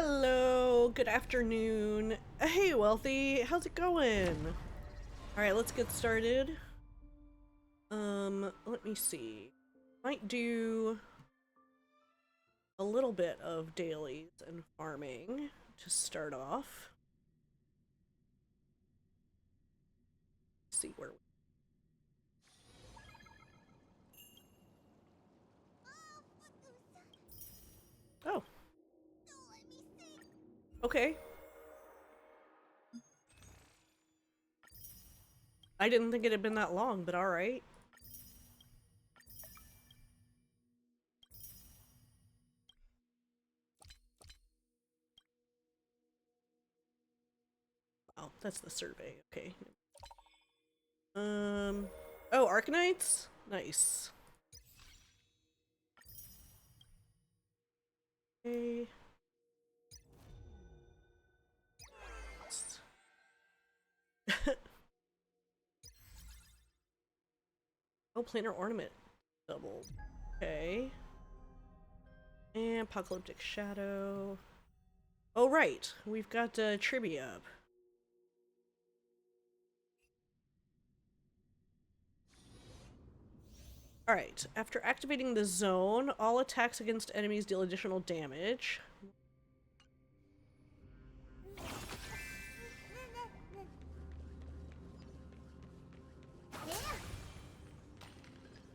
Hello, good afternoon. Hey, Wealthy, how's it going? Alright, let's get started. Let me see. Might do a little bit of dailies and farming to start off. Let's see where Oh. Okay. I didn't think it had been that long, but alright. Oh, that's the survey. Okay. Oh, Arkanites? Nice. Okay. Oh, planar ornament double. Okay. And apocalyptic shadow. Oh, right. We've got trivia up. Alright. After activating the zone, all attacks against enemies deal additional damage.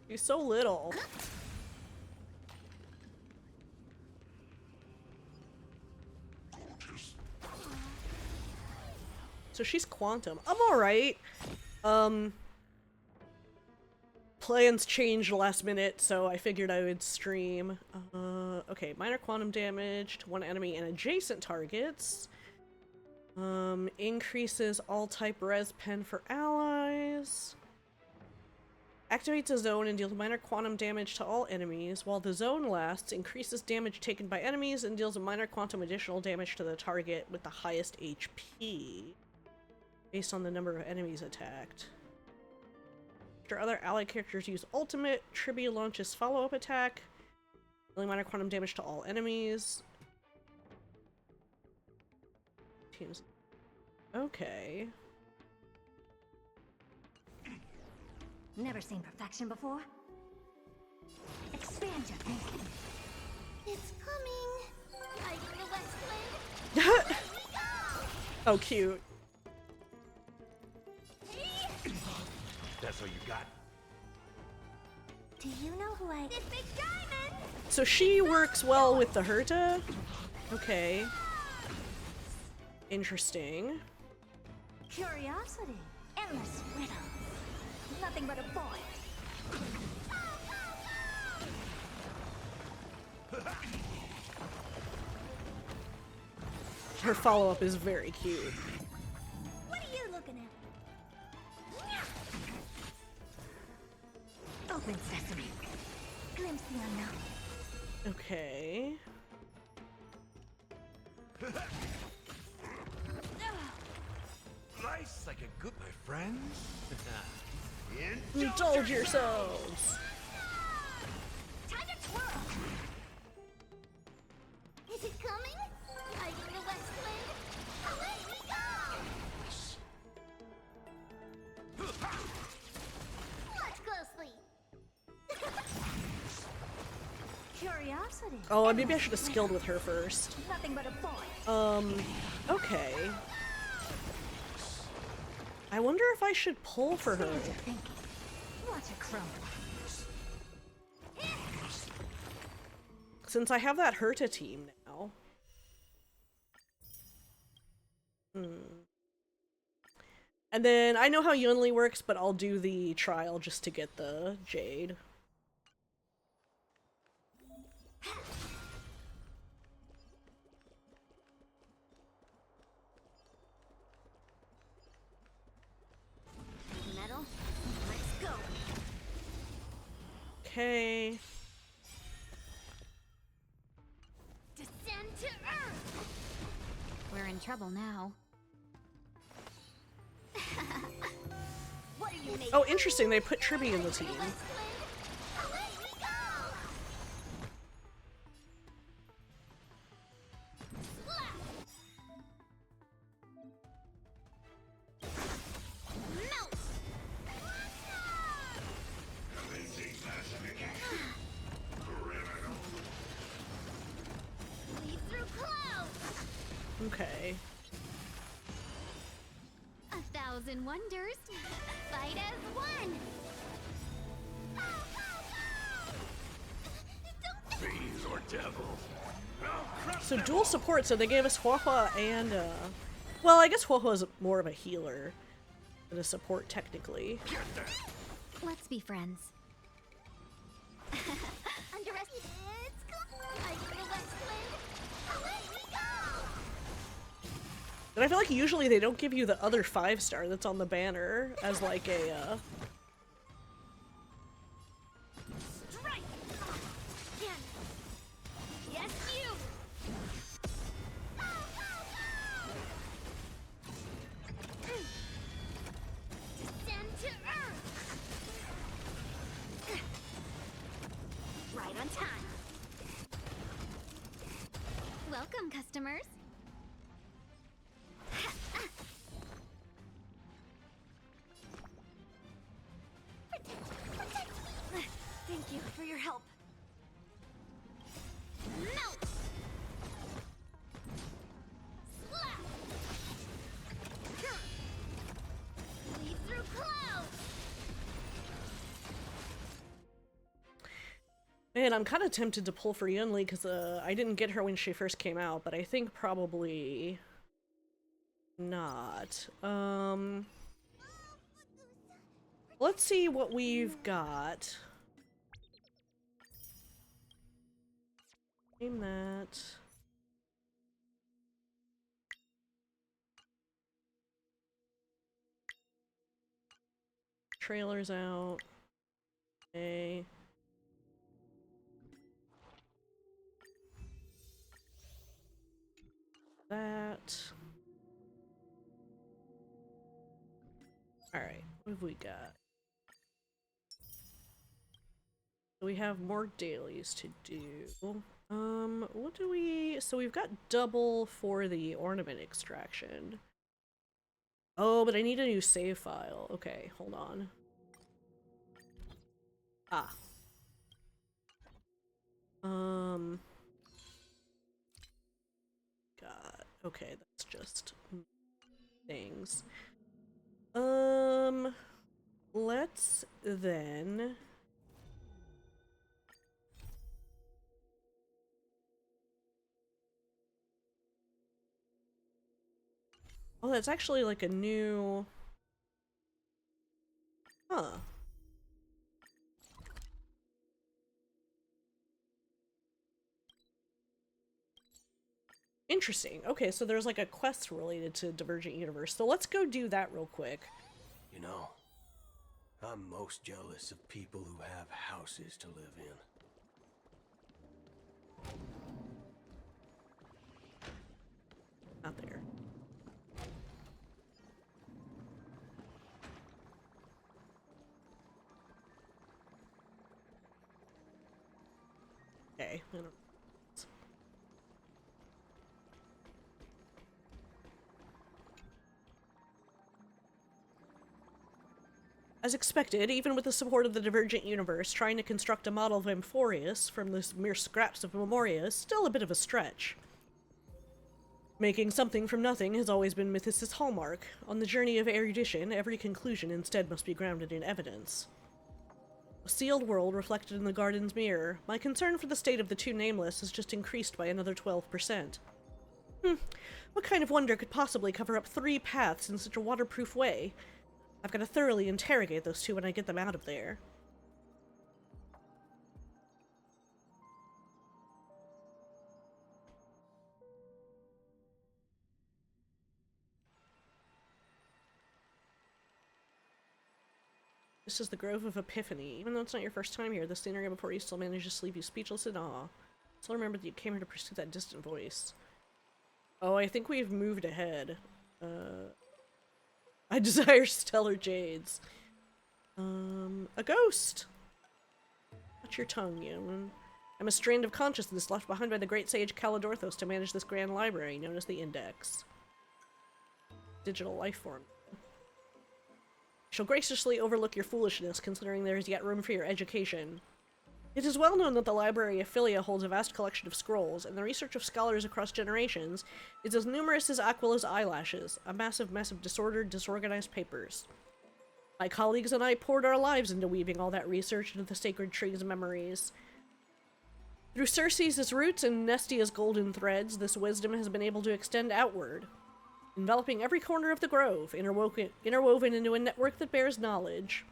He's so little. So she's quantum. I'm alright. Plans changed last minute, so I figured I would stream. Okay, minor quantum damage to one enemy and adjacent targets. Increases all type res pen for allies. Activates a zone and deals minor quantum damage to all enemies. While the zone lasts, increases damage taken by enemies and deals a minor quantum additional damage to the target with the highest HP. Based on the number of enemies attacked. After other allied characters use ultimate, Tribia launches follow-up attack, dealing minor quantum damage to all enemies. Teams. Okay. Never seen perfection before? Expand your thinking. It's coming! Hiding the West Wind! Oh, cute. That's all you got? Do you know who I... This big diamond! So she works well with the Herta? Okay. Interesting. Curiosity. Endless riddles. Nothing but a boy. Her follow-up is very cute. What are you looking at? Open sesame. Glimpse the unknown. Okay. Nice like a good, my friends. Indulge yourselves. Time to twirl. Is it coming? Hiding the West Wind. Away we go. Watch closely. Curiosity. Oh, maybe I should have skilled with her first. Nothing but a boy. Okay. I wonder if I should pull for her. Watch it crumble. Since I have that Herta team now. And then I know how Yunli works, but I'll do the trial just to get the Jade. Metal. Let's go. Okay. Descend to Earth. We're in trouble now. What are you making? Oh, interesting. They put Tribby in the team. Away we go. Okay. 1,000 wonders. Fight as one. Go, go, go! Fiends or devils. So dual support, so they gave us Huahua and, well, I guess Huahua is more of a healer than a support, technically. Let's be friends. Underestimate. It's fighting the west wind. Away we go! And I feel like usually they don't give you the other 5-star that's on the banner as like a, Strike! Again. Yes, you! Go, go, go! Descend to earth! Right on time. Welcome, customers. Thank you for your help. Melt! Slap! Lead through clouds! man, I'm kind of tempted to pull for Yunli because I didn't get her when she first came out, but I think probably not. Let's see what we've got. Name that. Trailer's out. Okay. That. Alright, what have we got? So we have more dailies to do. What do we... So we've got double for the ornament extraction. Oh, but I need a new save file. Okay, hold on. Ah. God. Okay, that's just things. Let's then... Oh, that's actually like a new... Huh. Interesting. Okay, so there's like a quest related to Divergent Universe. So let's go do that real quick. You know, I'm most jealous of people who have houses to live in. Not there. Okay. I don't... As expected, even with the support of the Divergent Universe, trying to construct a model of Amphoreus from the mere scraps of Memoria is still a bit of a stretch. Making something from nothing has always been Mythos' hallmark. On the journey of erudition, every conclusion instead must be grounded in evidence. A sealed world reflected in the garden's mirror, my concern for the state of the two nameless has just increased by another 12%. What kind of wonder could possibly cover up 3 paths in such a waterproof way? I've got to thoroughly interrogate those two when I get them out of there. This is the Grove of Epiphany. Even though it's not your first time here, the scenery before you still manages to leave you speechless in awe. Still remember that you came here to pursue that distant voice. Oh, I think we've moved ahead. I desire stellar jades. A ghost! Watch your tongue, Yoon. I'm a strand of consciousness left behind by the great sage Calidorthos to manage this grand library known as the Index. Digital life form. I shall graciously overlook your foolishness, considering there is yet room for your education. It is well known that the library of Philia holds a vast collection of scrolls, and the research of scholars across generations is as numerous as Aquila's eyelashes, a massive mess of disordered, disorganized papers. My colleagues and I poured our lives into weaving all that research into the sacred tree's memories. Through Circe's roots and Nestia's golden threads, this wisdom has been able to extend outward, enveloping every corner of the grove, interwoven into a network that bears knowledge.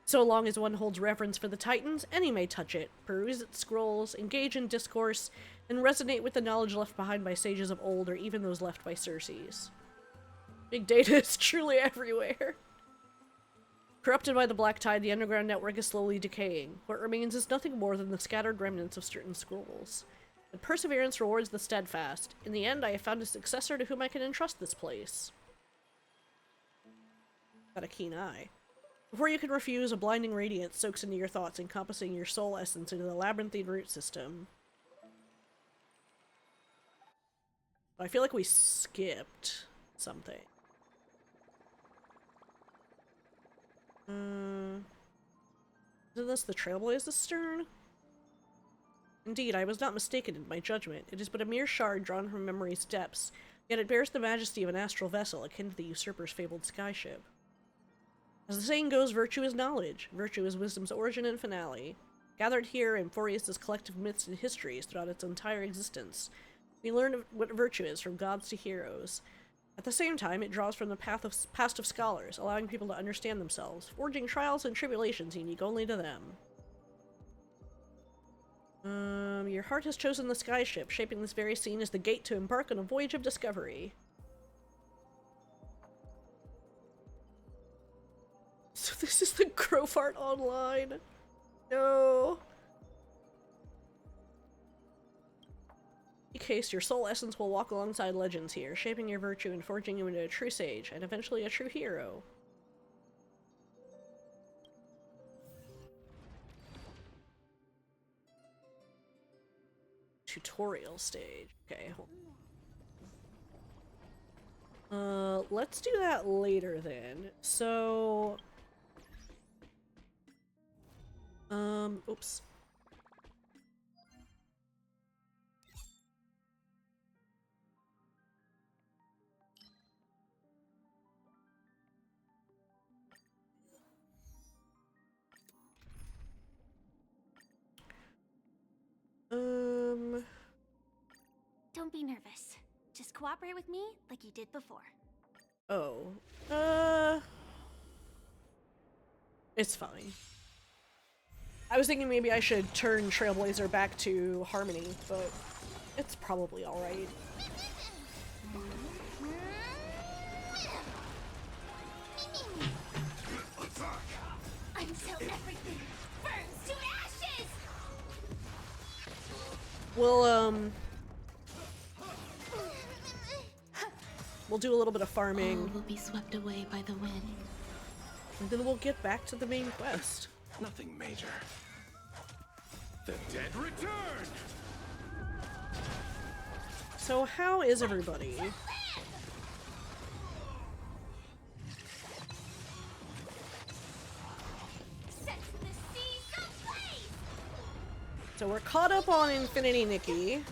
So long as one holds reverence for the Titans, any may touch it, peruse its scrolls, engage in discourse, and resonate with the knowledge left behind by sages of old or even those left by Circe's. Big data is truly everywhere. Corrupted by the black tide, the underground network is slowly decaying. What remains is nothing more than the scattered remnants of certain scrolls. But perseverance rewards the steadfast. In the end, I have found a successor to whom I can entrust this place. Got a keen eye. Before you can refuse, a blinding radiance soaks into your thoughts, encompassing your soul essence into the labyrinthine root system. I feel like we skipped something. Isn't this the Trailblazer's stern? Indeed, I was not mistaken in my judgment. It is but a mere shard drawn from memory's depths, yet it bears the majesty of an astral vessel akin to the usurper's fabled skyship. As the saying goes, virtue is knowledge. Virtue is wisdom's origin and finale. Gathered here, Amphoreus' collective myths and histories throughout its entire existence. We learn what virtue is from gods to heroes. At the same time, it draws from the past of scholars, allowing people to understand themselves, forging trials and tribulations unique only to them. Your heart has chosen the skyship, shaping this very scene as the gate to embark on a voyage of discovery. So this is the Grove Art Online. No. In case, your soul essence will walk alongside legends here, shaping your virtue and forging you into a true sage, and eventually a true hero. Tutorial stage. Okay, hold on. Let's do that later then. So... oops. Don't be nervous. Just cooperate with me like you did before. Oh. It's fine. I was thinking maybe I should turn Trailblazer back to Harmony, but it's probably alright. Until everything burns to ashes! We'll do a little bit of farming. All will be swept away by the wind. And then we'll get back to the main quest. Nothing major. The dead return! So how is everybody? So we're caught up on Infinity Nikki.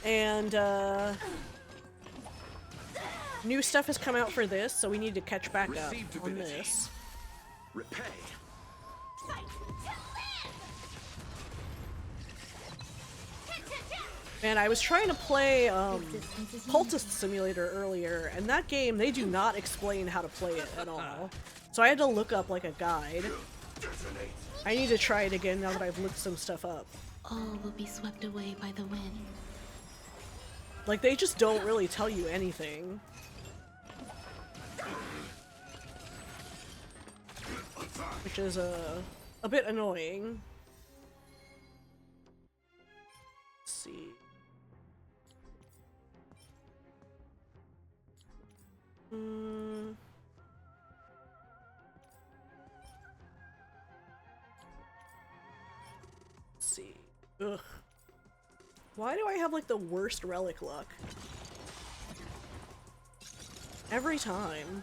And, new stuff has come out for this, so we need to catch back up on this. Repay. And I was trying to play, Cultist Simulator earlier, and that game, they do not explain how to play it at all. So I had to look up, like, a guide. I need to try it again now that I've looked some stuff up. All will be swept away by the wind. Like, they just don't really tell you anything. Which is, a bit annoying. Let's see. Let's see. Ugh. Why do I have, like, the worst relic luck? Every time.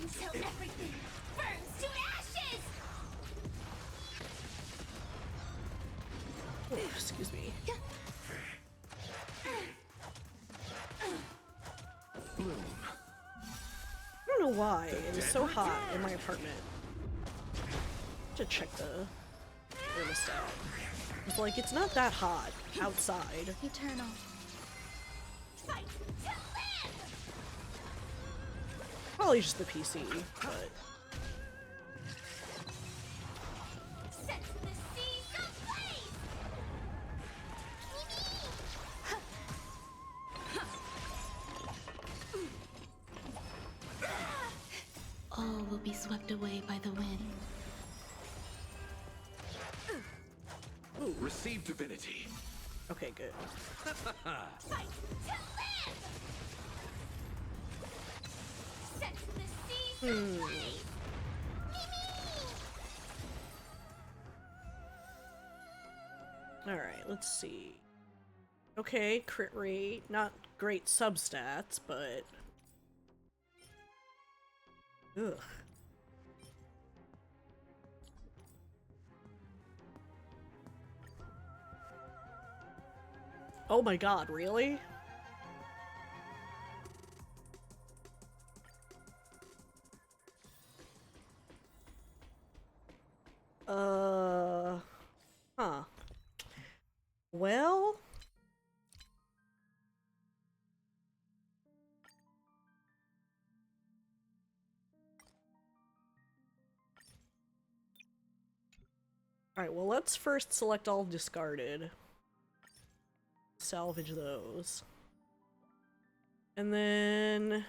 Until everything burns to ashes! Oh, excuse me. Bloom. I don't know why it is so hot in my apartment. To check the thermostat. It's like, it's not that hot outside. Eternal. Fight to live! Probably just the PC, but Set the seas ablaze! All will be swept away by the wind. Receive divinity. okay, good. Fight to live! Set the seas ablaze! Alright, let's see. Okay, crit rate. Not great substats, but... Ugh. Oh my god, really? Huh. Well... Alright, well let's first select all discarded. Salvage those. And then...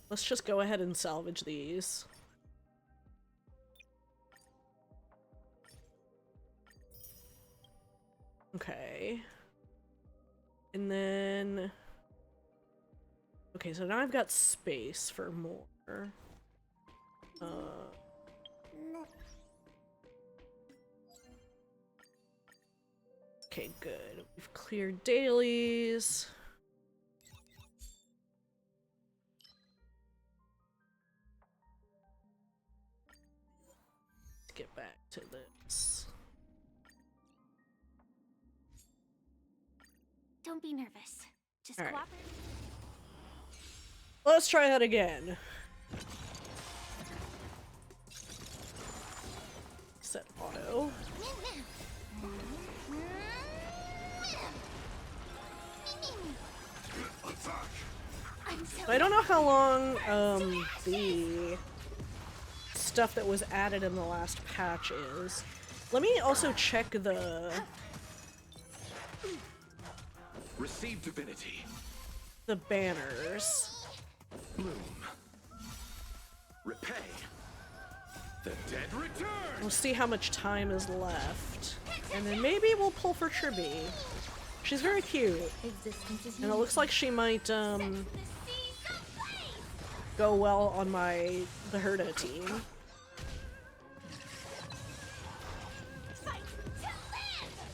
let's just go ahead and salvage these. Okay. And then... okay, so now I've got space for more. Okay, good. We've cleared dailies. Let's get back to this. Don't be nervous. Just All right. cooperate. Let's try that again. Set auto. I don't know how long the stuff that was added in the last patch is. Let me also check the Receive divinity. banners. Bloom. Repay. The dead return. We'll see how much time is left. And then maybe we'll pull for Tribby. She's very cute. Existence is And it looks like she might The seas ablaze! go well on the Herda team. Fight to live!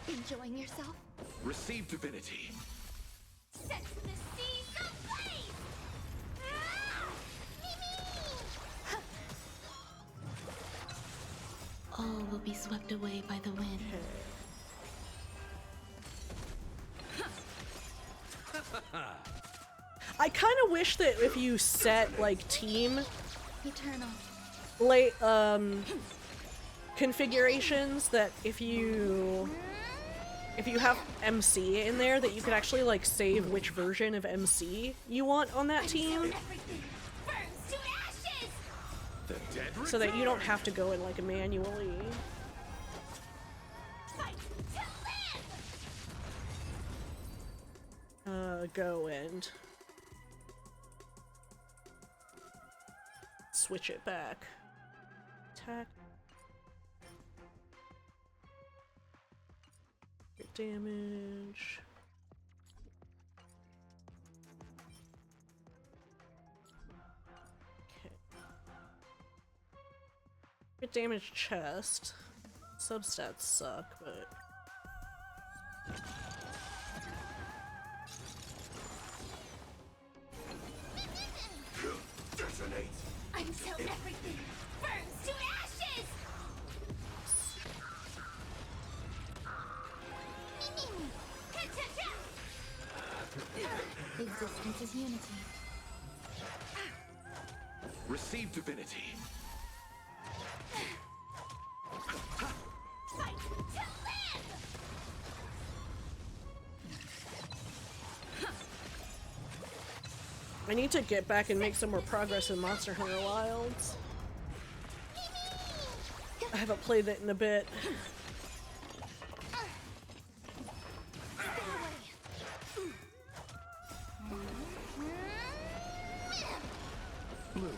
Enjoying yourself? Receive divinity. Set the seas ablaze! All will be swept away by the wind. I kind of wish that if you set like team Eternal. late configurations, that if you have MC in there, that you could actually like save which version of MC you want on that team, Everything burns to ashes! The dead return. so that you don't have to go in like manually. Fight to live! Go and switch it back. Attack. damage. Okay. Crit damage chest. Substats suck, but... Detonate. Until everything burns to ashes! Existence is unity. Receive divinity. Fight to live! I need to get back and make some more progress in Monster Hunter Wilds. I haven't played it in a bit. Bloom.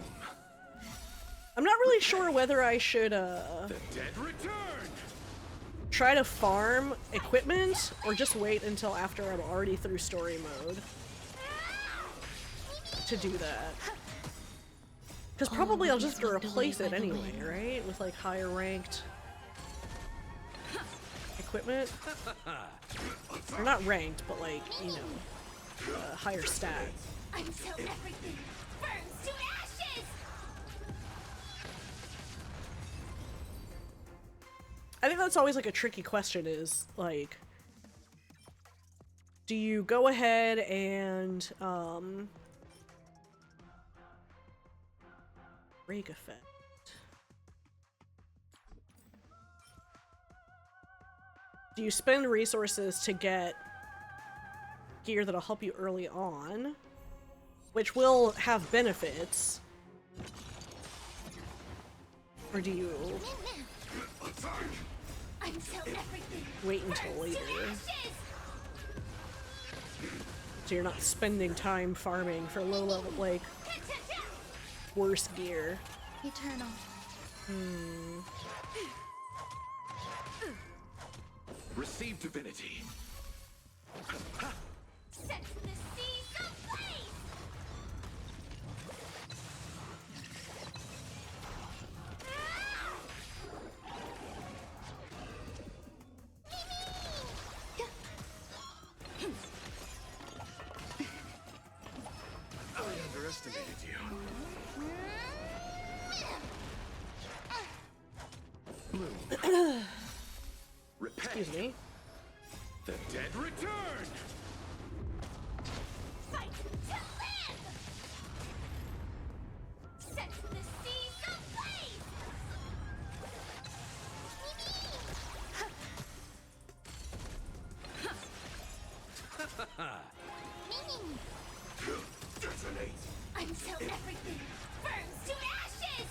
I'm not really sure whether I should The dead return. try to farm equipment or just wait until after I'm already through story mode to do that. Because probably I'll just have to replace it anyway, right? With like higher ranked equipment. Or not ranked, but like, you know, higher stat. Until everything burns to ashes! I think that's always like a tricky question is like, do you go ahead and break effect? Do you spend resources to get gear that'll help you early on, which will have benefits? Or do you Until everything wait until later? ashes! So you're not spending time farming for low level, like, worse gear. Eternal. Receive divinity. Set the seas ablaze! I underestimated you. Bloom. Repay. Excuse me. The dead return. Fight to live! Set the seas ablaze! Detonate. Until everything burns to ashes!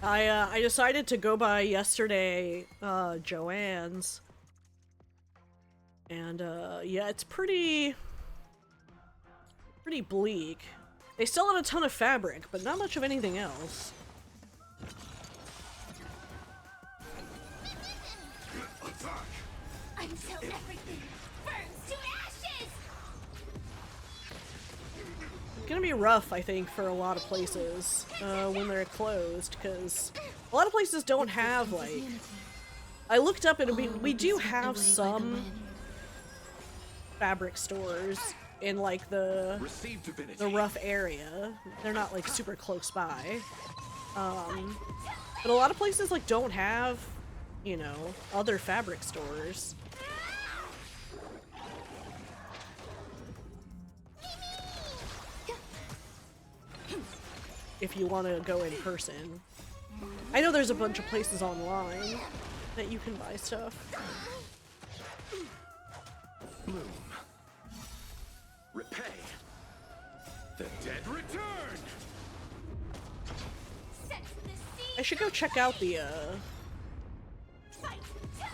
I decided to go by yesterday, Joanne's. And, yeah, it's pretty bleak. They still had a ton of fabric, but not much of anything else. Attack. Until everything burns to ashes! It's gonna be rough, I think, for a lot of places, when they're closed, because a lot of places don't have, like... I looked up and we do have some fabric stores in, like, the Receive divinity. rough area. They're not, like, super close by. But a lot of places, like, don't have, you know, other fabric stores. If you want to go in person. I know there's a bunch of places online that you can buy stuff. Bloom. Repay. The dead return. Set the seas I should go check out the fight to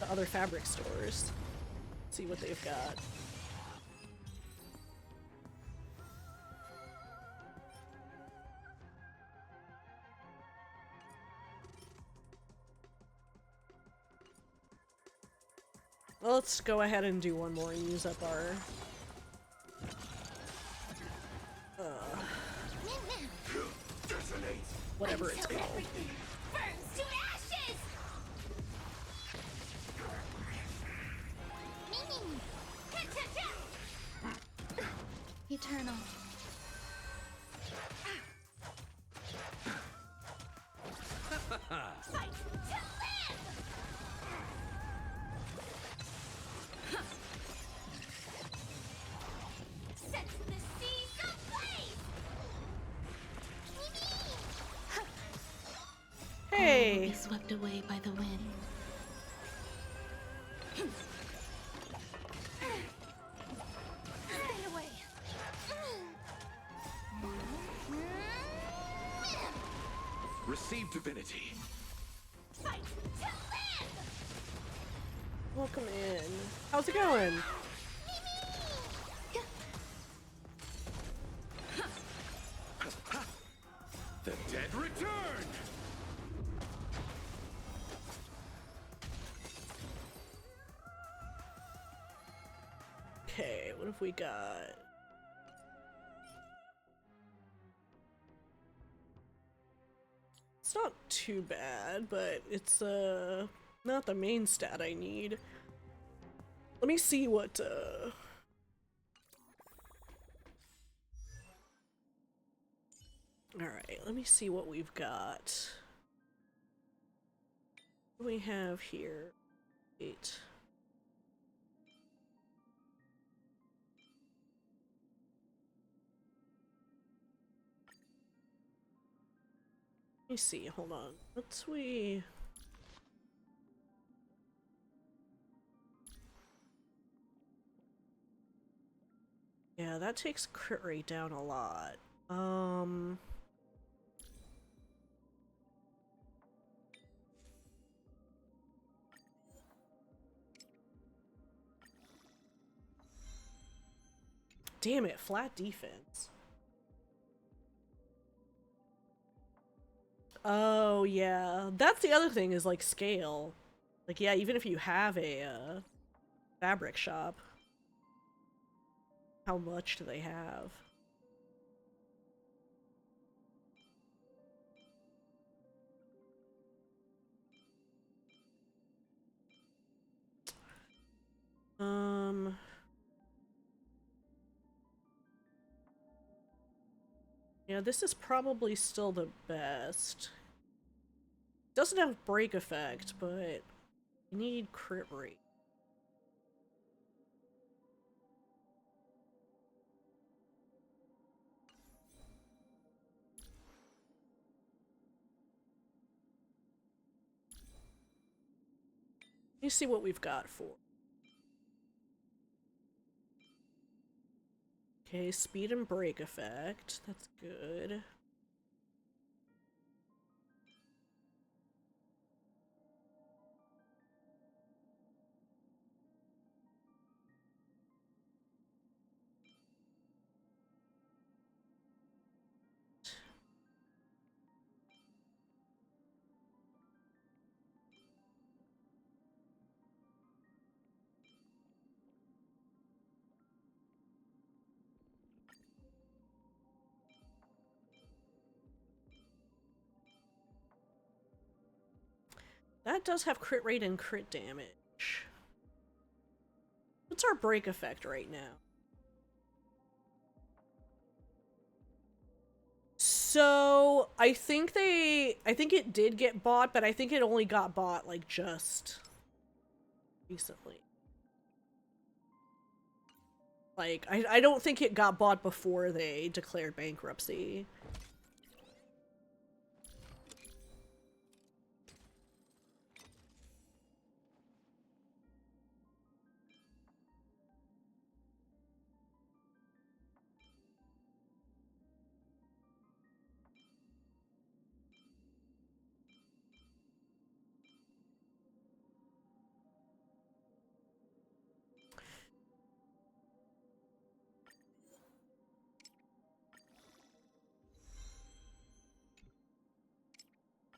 live! other fabric stores. See what they've got. let's go ahead and do one more and use up our... Detonate. whatever it's called. Everything burns to ashes! Meaning! Eternal. Fight to live! Set the seas ablaze! All will Hey! be swept away by the wind. Stay away! Receive divinity. Fight to live! Welcome in. How's it going? The dead return. Okay, what have we got? It's not too bad, but it's not the main stat I need. Let me see what Alright, let me see what we've got. What do we have here? 8. Let me see, hold on. Let's we... Yeah, that takes crit rate down a lot. Damn it, flat defense. Oh, yeah. That's the other thing is, like, scale. Like, yeah, even if you have a, fabric shop, how much do they have? Yeah, this is probably still the best. Doesn't have break effect, but you need crit rate. Let me see what we've got for. Okay, speed and break effect. That's good. That does have crit rate and crit damage. What's our break effect right now? So, I think it did get bought, but I think it only got bought, like, just recently. Like, I don't think it got bought before they declared bankruptcy.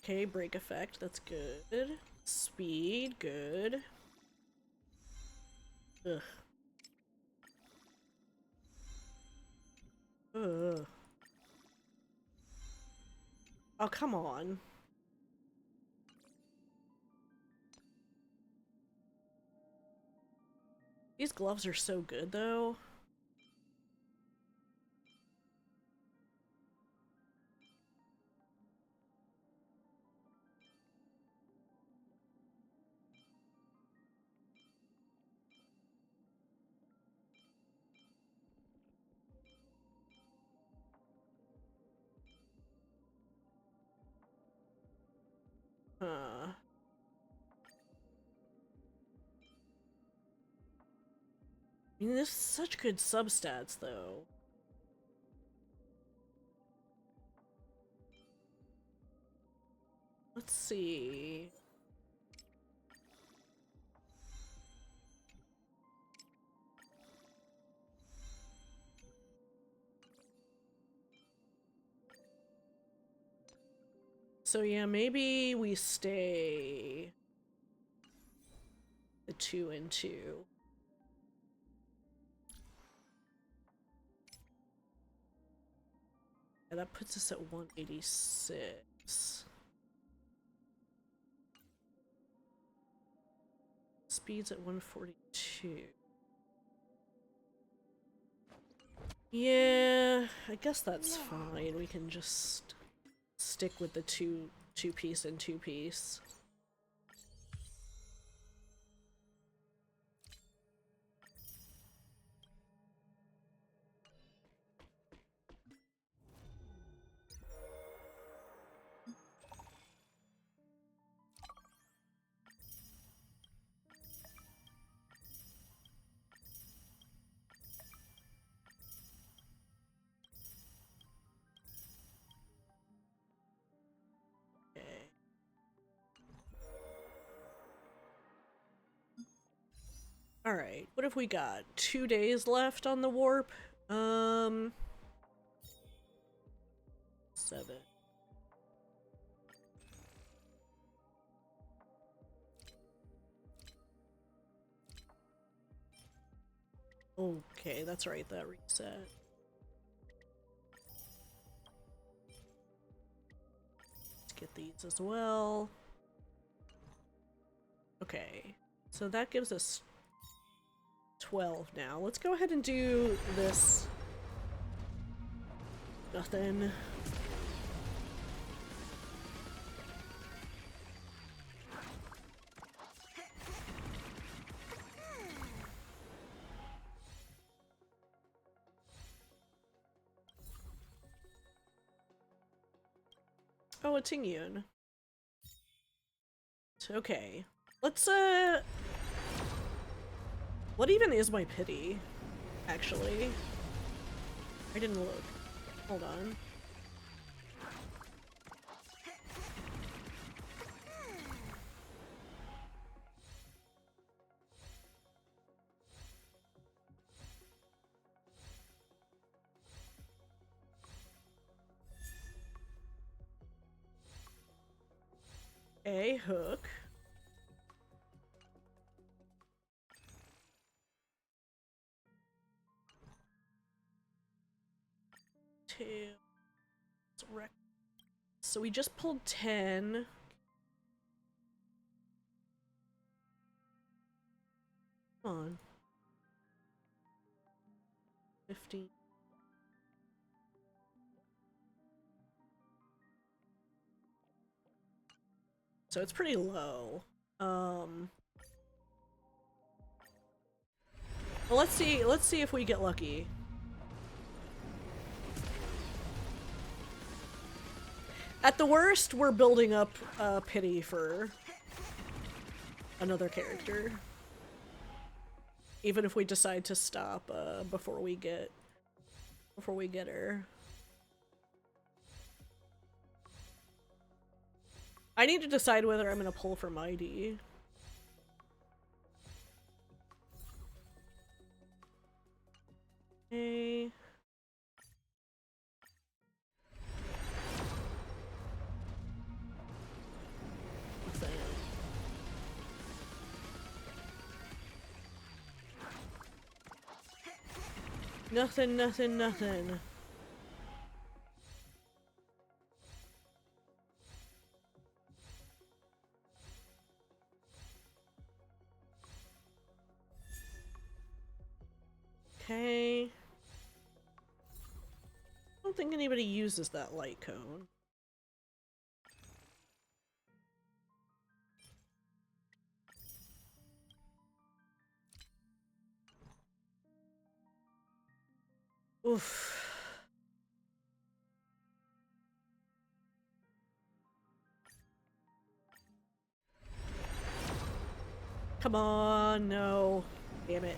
Okay, break effect, that's good. Speed, good. Ugh. Ugh. Oh, come on. These gloves are so good, though. I mean, this is such good substats, though. Let's see. So yeah, maybe we stay the 2 and 2. Yeah, that puts us at 186. Speed's at 142. Yeah, I guess that's fine. We can just stick with the two-piece and two-piece. Alright, what have we got? 2 days left on the warp? 7. Okay, that's right, that reset. Let's get these as well. Okay, so that gives us 12 now. Let's go ahead and do this. Nothing. Oh, it's Tingyun. Okay. Let's, what even is my pity, actually? I didn't look. Hold on. A hook. Two. So we just pulled 10. Come on. 15. So it's pretty low. Well, let's see if we get lucky. At the worst, we're building up pity for another character. Even if we decide to stop before we get her. I need to decide whether I'm gonna pull for Mighty. Okay. What's that? Nothing, nothing, nothing. Okay. I don't think anybody uses that light cone. Oof. Come on, no. Damn it.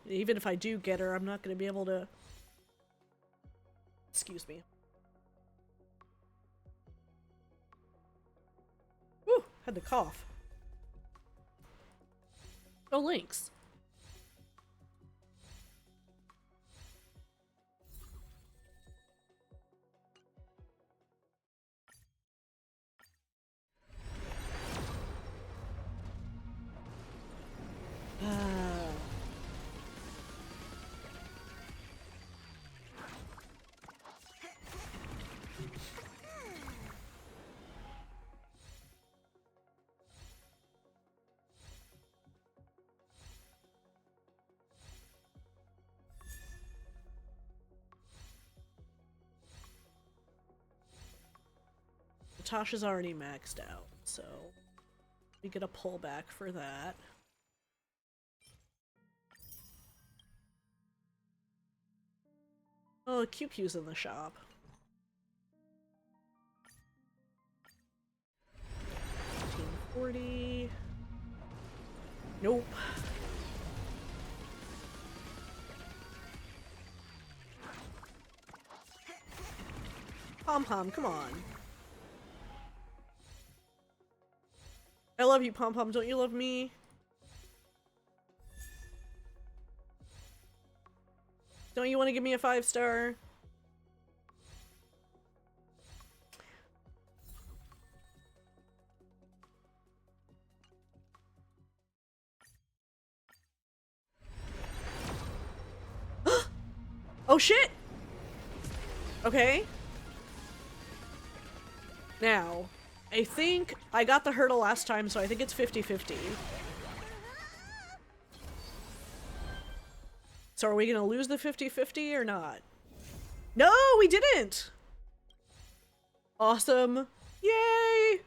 Even if I do get her, I'm not going to be able to... Excuse me. Whew, had to cough. Oh, links. Natasha's already maxed out, so we get a pullback for that. Oh, QQ's in the shop. 1540. Nope. Pom-pom, come on. I love you, Pom-pom. Don't you love me? Don't you want to give me a 5-star? Oh shit! Okay. Now, I think I got the hurdle last time, so I think it's 50-50. So are we gonna lose the 50-50 or not? No, we didn't! Awesome. Yay!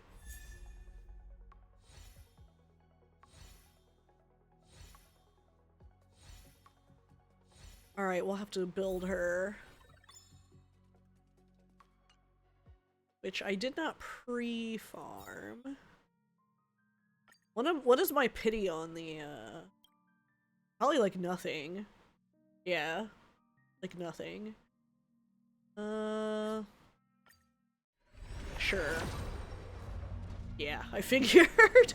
Alright, we'll have to build her. Which I did not pre-farm. What is my pity on the, probably like nothing. Yeah. Like nothing. Sure. Yeah, I figured.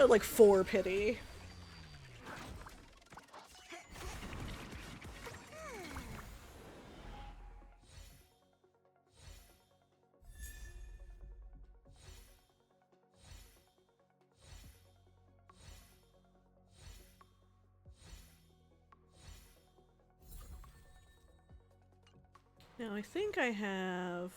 Like 4 pity. Now I think I have...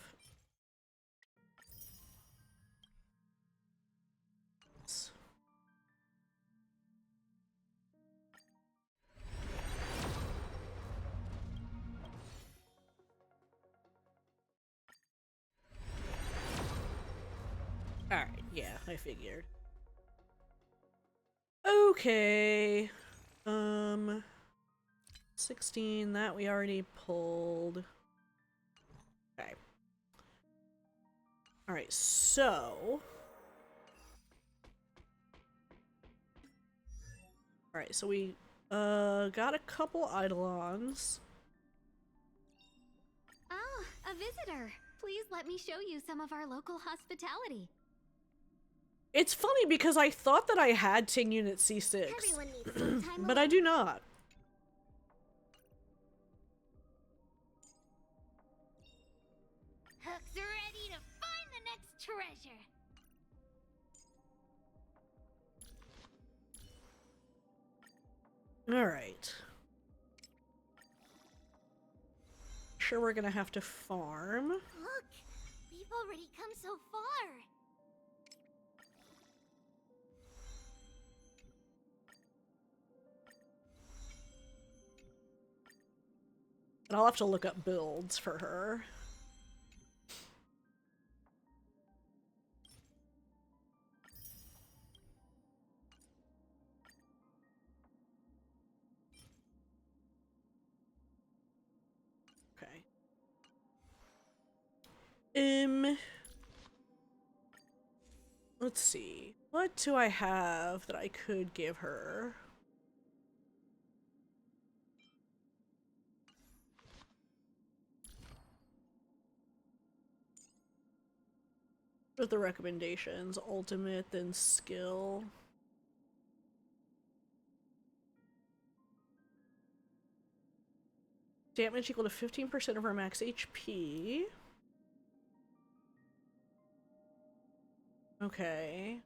Alright, yeah, I figured. Okay. 16, that we already pulled. Okay. Alright, so... Alright, so we, got a couple Eidolons. Ah, a visitor. Please let me show you some of our local hospitality. It's funny because I thought that I had Ting Unit C6, Everyone needs some time but I do not. treasure. Alright. Sure, we're gonna have to farm. Look, we've already come so far. And I'll have to look up builds for her. Okay. Let's see. What do I have that I could give her? What are the recommendations? Ultimate, then skill. Damage equal to 15% of our max HP. Okay.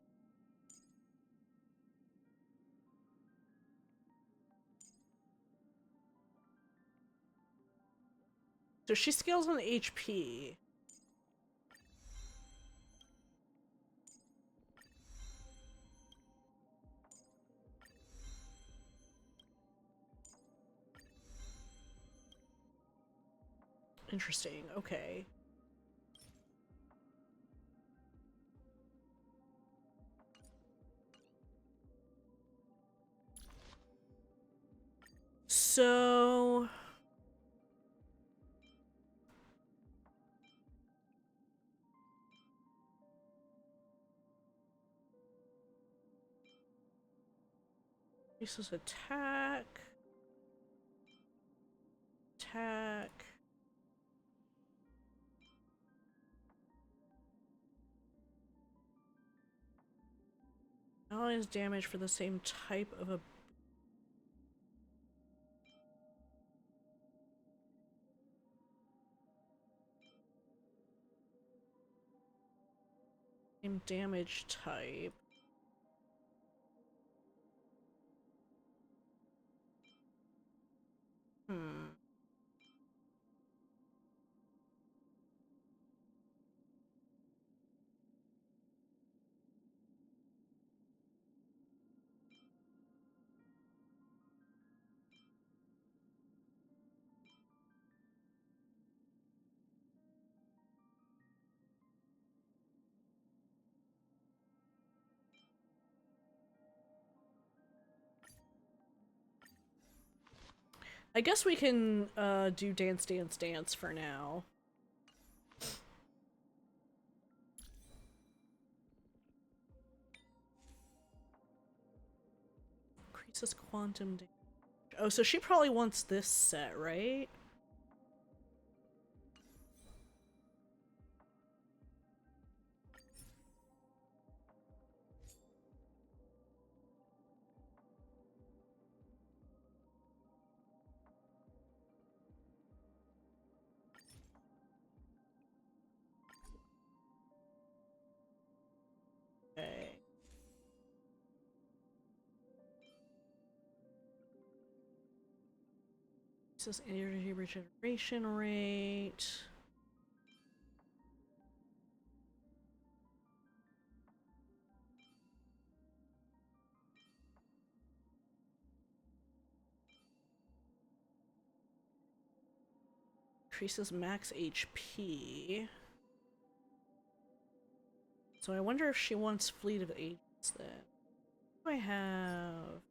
So she scales on HP. Interesting. Okay. So this is attack. Attack. Allies damage for the same type of a same damage type. Hmm. I guess we can do dance, dance, dance for now. Increases quantum damage. Oh, so she probably wants this set, right? Okay. This is energy regeneration rate. Increases max HP. So I wonder if she wants Fleet of Agents then. What do I have?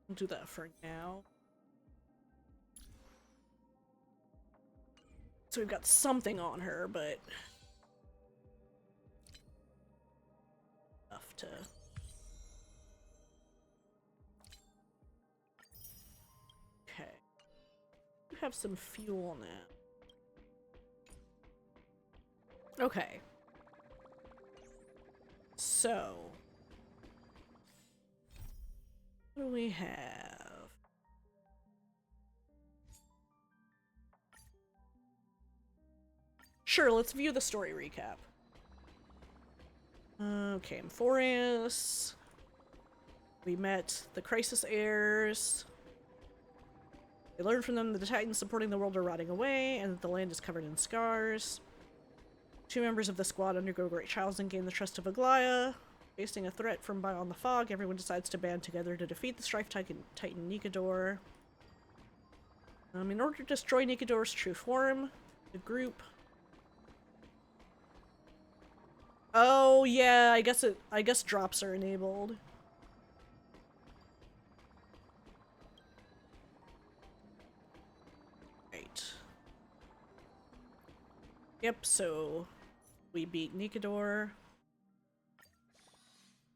We'll do that for now. So we've got something on her, but enough to. Okay. You have some fuel on that. Okay. So, what do we have? Sure, let's view the story recap. Okay, Amphoreus. We met the Crisis Heirs. We learned from them that the Titans supporting the world are rotting away, and that the land is covered in scars. 2 members of the squad undergo great trials and gain the trust of Aglaya. Facing a threat from beyond the fog, everyone decides to band together to defeat the Strife Titan Nikador. In order to destroy Nikador's true form, the group... Oh yeah, I guess drops are enabled. Right. Yep, so we beat Nikador.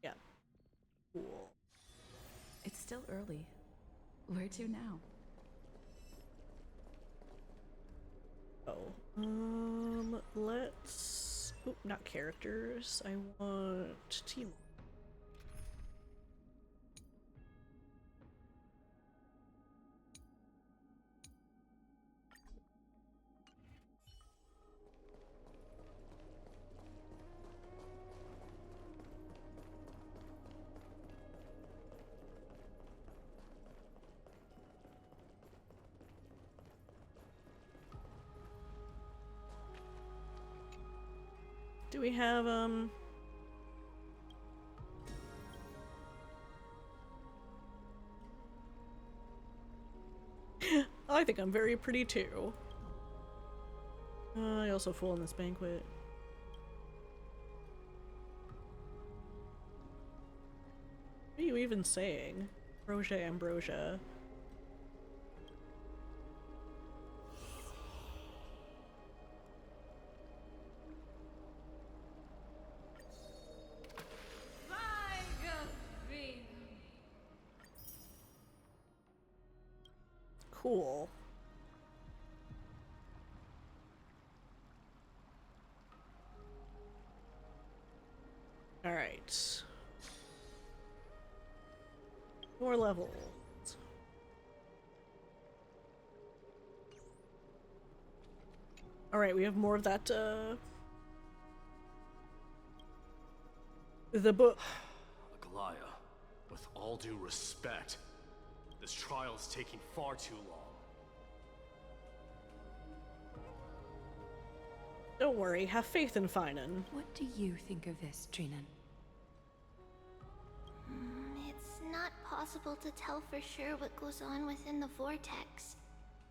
Yeah. Cool. It's still early. Where to now? Oh. Let's... Oop, not characters. I want team. Do we have, I think I'm very pretty too. I also fool in this banquet. What are you even saying? Ambrosia. Cool. All right. More levels. All right, we have more of that. The book. Aglaya, with all due respect, this trial is taking far too long. Don't worry, have faith in Finan. What do you think of this, Trinan? It's not possible to tell for sure what goes on within the vortex.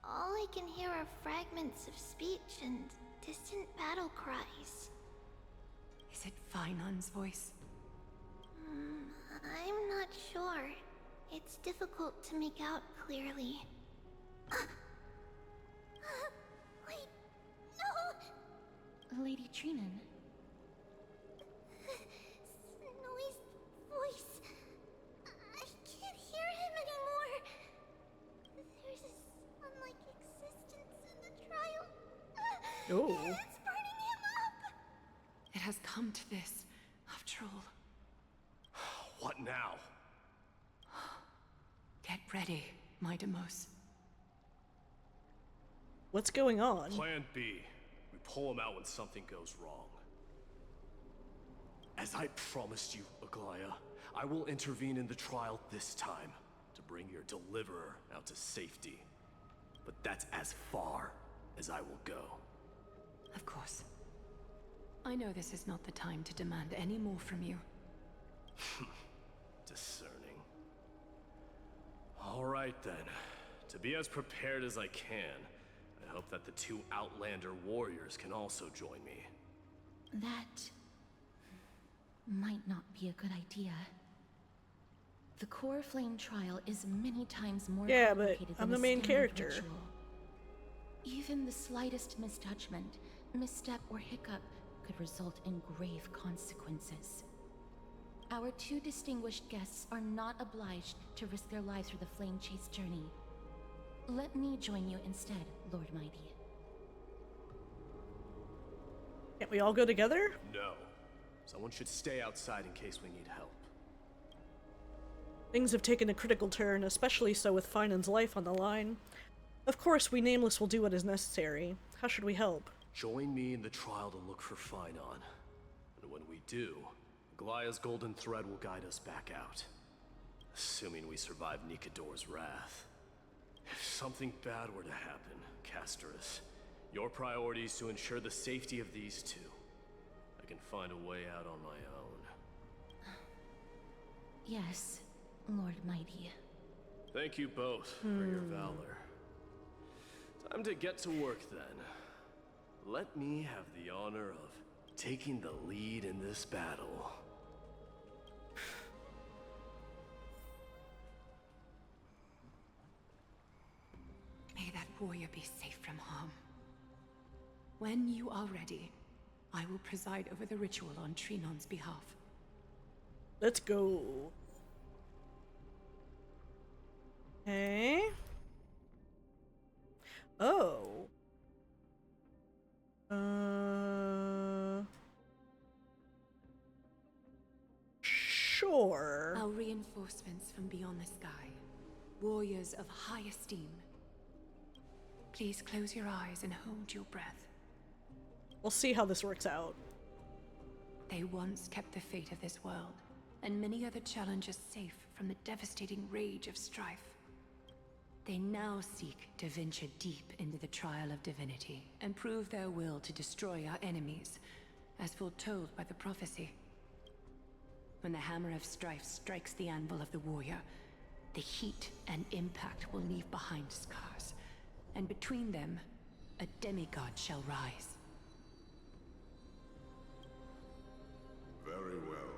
All I can hear are fragments of speech and distant battle cries. Is it Finan's voice? I'm not sure. It's difficult to make out clearly. Wait, no! Lady Trinan. Snowy's voice. I can't hear him anymore. There's a sun-like existence in the trial. Oh. It's burning him up. It has come to this, after all. What now? Get ready, my Demos. What's going on? Plan B. We pull him out when something goes wrong. As I promised you, Aglaya, I will intervene in the trial this time to bring your deliverer out to safety. But that's as far as I will go. Of course. I know this is not the time to demand any more from you. Discerning. All right then. To be as prepared as I can, I hope that the 2 Outlander warriors can also join me. That might not be a good idea. The core flame trial is many times more Yeah, but complicated I'm than the a main standard character. ritual. Even the slightest misjudgment, misstep, or hiccup could result in grave consequences. Our two distinguished guests are not obliged to risk their lives for the flame chase journey. Let me join you instead, Lord Mighty. Can't we all go together? No. Someone should stay outside in case we need help. Things have taken a critical turn, especially so with Finan's life on the line. Of course, we Nameless will do what is necessary. How should we help? Join me in the trial to look for Finon. And when we do, Aglaya's golden thread will guide us back out. Assuming we survive Nikador's wrath. If something bad were to happen, Casterus, your priority is to ensure the safety of these two. I can find a way out on my own. Yes, Lord Mighty. Thank you both for your valor. Time to get to work then. Let me have the honor of taking the lead in this battle. May that warrior be safe from harm. When you are ready, I will preside over the ritual on Trinon's behalf. Let's go. Okay. Oh. Sure. Our reinforcements from beyond the sky. Warriors of high esteem. Please close your eyes and hold your breath. We'll see how this works out. They once kept the fate of this world, and many other challenges safe from the devastating rage of strife. They now seek to venture deep into the trial of divinity, and prove their will to destroy our enemies, as foretold by the prophecy. When the hammer of strife strikes the anvil of the warrior, the heat and impact will leave behind scars, and between them, a demigod shall rise. Very well.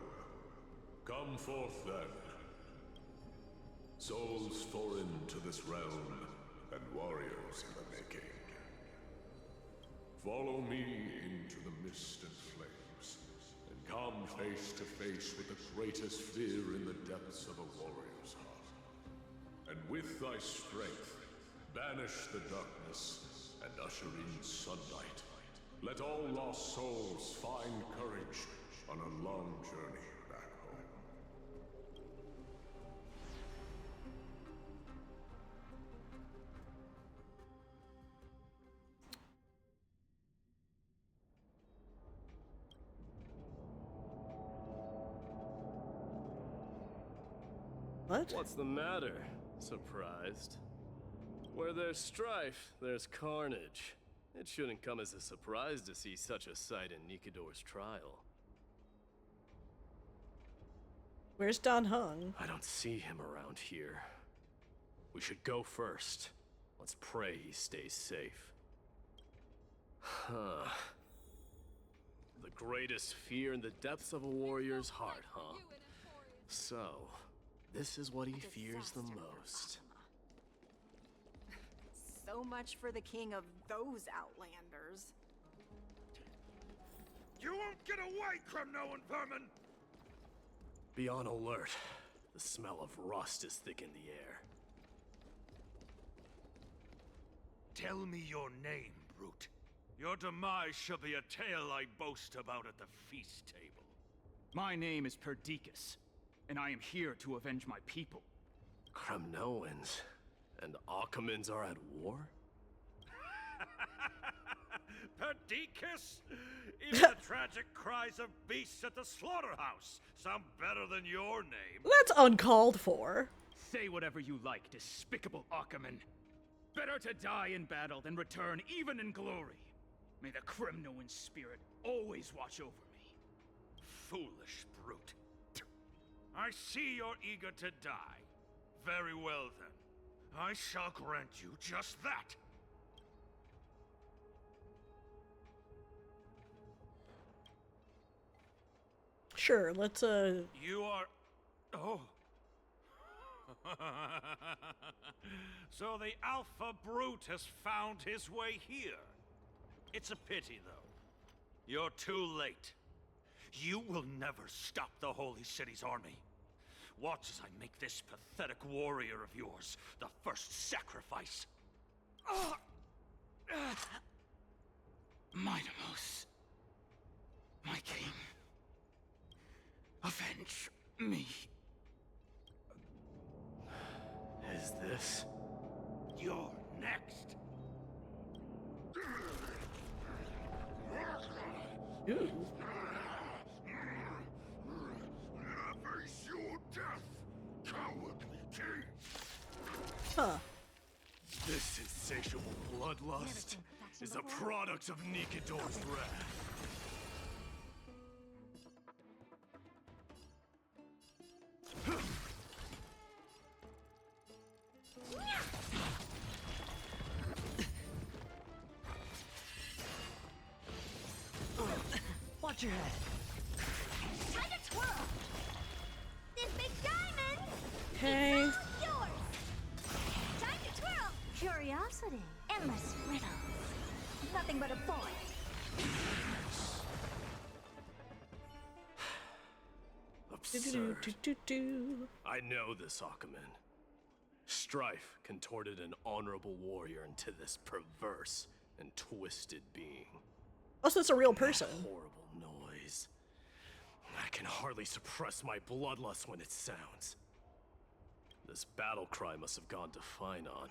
Come forth then. Souls foreign to this realm, and warriors in the making. Follow me into the mist and flames, and come face to face with the greatest fear in the depths of a warrior's heart. And with thy strength, banish the darkness and usher in sunlight. Let all lost souls find courage on a long journey back home. What? What's the matter? Surprised? Where there's strife, there's carnage. It shouldn't come as a surprise to see such a sight in Nikador's trial. Where's Don Hung? I don't see him around here. We should go first. Let's pray he stays safe. Huh. The greatest fear in the depths of a warrior's heart, huh? So, this is what he fears the most. So much for the king of those outlanders. You won't get away, criminal and vermin! Be on alert. The smell of rust is thick in the air. Tell me your name, brute. Your demise shall be a tale I boast about at the feast table. My name is Perdiccas, and I am here to avenge my people. Kremnoans and Akamans are at war? Perdiccas? Even the tragic cries of beasts at the slaughterhouse sound better than your name. That's uncalled for. Say whatever you like, despicable Achaman. Better to die in battle than return even in glory. May the Kremnoan spirit always watch over me. Foolish brute. I see you're eager to die. Very well then. I shall grant you just that. Sure, let's You are... Oh. So the Alpha Brute has found his way here. It's a pity, though. You're too late. You will never stop the Holy City's army. Watch as I make this pathetic warrior of yours the first sacrifice. Mightimos, my king, avenge me. Is this? You're next. Ooh. Face your death, cowardly king. Huh. This insatiable bloodlust is a product of Nikidor's wrath. Watch your head. Time to twirl! This big diamond Okay. is all yours! Time to twirl! Curiosity, endless riddles. Nothing but a point. Absurd. Do-do-do-do-do. I know this, Akumen. Strife contorted an honorable warrior into this perverse and twisted being. Oh, so it's a real person. That horrible noise. I can hardly suppress my bloodlust when it sounds. This battle cry must have gone to Finon.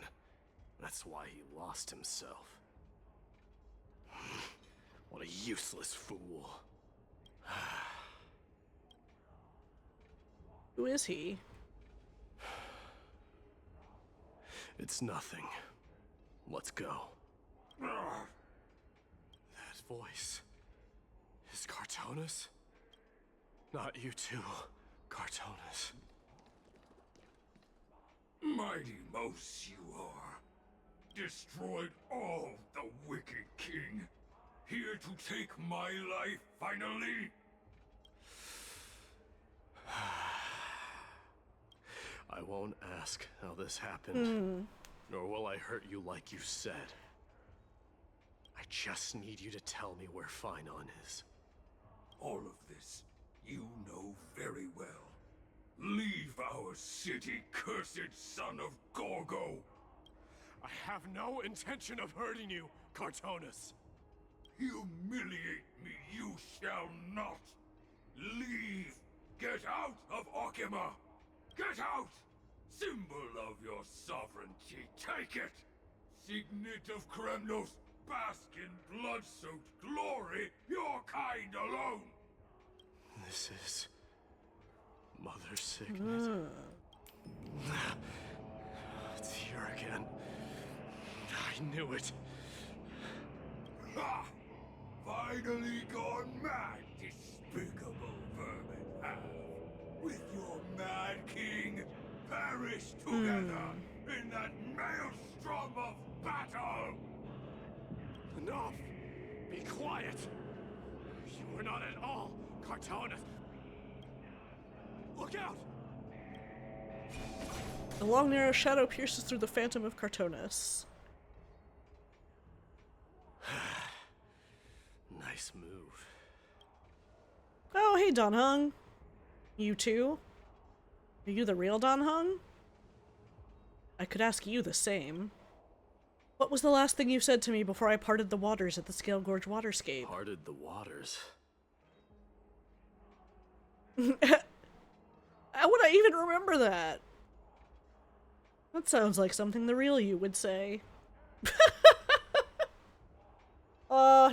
That's why he lost himself. What a useless fool. Who is he? It's nothing. Let's go. That voice is Cartonus? Not you too, Cartonus. Mighty Mos you are. Destroyed all the wicked king. Here to take my life finally. I won't ask how this happened, nor will I hurt you like you said. I just need you to tell me where Finon is. All of this you know very well. Leave our city, cursed son of Gorgo. I have no intention of hurting you, Cartonus. Humiliate me you shall not. Leave. Get out of Okima. Get out! Symbol of your sovereignty, take it! Signet of Kremnos, bask in blood-soaked glory, your kind alone! This is Mother's signet. It's here again. I knew it. Ha! Finally gone mad, despicable vermin have. With your mad king, perish together in that maelstrom of battle! Enough! Be quiet! You are not at all Cartonus! Look out! A long narrow shadow pierces through the phantom of Cartonus. Nice move. Oh, hey, Don Hung. You too? Are you the real Don Hung? I could ask you the same. What was the last thing you said to me before I parted the waters at the Scale Gorge waterscape? Parted the waters? How would I even remember that? That sounds like something the real you would say.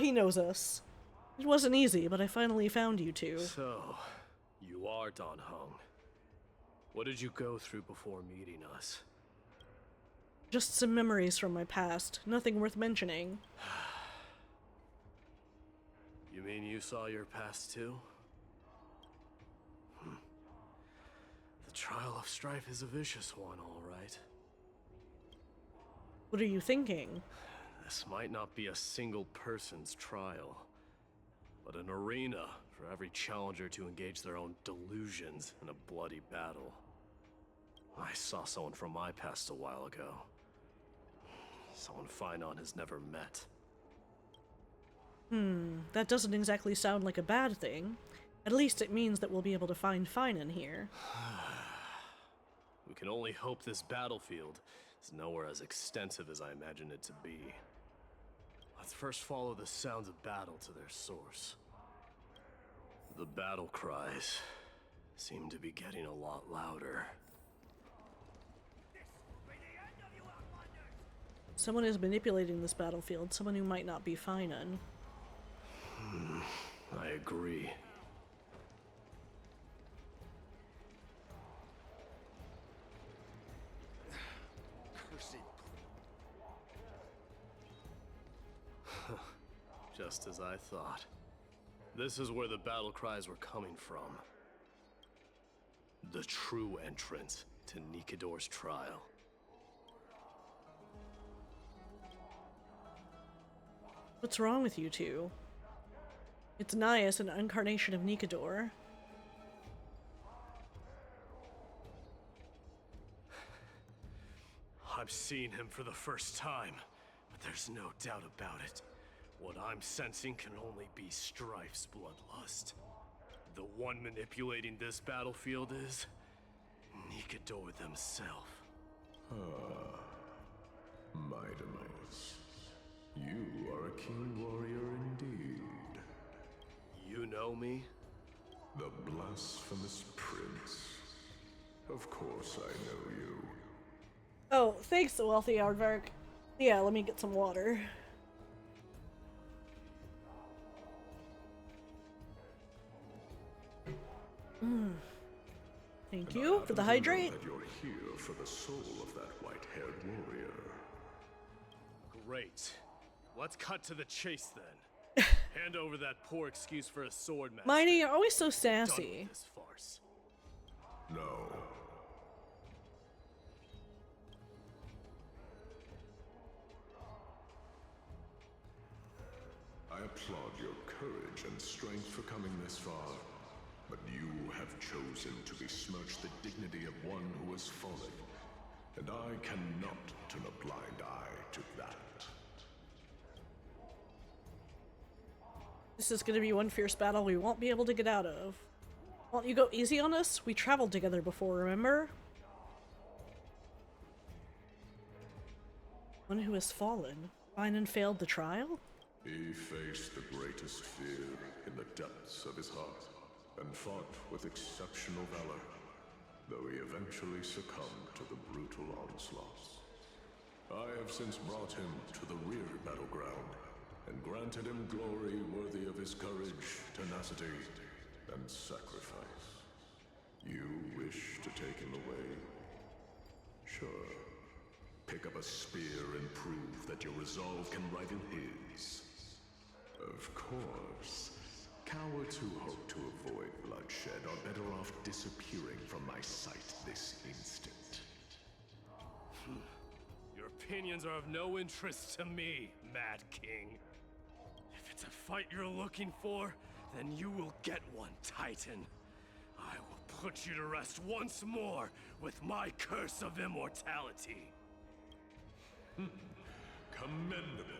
He knows us. It wasn't easy, but I finally found you two. So, you are Don Hung. What did you go through before meeting us? Just some memories from my past. Nothing worth mentioning. You mean you saw your past too? The trial of strife is a vicious one, all right. What are you thinking? This might not be a single person's trial, but an arena for every challenger to engage their own delusions in a bloody battle. I saw someone from my past a while ago. Someone Finon has never met. That doesn't exactly sound like a bad thing. At least it means that we'll be able to find Finon here. We can only hope this battlefield is nowhere as extensive as I imagined it to be. Let's first follow the sounds of battle to their source. The battle cries seem to be getting a lot louder. Someone is manipulating this battlefield, someone who might not be Finon. I agree. Cursed. Just as I thought. This is where the battle cries were coming from. The true entrance to Nikador's trial. What's wrong with you two? It's Nias, an incarnation of Nikador. I've seen him for the first time, but there's no doubt about it. What I'm sensing can only be Strife's bloodlust. The one manipulating this battlefield is Nikador themselves. My demise. You are a keen warrior indeed. You know me? The blasphemous prince. Of course I know you. Oh, thanks, wealthy aardvark. Yeah, let me get some water. Thank you for the hydrate. That you're here for the soul of that white-haired warrior. Great. Let's cut to the chase then. Hand over that poor excuse for a sword master. Mighty, you're always so Done sassy. with this farce. No. I applaud your courage and strength for coming this far, but you have chosen to besmirch the dignity of one who has fallen, and I cannot turn a blind eye to that. This is gonna be one fierce battle we won't be able to get out of. Won't you go easy on us? We traveled together before, remember? One who has fallen. Finon failed the trial? He faced the greatest fear in the depths of his heart, and fought with exceptional valor, though he eventually succumbed to the brutal onslaughts. I have since brought him to the rear battleground, and granted him glory worthy of his courage, tenacity, and sacrifice. You wish to take him away? Sure. Pick up a spear and prove that your resolve can rival his. Of course. Cowards who hope to avoid bloodshed are better off disappearing from my sight this instant. Your opinions are of no interest to me, Mad King. If it's a fight you're looking for, then you will get one, Titan. I will put you to rest once more with my curse of immortality. Commendable.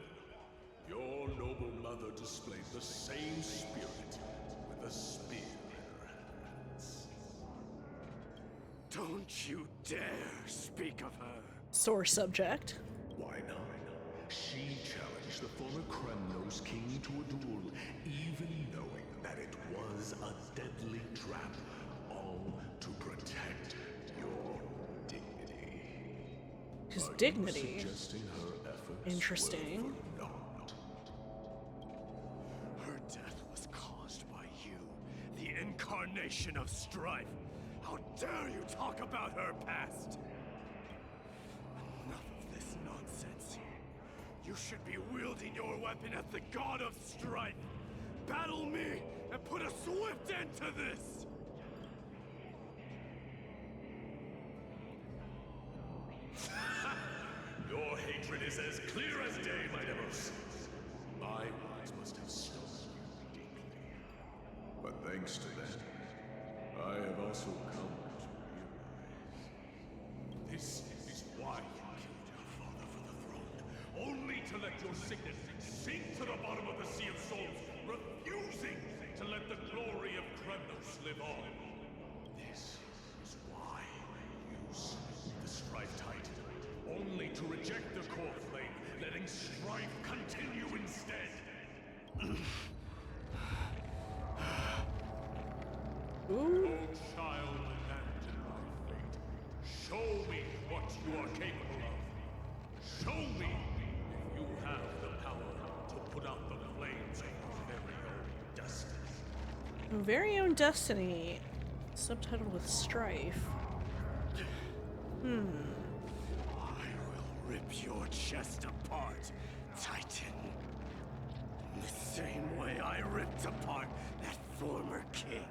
Your noble mother displayed the same spirit with a spear in her hands. Don't you dare speak of her. Sore subject. Why not? She challenged the former Kremnos king to a duel, even knowing that it was a deadly trap, all to protect your dignity. His Are dignity. you suggesting her efforts Interesting. were for naught? Her death was caused by you, the incarnation of strife. How dare you talk about her past? Enough of this nonsense. You should be wielding your weapon as the god of strife. Battle me and put a swift end to this! Your hatred is as clear as day, my Demos. My words must have stung you deeply. But thanks to that, I have also come to realize your signet sink to the bottom of the Sea of Souls, refusing to let the glory of Kremnos live on. This is why you slew the Strife Titan, only to reject the core flame, letting strife continue instead. Oh, child abandoned by fate, show me what you are capable of. Show me if you have the power to put out the flames of your very own destiny. Very own destiny. Subtitled with strife. I will rip your chest apart, Titan. The same way I ripped apart that former king.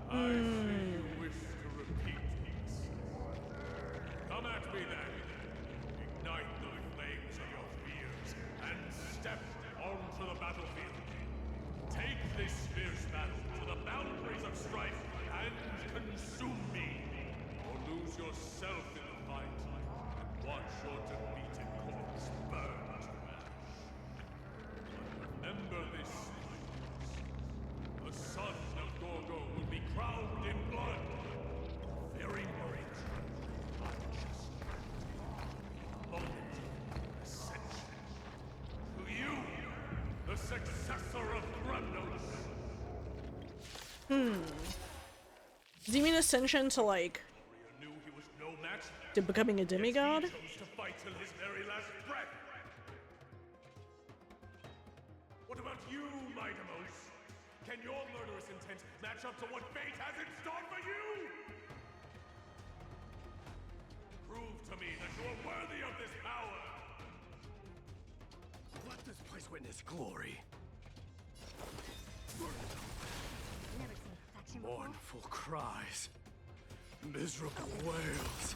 I see you wish to repeat this. Come at me then. Ignite the flames of your fears and step onto the battlefield. Take this fierce battle to the boundaries of strife and consume me. Or lose yourself in the fight and watch your defeated corpse burn to ash. But remember this. The son of Gorgo will be crowned in blood. The very moment I just the moment of ascension. To you, the successor of Kremnos. Does he mean ascension to like Warrior knew he was no match. to becoming a demigod? He chose to fight till his very last breath. What about you, Mightimos? Can your murderous intent match up to what fate has in store for you? Prove to me that you are worthy of this power. Let this place witness glory. Never seen perfection before. Mournful cries. Miserable wails.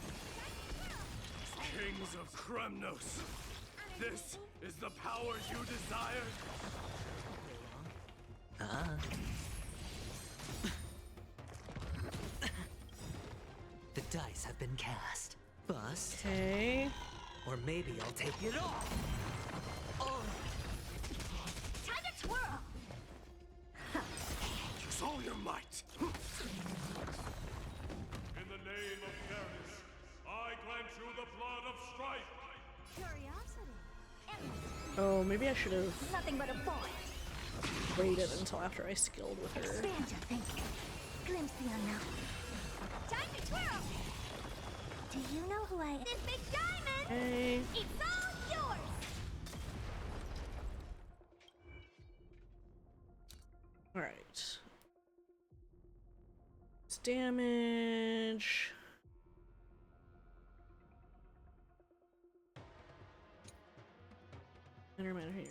Kings of Kremnos. This is the power you desired. The dice have been cast. Bust. Okay. Or maybe I'll take it all. Oh. Time to twirl! Use all your might. In the name of fairness, I grant you the blood of strife. Curiosity. Endless. Oh, maybe I should have Nothing but a boy. waited until after I skilled with her. Expand your thinking. Glimpse the unknown. Time to twirl! Do you know who I am? This big diamond! Hey. It's all yours! Alright. It's damage. Never mind here.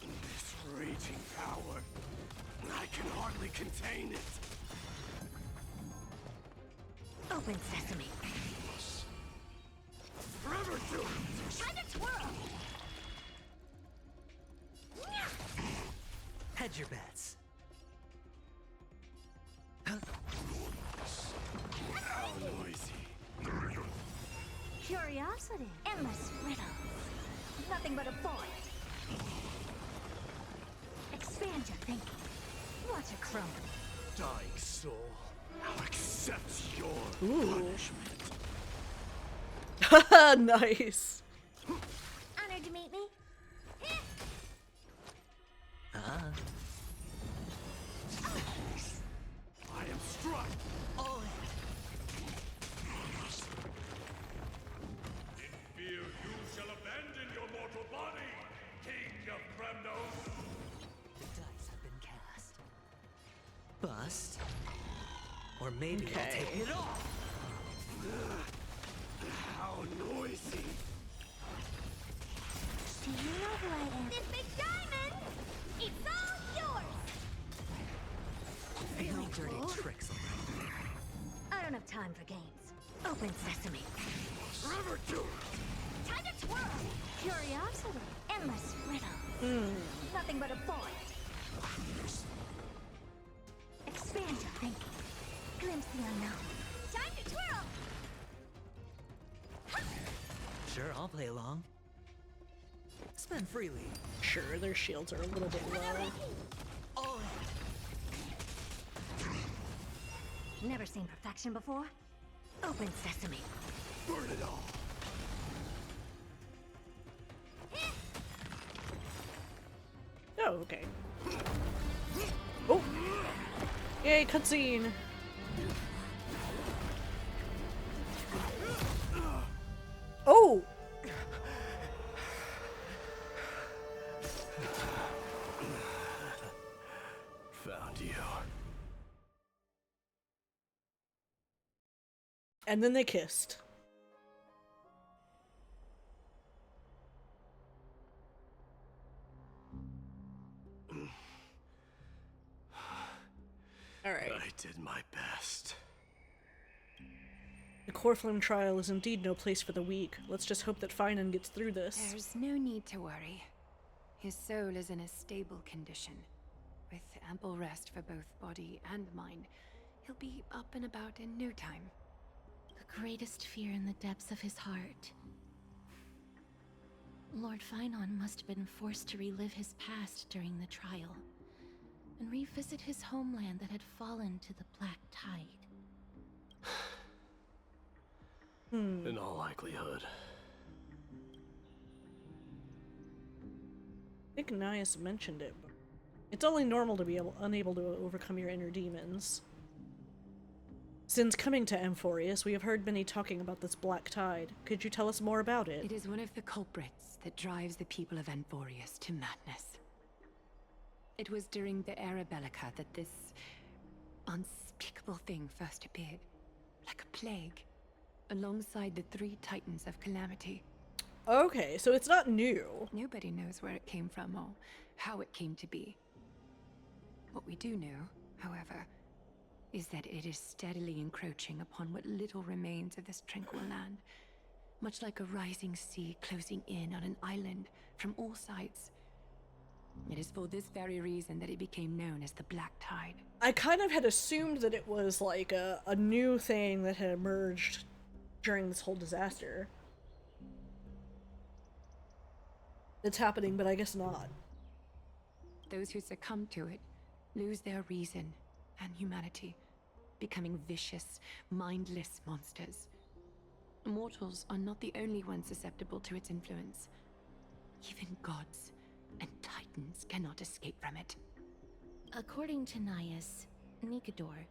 This raging power. I can hardly contain it. Open sesame. Forever doomed. Time to twirl! Hedge your bets. How noisy. Curiosity. Endless riddles. Nothing but a boy. Expand your thinking. Watch it crumble. Dying soul. I'll accept your punishment. Nice. Honored to meet me. I am struck. Oh. In fear you shall abandon your mortal body, King of Kremnos. The dice have been cast. bust. Or maybe I'll take it off. How noisy! Do you know who I am? This big diamond! It's all yours! No dirty tricks. I don't have time for games. Open sesame. Forever do! Time to twirl! Curiosity. Endless riddles. Nothing but a void. Expand your thinking. Glimpse the unknown. Time to twirl! Sure, I'll play along. Spend freely. Sure, their shields are a little bit low. Oh, Never seen perfection before? Open sesame. Burn it all! Oh, okay. Oh! Yay, cutscene! Oh! Found you. And then they kissed. Alright. I did my best. The Corflam trial is indeed no place for the weak. Let's just hope that Finan gets through this. There's no need to worry. His soul is in a stable condition. With ample rest for both body and mind, he'll be up and about in no time. The greatest fear in the depths of his heart. Lord Finon must have been forced to relive his past during the trial, and revisit his homeland that had fallen to the Black Tide. In all likelihood. I think Nias mentioned it, but it's only normal to be unable to overcome your inner demons. Since coming to Amphoreus, we have heard many talking about this Black Tide. Could you tell us more about it? It is one of the culprits that drives the people of Amphoreus to madness. It was during the Era Bellica that this unspeakable thing first appeared, like a plague, alongside the 3 titans of calamity. Okay, so it's not new. Nobody knows where it came from or how it came to be. What we do know, however, is that it is steadily encroaching upon what little remains of this tranquil land, much like a rising sea closing in on an island from all sides. It is for this very reason that it became known as the Black Tide. I kind of had assumed that it was like a new thing that had emerged during this whole disaster that's happening, but I guess not. Those who succumb to it lose their reason and humanity, becoming vicious, mindless monsters. Mortals are not the only ones susceptible to its influence. Even gods and titans cannot escape from it. According to Nias, Nikador,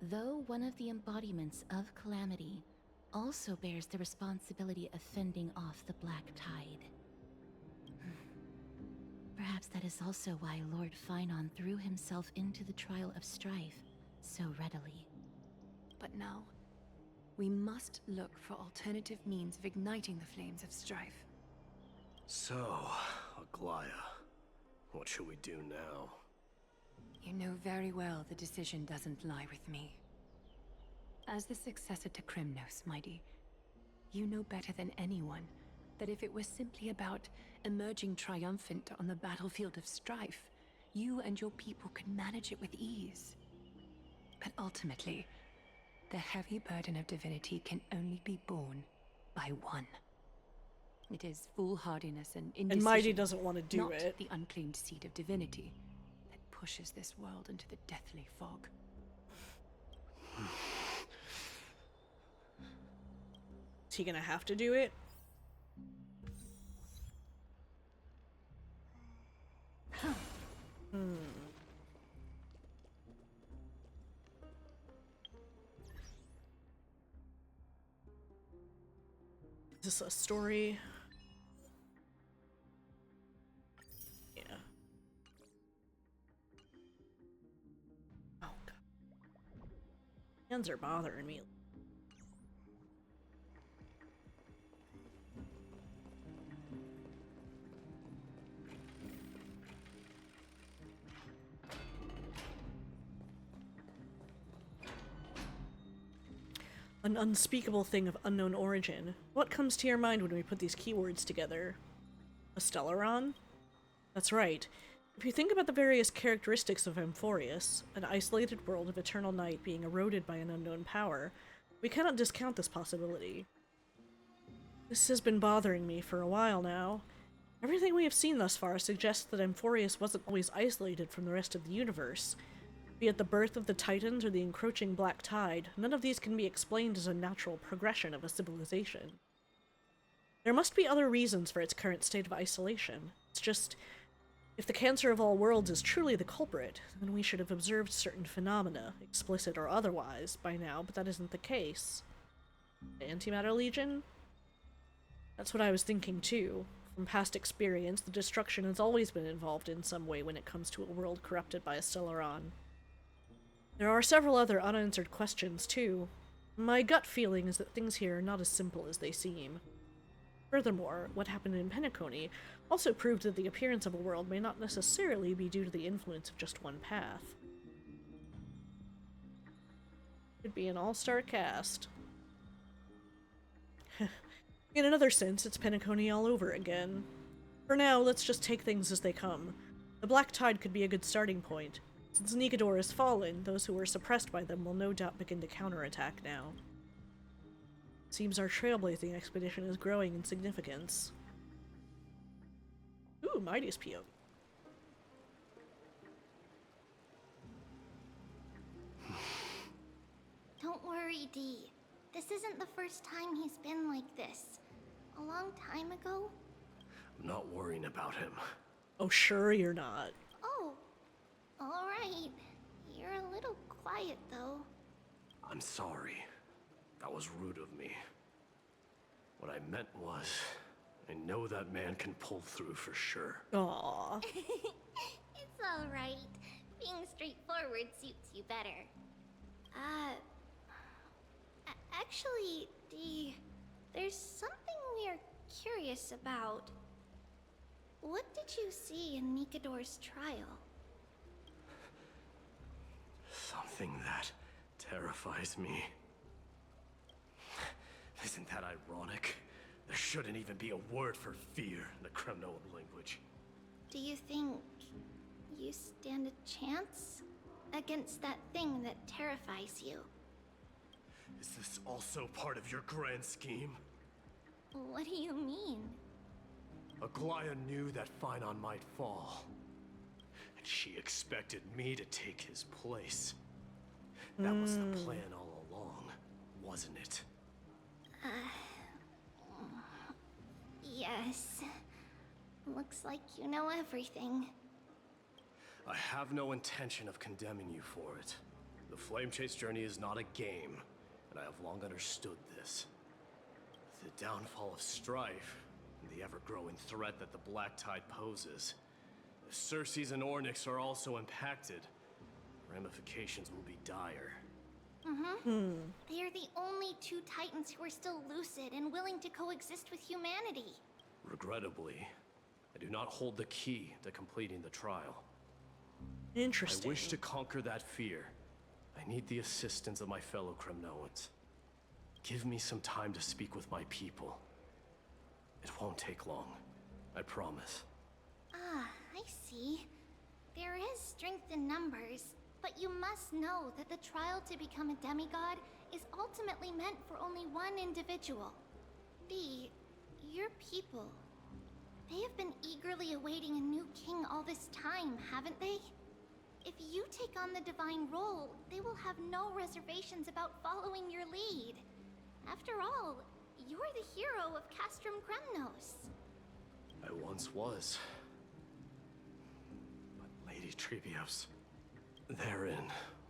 though one of the embodiments of Calamity, also bears the responsibility of fending off the Black Tide. Perhaps that is also why Lord Finon threw himself into the trial of strife so readily. But now, we must look for alternative means of igniting the flames of strife. So, Aglaya, what should we do now? You know very well the decision doesn't lie with me. As the successor to Krymnos, Mighty, you know better than anyone that if it was simply about emerging triumphant on the battlefield of strife, you and your people could manage it with ease. But ultimately, the heavy burden of divinity can only be borne by one. It is foolhardiness and indecision, And Mighty doesn't want to do not it. the unclaimed seed of divinity, that pushes this world into the deathly fog. Is he gonna have to do it? Is this a story? Yeah. Oh god. Hands are bothering me. An unspeakable thing of unknown origin. What comes to your mind when we put these keywords together? A Stellaron? That's right. If you think about the various characteristics of Amphoreus, an isolated world of eternal night being eroded by an unknown power, we cannot discount this possibility. This has been bothering me for a while now. Everything we have seen thus far suggests that Amphoreus wasn't always isolated from the rest of the universe. Be it the birth of the Titans or the encroaching black tide, none of these can be explained as a natural progression of a civilization. There must be other reasons for its current state of isolation. It's just, if the cancer of all worlds is truly the culprit, then we should have observed certain phenomena, explicit or otherwise, by now, but that isn't the case. The Antimatter Legion? That's what I was thinking too. From past experience, the destruction has always been involved in some way when it comes to a world corrupted by a Stellaron. There are several other unanswered questions, too. My gut feeling is that things here are not as simple as they seem. Furthermore, what happened in Penacony also proved that the appearance of a world may not necessarily be due to the influence of just one path. Could be an all-star cast. In another sense, it's Penacony all over again. For now, let's just take things as they come. The Black Tide could be a good starting point. Since Nikador has fallen, those who were suppressed by them will no doubt begin to counterattack now. Seems our trailblazing expedition is growing in significance. Ooh, Mighty's PO. Don't worry, Dee. This isn't the first time he's been like this. A long time ago? I'm not worrying about him. Oh, sure you're not. Oh, alright. You're a little quiet, though. I'm sorry. That was rude of me. What I meant was, I know that man can pull through for sure. Aww. It's alright. Being straightforward suits you better. Actually, Dee, there's something we're curious about. What did you see in Nikador's trial? Something that terrifies me. Isn't that ironic? There shouldn't even be a word for fear in the Kremnoan language. Do you think you stand a chance against that thing that terrifies you? Is this also part of your grand scheme? What do you mean? Aglaya knew that Phynon might fall, and she expected me to take his place. That was the plan all along, wasn't it? Yes. Looks like you know everything. I have no intention of condemning you for it. The Flame Chase journey is not a game, and I have long understood this. The downfall of strife, and the ever-growing threat that the Black Tide poses. If Circes and Ornyx are also impacted, ramifications will be dire. They are the only two Titans who are still lucid and willing to coexist with humanity. Regrettably, I do not hold the key to completing the trial. Interesting. I wish to conquer that fear. I need the assistance of my fellow Kremnoans. Give me some time to speak with my people. It won't take long, I promise. Ah, I see. There is strength in numbers, but you must know that the trial to become a demigod is ultimately meant for only one individual. Your people. They have been eagerly awaiting a new king all this time, haven't they? If you take on the divine role, they will have no reservations about following your lead. After all, you're the hero of Castrum Kremnos. I once was. But Lady Trebios, therein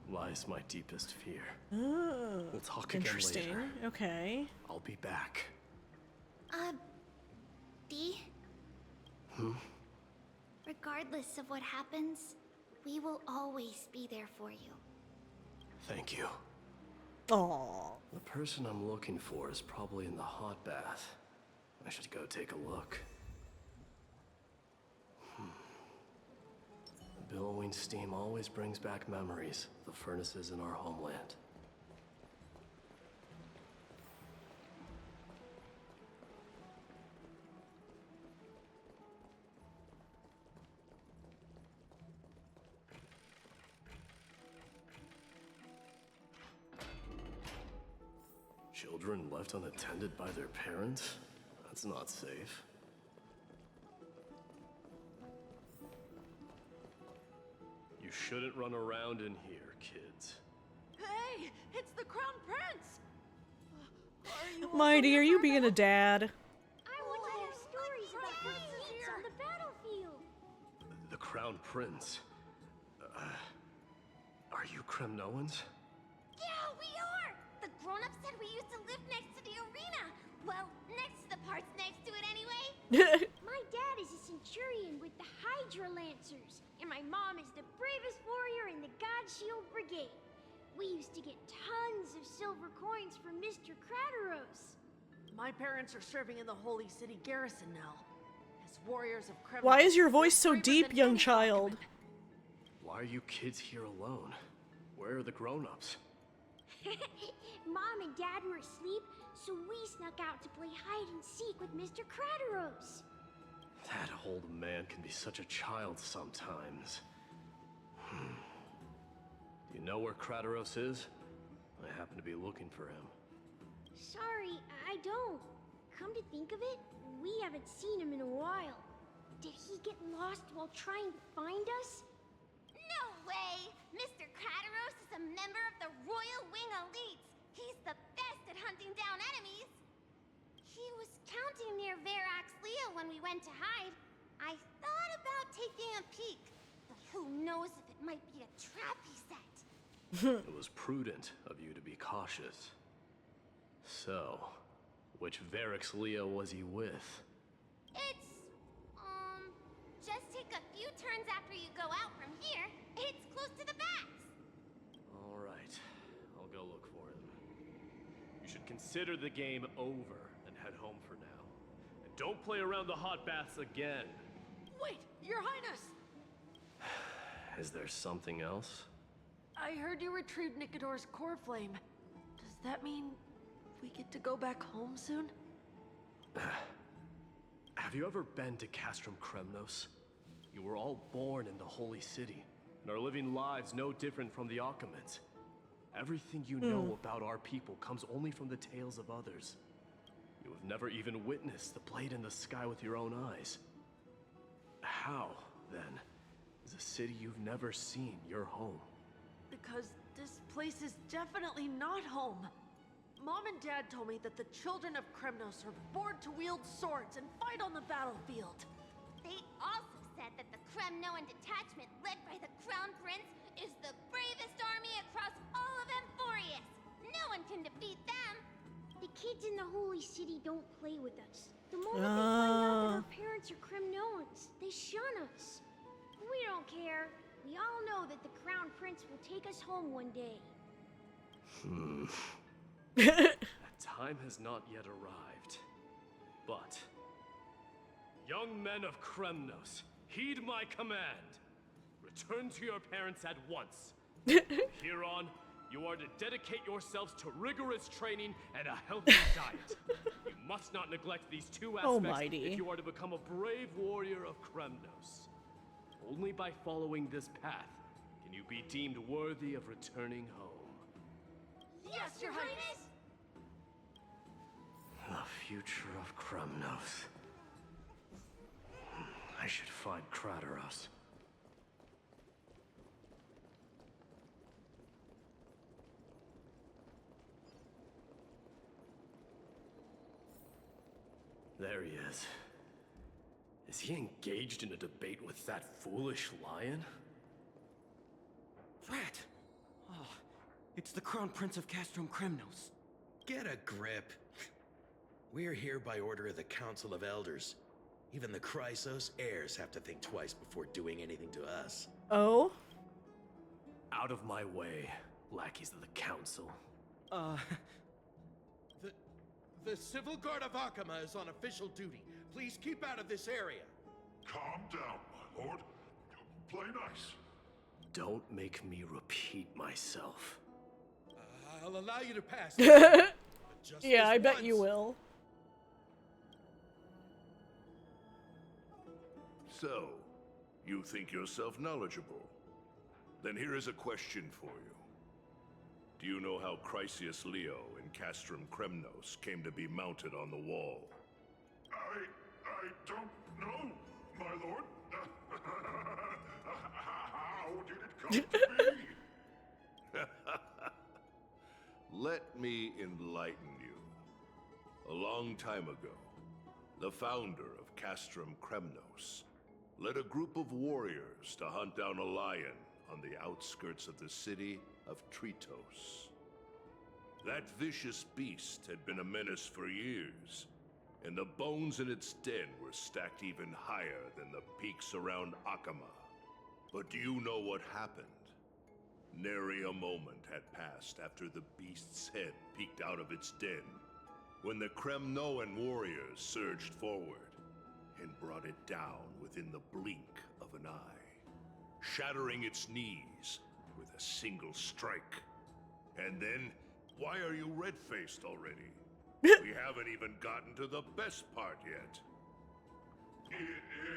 lies my deepest fear. Oh, We'll talk interesting. again later. Okay. I'll be back. Dee? Regardless of what happens, we will always be there for you. Thank you. Aww. The person I'm looking for is probably in the hot bath. I should go take a look. The billowing steam always brings back memories of the furnaces in our homeland. Children left unattended by their parents? That's not safe. You shouldn't run around in here, kids. Hey, it's the Crown Prince! Mighty, are you being a dad? I want to hear stories about good feats on the battlefield. The Crown Prince? Are you Kremnoans? Yeah, we are! The grown-ups said we used to live next to the arena. Well, next to the parts next to it anyway. My dad is a centurion with the Hydra Lancers, and my mom is the bravest warrior in the God Shield Brigade. We used to get tons of silver coins from Mr. Crateros. My parents are serving in the Holy City garrison now. As warriors of Kremlin. Why is your voice so deep, young child? Why are you kids here alone? Where are the grown-ups? Mom and Dad were asleep, so we snuck out to play hide and seek with Mr. Crateros. That old man can be such a child sometimes. Do you know where Crateros is? I happen to be looking for him. Sorry, I don't. Come to think of it, we haven't seen him in a while. Did he get lost while trying to find us? No way! Mr. Crateros is a member of the Royal Wing Elites. He's the best at hunting down enemies. He was counting near Verax Leo when we went to hide. I thought about taking a peek, but who knows if it might be a trap he set. It was prudent of you to be cautious. So, which Verax Leo was he with? It's, just take a few turns after you go out from here. It's close to the bats. All right, I'll go look for him. You should consider the game over and head home for now. And don't play around the hot baths again. Wait, Your Highness! Is there something else? I heard you retrieved Nicodor's core flame. Does that mean we get to go back home soon? Have you ever been to Castrum Kremnos? You were all born in the Holy City, and are living lives no different from the Occamans. Everything you know about our people comes only from the tales of others. You have never even witnessed the blade in the sky with your own eyes. How, then, is a city you've never seen your home? Because this place is definitely not home. Mom and Dad told me that the children of Kremnos are born to wield swords and fight on the battlefield. They also said that the Kremnoan detachment led by the Crown Prince is the bravest army across all of Amphoreus. No one can defeat them. The kids in the Holy City don't play with us. The moment they find out that our parents are Kremnoans, they shun us. We don't care. We all know that the Crown Prince will take us home one day. That time has not yet arrived. But, young men of Kremnos, heed my command. Return to your parents at once. Here on, you are to dedicate yourselves to rigorous training and a healthy diet. You must not neglect these two aspects if you are to become a brave warrior of Kremnos. Only by following this path can you be deemed worthy of returning home. Yes, Your Highness! The future of Kremnos. I should find Crateros. There he is. Is he engaged in a debate with that foolish lion? Rat! Oh, it's the Crown Prince of Castrum Kremnos. Get a grip. We're here by order of the Council of Elders. Even the Chrysos heirs have to think twice before doing anything to us. Oh? Out of my way, lackeys of the Council. The Civil Guard of Akama is on official duty. Please keep out of this area. Calm down, my lord. Play nice. Don't make me repeat myself. I'll allow you to pass. Just Yeah, I bet once. you will. So, you think yourself knowledgeable? Then here is a question for you. Do you know how Chrysius Leo in Castrum Kremnos came to be mounted on the wall? I don't know, my lord. How did it come to be? Let me enlighten you. A long time ago, the founder of Castrum Kremnos led a group of warriors to hunt down a lion on the outskirts of the city of Tritos. That vicious beast had been a menace for years, and the bones in its den were stacked even higher than the peaks around Akama. But do you know what happened? Nary a moment had passed after the beast's head peeked out of its den, when the Kremnoan warriors surged forward and brought it down within the blink of an eye, shattering its knees with a single strike. And then, why are you red-faced already? We haven't even gotten to the best part yet.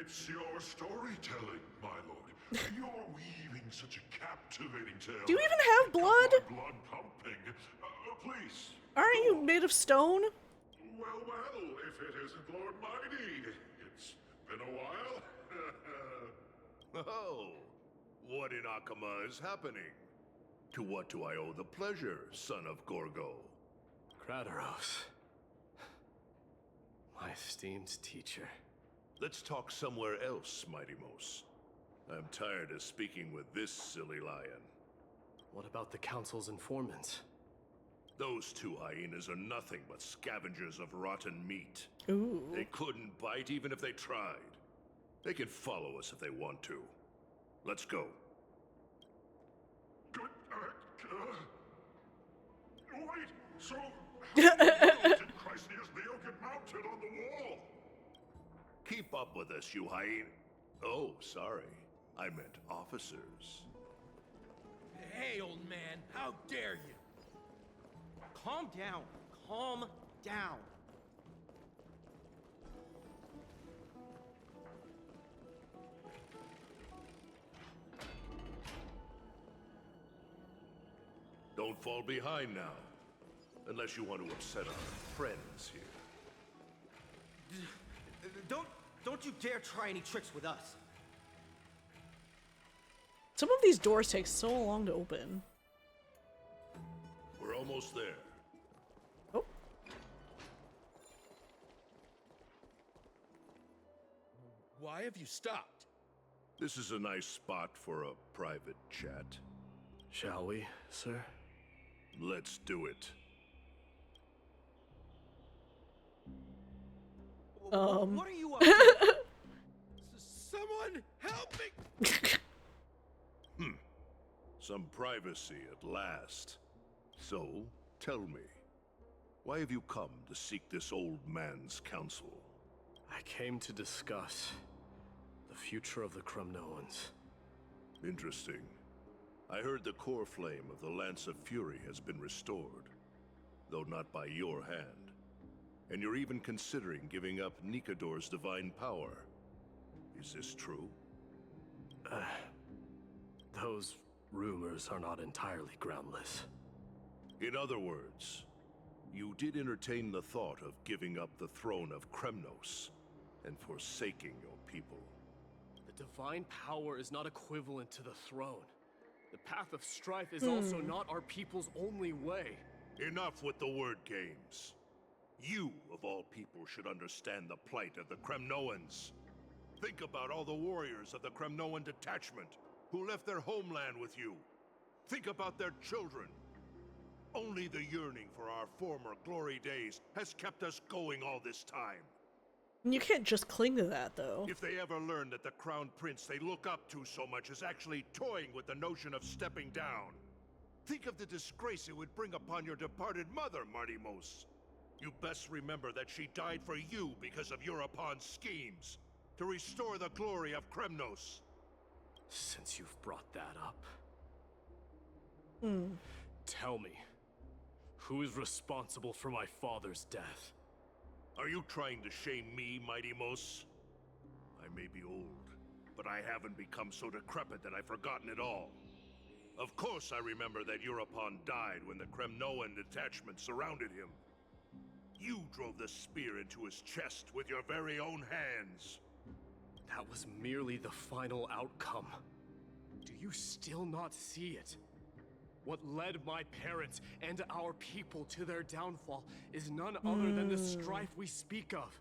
It's your storytelling, my lord. You're weaving such a captivating tale. Do you even have blood? Blood pumping. Please. Aren't you made of stone? Well, if it isn't Lord Mighty. It's been a while. Oh, what in Akama is happening? To what do I owe the pleasure, son of Gorgo? Krateros. My esteemed teacher. Let's talk somewhere else, Mighty Mos. I'm tired of speaking with this silly lion. What about the Council's informants? Those two hyenas are nothing but scavengers of rotten meat. Ooh. They couldn't bite even if they tried. They can follow us if they want to. Let's go. Wait, so how did Chrysius Leo get mounted on the wall? Keep up with us, you hyena. Oh, sorry. I meant officers. Hey, old man, how dare you? Calm down. Calm down. Don't fall behind now. Unless you want to upset our friends here. Don't you dare try any tricks with us. Some of these doors take so long to open. We're almost there. Oh. Why have you stopped? This is a nice spot for a private chat. Shall we, sir? Let's do it. What are you up to? Someone help me! Some privacy at last. So, tell me, why have you come to seek this old man's counsel? I came to discuss the future of the Kremnoans. Interesting. I heard the core flame of the Lance of Fury has been restored, though not by your hand. And you're even considering giving up Nikador's divine power. Is this true? Those rumors are not entirely groundless. In other words, you did entertain the thought of giving up the throne of Kremnos and forsaking your people. The divine power is not equivalent to the throne. The path of strife is also not our people's only way. Enough with the word games. You, of all people, should understand the plight of the Kremnoans. Think about all the warriors of the Kremnoan detachment who left their homeland with you. Think about their children. Only the yearning for our former glory days has kept us going all this time. You can't just cling to that, though. If they ever learn that the Crown Prince they look up to so much is actually toying with the notion of stepping down, Think of the disgrace it would bring upon your departed mother, Martimos. You best remember that she died for you because of Europon's schemes, to restore the glory of Kremnos. Since you've brought that up, Hmm. tell me, who is responsible for my father's death? Are you trying to shame me, Martimos? I may be old, but I haven't become so decrepit that I've forgotten it all. Of course I remember that Europon died when the Kremnoan detachment surrounded him. You drove the spear into his chest with your very own hands. That was merely the final outcome. Do you still not see it? What led my parents and our people to their downfall is none other than the strife we speak of.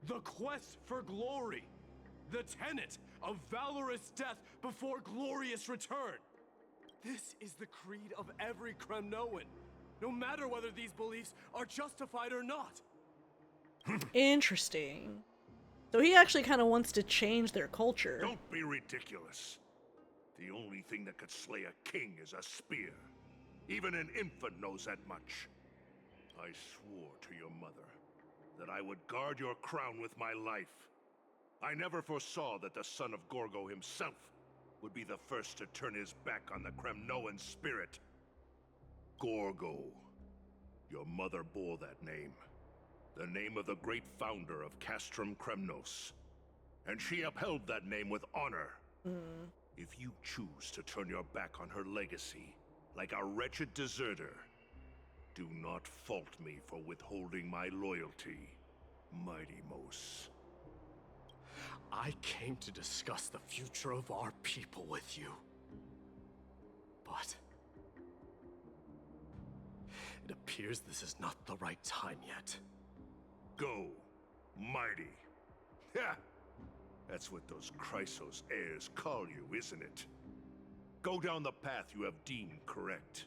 The quest for glory. The tenet of valorous death before glorious return. This is the creed of every Kremnoan, no matter whether these beliefs are justified or not. Interesting. So he actually kind of wants to change their culture. Don't be ridiculous. The only thing that could slay a king is a spear. Even an infant knows that much. I swore to your mother that I would guard your crown with my life. I never foresaw that the son of Gorgo himself would be the first to turn his back on the Kremnoan spirit. Gorgo. Your mother bore that name. The name of the great founder of Castrum Kremnos. And she upheld that name with honor. If you choose to turn your back on her legacy, like a wretched deserter, do not fault me for withholding my loyalty, Martimos. I came to discuss the future of our people with you. But it appears this is not the right time yet. Go, mighty. Ha! That's what those Chrysos heirs call you, isn't it? Go down the path you have deemed correct.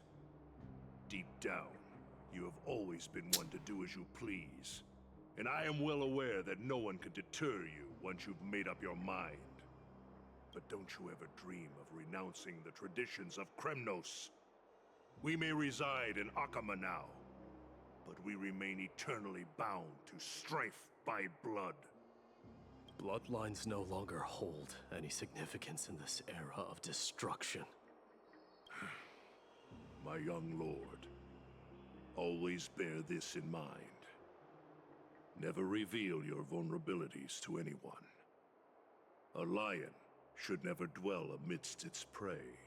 Deep down, you have always been one to do as you please. And I am well aware that no one can deter you once you've made up your mind. But don't you ever dream of renouncing the traditions of Kremnos. We may reside in Akama now, but we remain eternally bound to strife by blood. Bloodlines no longer hold any significance in this era of destruction. My young lord, always bear this in mind. Never reveal your vulnerabilities to anyone. A lion should never dwell amidst its prey,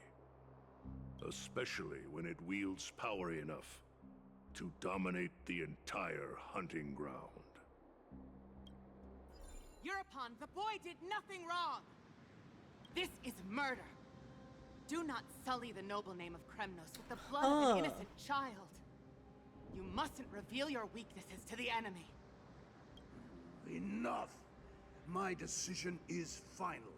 especially when it wields power enough to dominate the entire hunting ground. Europon, the boy did nothing wrong! This is murder! Do not sully the noble name of Kremnos with the blood of an innocent child! You mustn't reveal your weaknesses to the enemy! Enough! My decision is final.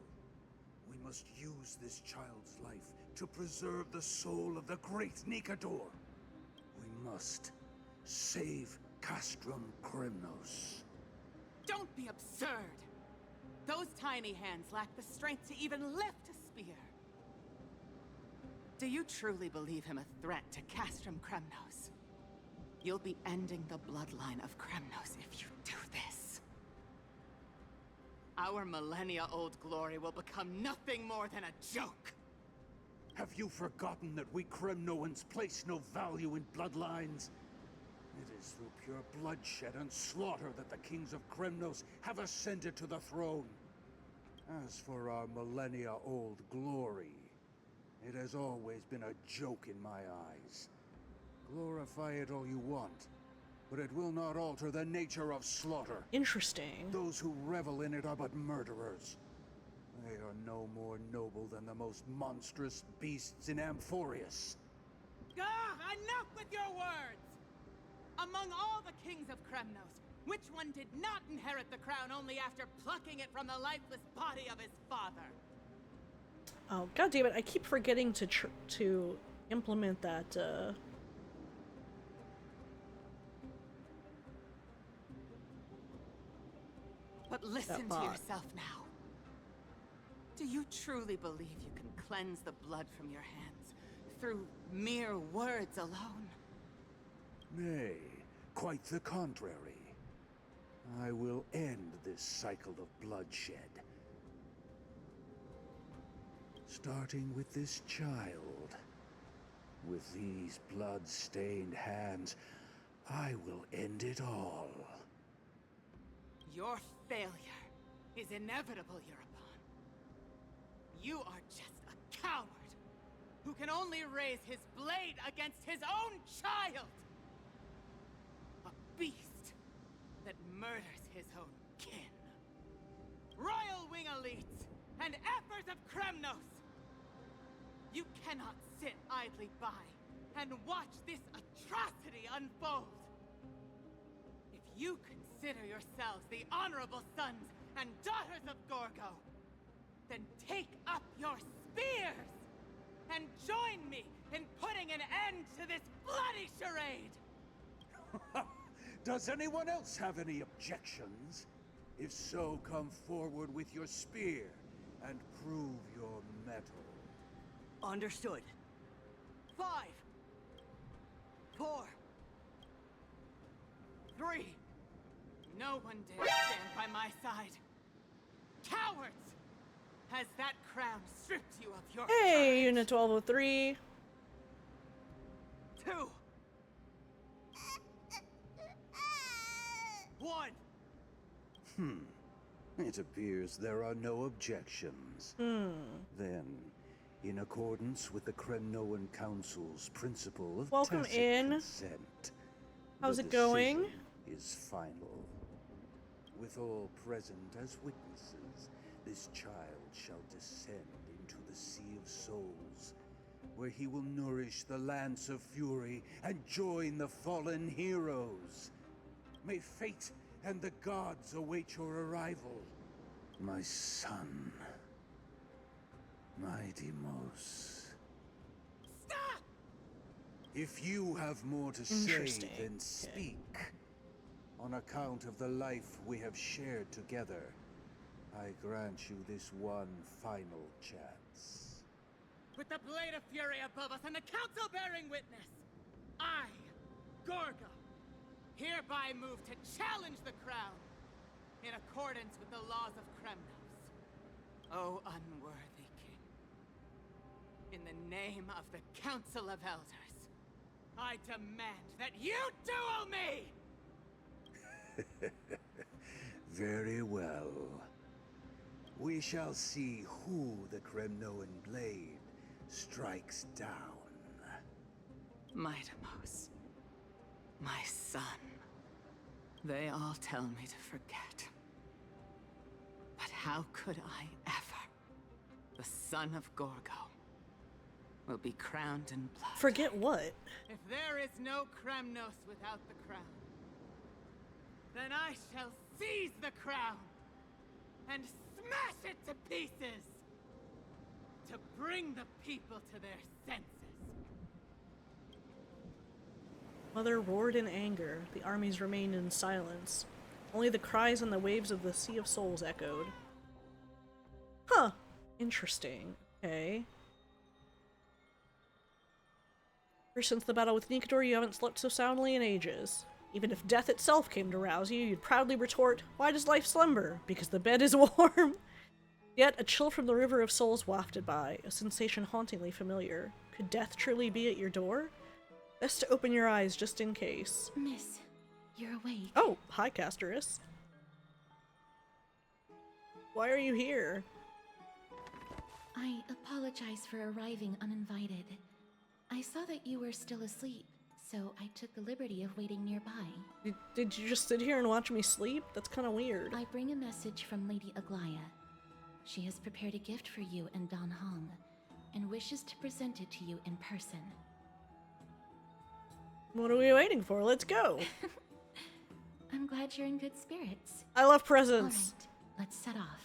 We must use this child's life to preserve the soul of the great Nikador. We must save Castrum Kremnos. Don't be absurd! Those tiny hands lack the strength to even lift a spear. Do you truly believe him a threat to Castrum Kremnos? You'll be ending the bloodline of Kremnos if you do this. Our millennia-old glory will become nothing more than a joke. Have you forgotten that we Kremnoans place no value in bloodlines? It is through pure bloodshed and slaughter that the kings of Kremnos have ascended to the throne. As for our millennia-old glory, it has always been a joke in my eyes. Glorify it all you want, but it will not alter the nature of slaughter. Interesting. Those who revel in it are but murderers. They are no more noble than the most monstrous beasts in Amphoreus. Enough with your words! Among all the kings of Kremnos, which one did not inherit the crown only after plucking it from the lifeless body of his father? Oh, god damn it, I keep forgetting to implement that, But listen to yourself now. Do you truly believe you can cleanse the blood from your hands, through mere words alone. Nay, quite the contrary. I will end this cycle of bloodshed. Starting with this child. With these blood-stained hands, I will end it all. Your failure is inevitable, Eurepon. You are just a coward who can only raise his blade against his own child! A beast that murders his own kin. Royal Wing elites and Emperors of Kremnos! You cannot sit idly by and watch this atrocity unfold. If you consider yourselves the honorable sons and daughters of Gorgo, then take up your spears and join me in putting an end to this bloody charade! Does anyone else have any objections? If so, come forward with your spear and prove your mettle. Understood. 5, 4, 3. No one dare stand by my side. Cowards! Has that crown stripped you of your Hey, courage? Unit 1203. 2, 1. It appears there are no objections. Then, in accordance with the Kremnoan Council's principle of Welcome tacit in. consent, How's the it going? decision is final. With all present as witnesses, this child shall descend into the Sea of Souls, where he will nourish the Lance of Fury and join the fallen heroes. May fate and the gods await your arrival, my son, my Deimos. Stop! If you have more to say, Interesting. then speak. On account of the life we have shared together, I grant you this one final chance. With the blade of fury above us and the council bearing witness, I, Gorgo, hereby move to challenge the crown in accordance with the laws of Kremnos. O unworthy king, in the name of the Council of Elders, I demand that you duel me! Very well. We shall see who the Kremnoan blade strikes down. My Deimos, my son. They all tell me to forget. But how could I ever? The son of Gorgo will be crowned in blood. Forget what? If there is no Kremnos without the crown, then I shall seize the crown and smash it to pieces to bring the people to their senses. Mother roared in anger. The armies remained in silence. Only the cries and the waves of the Sea of Souls echoed. Huh. Interesting. Okay. Ever since the battle with Nikador, you haven't slept so soundly in ages. Even if death itself came to rouse you, you'd proudly retort, "Why does life slumber? Because the bed is warm." Yet, a chill from the River of Souls wafted by, a sensation hauntingly familiar. Could death truly be at your door? Best to open your eyes just in case. Miss, you're awake. Oh, hi, Casterus. Why are you here? I apologize for arriving uninvited. I saw that you were still asleep, so I took the liberty of waiting nearby. Did you just sit here and watch me sleep? That's kind of weird. I bring a message from Lady Aglaya. She has prepared a gift for you and Dan Hong, and wishes to present it to you in person. What are we waiting for? Let's go. I'm glad you're in good spirits. I love presents. All right, let's set off.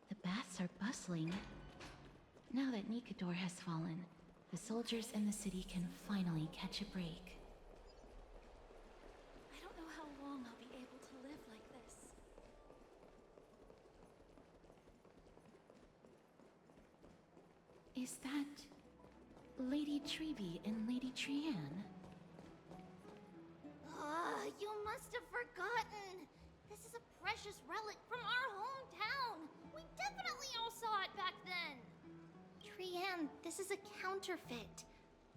The baths are bustling. Now that Nikador has fallen, the soldiers in the city can finally catch a break. I don't know how long I'll be able to live like this. Is that Lady Treby and Lady Trianne? You must have forgotten. This is a precious relic from our hometown. We definitely all saw it back then. Trianne, this is a counterfeit.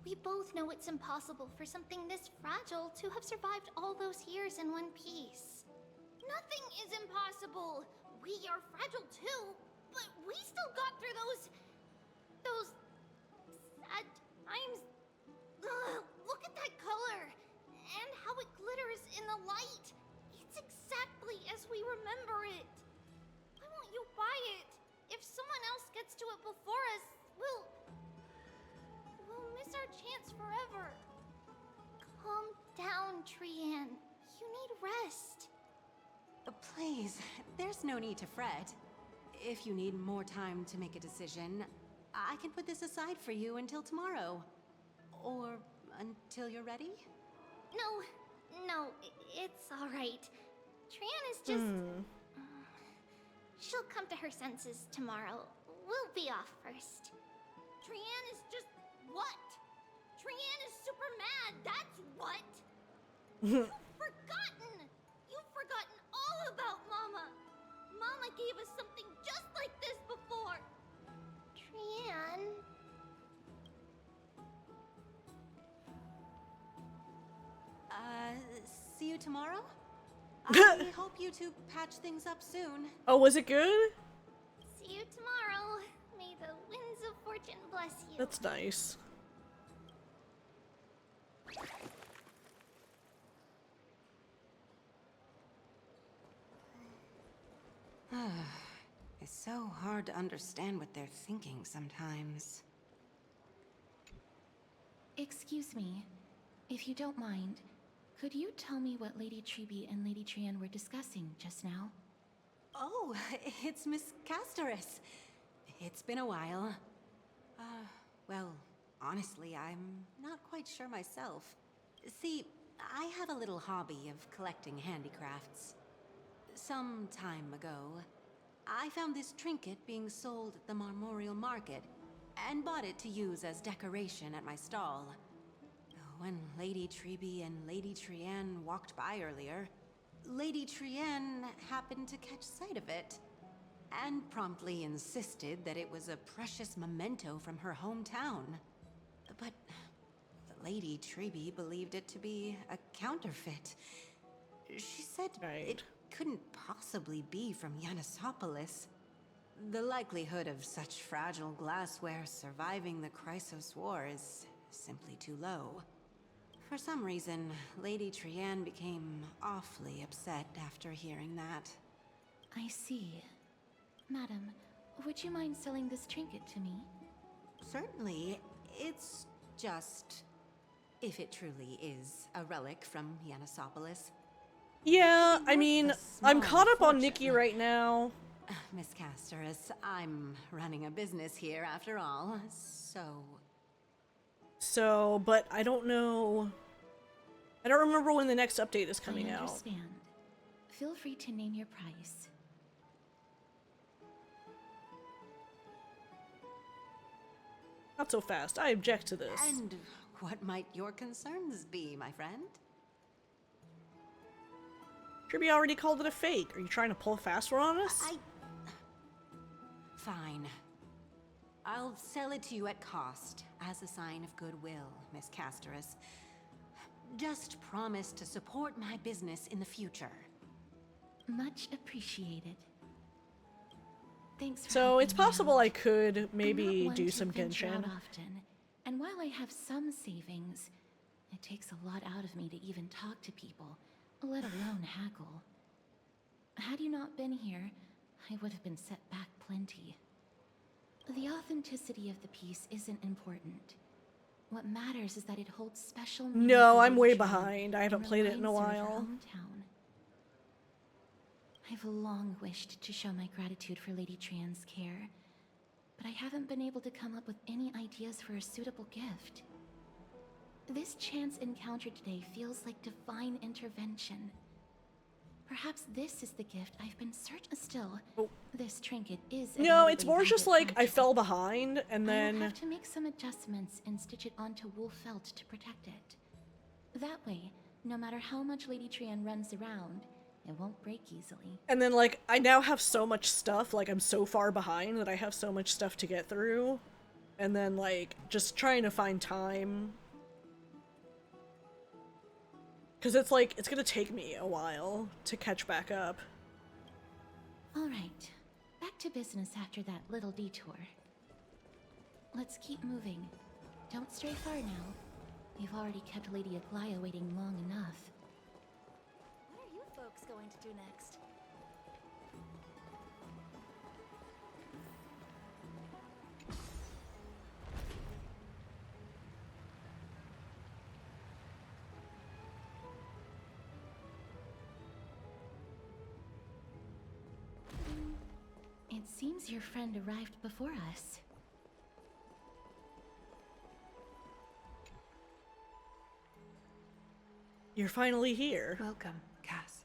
We both know it's impossible for something this fragile to have survived all those years in one piece. Nothing is impossible. We are fragile too, but we still got through those sad times. Look at that color, and how it glitters in the light. It's exactly as we remember it. Why won't you buy it? If someone else gets to it before us, we'll miss our chance forever. Calm down, Trianne. You need rest. Please, there's no need to fret. If you need more time to make a decision, I can put this aside for you until tomorrow. Or until you're ready? No, it's all right. Trianne is just... She'll come to her senses tomorrow. We'll be off first. Trianne is just... what? Trianne is super mad, that's what! You've forgotten! You've forgotten all about Mama! Mama gave us something just like this before! Trianne... See you tomorrow? I hope you two patch things up soon. Oh, was it good? See you tomorrow. May the winds of fortune bless you. That's nice. It's so hard to understand what they're thinking sometimes. Excuse me, if you don't mind, could you tell me what Lady Treby and Lady Trianne were discussing just now? Oh, it's Miss Casterus. It's been a while. Well, honestly, I'm not quite sure myself. See, I have a little hobby of collecting handicrafts. Some time ago, I found this trinket being sold at the Marmorial Market, and bought it to use as decoration at my stall. When Lady Treby and Lady Trianne walked by earlier, Lady Trianne happened to catch sight of it, and promptly insisted that it was a precious memento from her hometown. But Lady Treby believed it to be a counterfeit. She said it couldn't possibly be from Yanisopolis. The likelihood of such fragile glassware surviving the Chrysos War is simply too low. For some reason, Lady Trianne became awfully upset after hearing that. I see. Madam, would you mind selling this trinket to me? Certainly. It's just... if it truly is a relic from Yanisopolis. Yeah, I mean, I'm caught up on Nikki right now. Miss Casterus, I'm running a business here after all, So, but I don't know. I don't remember when the next update is coming out. I understand. Feel free to name your price. Not so fast. I object to this. And what might your concerns be, my friend? Kirby already called it a fake. Are you trying to pull a fast one on us? Fine. I'll sell it to you at cost, as a sign of goodwill, Miss Casterus. Just promise to support my business in the future. Much appreciated. Thanks for So it's helping me possible out. I could I'm maybe not one do to some venture out Genshin. often, and while I have some savings, it takes a lot out of me to even talk to people, let alone haggle. Had you not been here, I would have been set back plenty. The authenticity of the piece isn't important. What matters is that it holds special meaning No, for I'm way Lady Trianne behind. I haven't and played it in a reminds her of her while. hometown. I've long wished to show my gratitude for Lady Trianne's care, but I haven't been able to come up with any ideas for a suitable gift. This chance encounter today feels like divine intervention. Perhaps this is the gift I've been searching. Still, this trinket is. No, it's more admittedly just rather like I fell behind and I will then. have to make some adjustments and stitch it onto wool felt to protect it. That way, no matter how much Lady Trian runs around, it won't break easily. And then, like, I now have so much stuff, like, I'm so far behind that I have so much stuff to get through. And then, like, just trying to find time. Because it's, like, it's gonna take me a while to catch back up. Alright, back to business after that little detour. Let's keep moving. Don't stray far now. You've already kept Lady Aglaya waiting long enough. What are you folks going to do next? It seems your friend arrived before us. You're finally here. Welcome, Cass.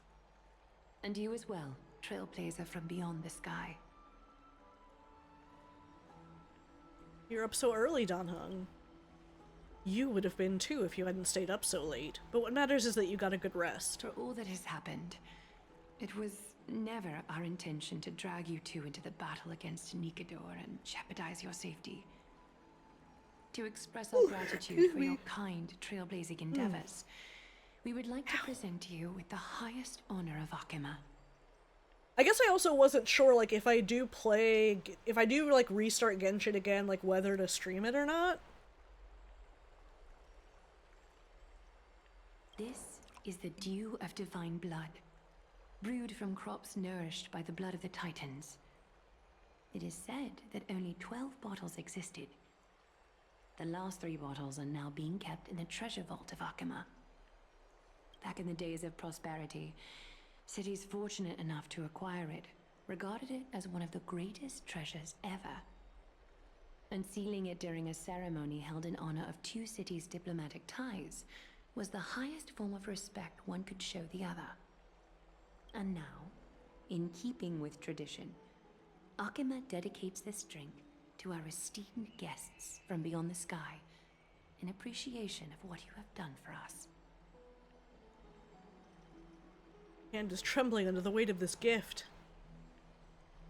And you as well, trailblazer from beyond the sky. You're up so early, Donhung. You would have been too if you hadn't stayed up so late. But what matters is that you got a good rest. For all that has happened, it was never our intention to drag you two into the battle against Nikador and jeopardize your safety. To express our gratitude for your kind trailblazing endeavors, we would like to present you with the highest honor of Akima. I guess I also wasn't sure, like, if I do like, restart Genshin again, like, whether to stream it or not. This is the dew of divine blood, brewed from crops nourished by the blood of the Titans. It is said that only 12 bottles existed. The last 3 bottles are now being kept in the treasure vault of Akima. Back in the days of prosperity, cities fortunate enough to acquire it regarded it as one of the greatest treasures ever. Unsealing it during a ceremony held in honor of 2 cities' diplomatic ties was the highest form of respect one could show the other. And now, in keeping with tradition, Akima dedicates this drink to our esteemed guests from beyond the sky in appreciation of what you have done for us. Hand is trembling under the weight of this gift.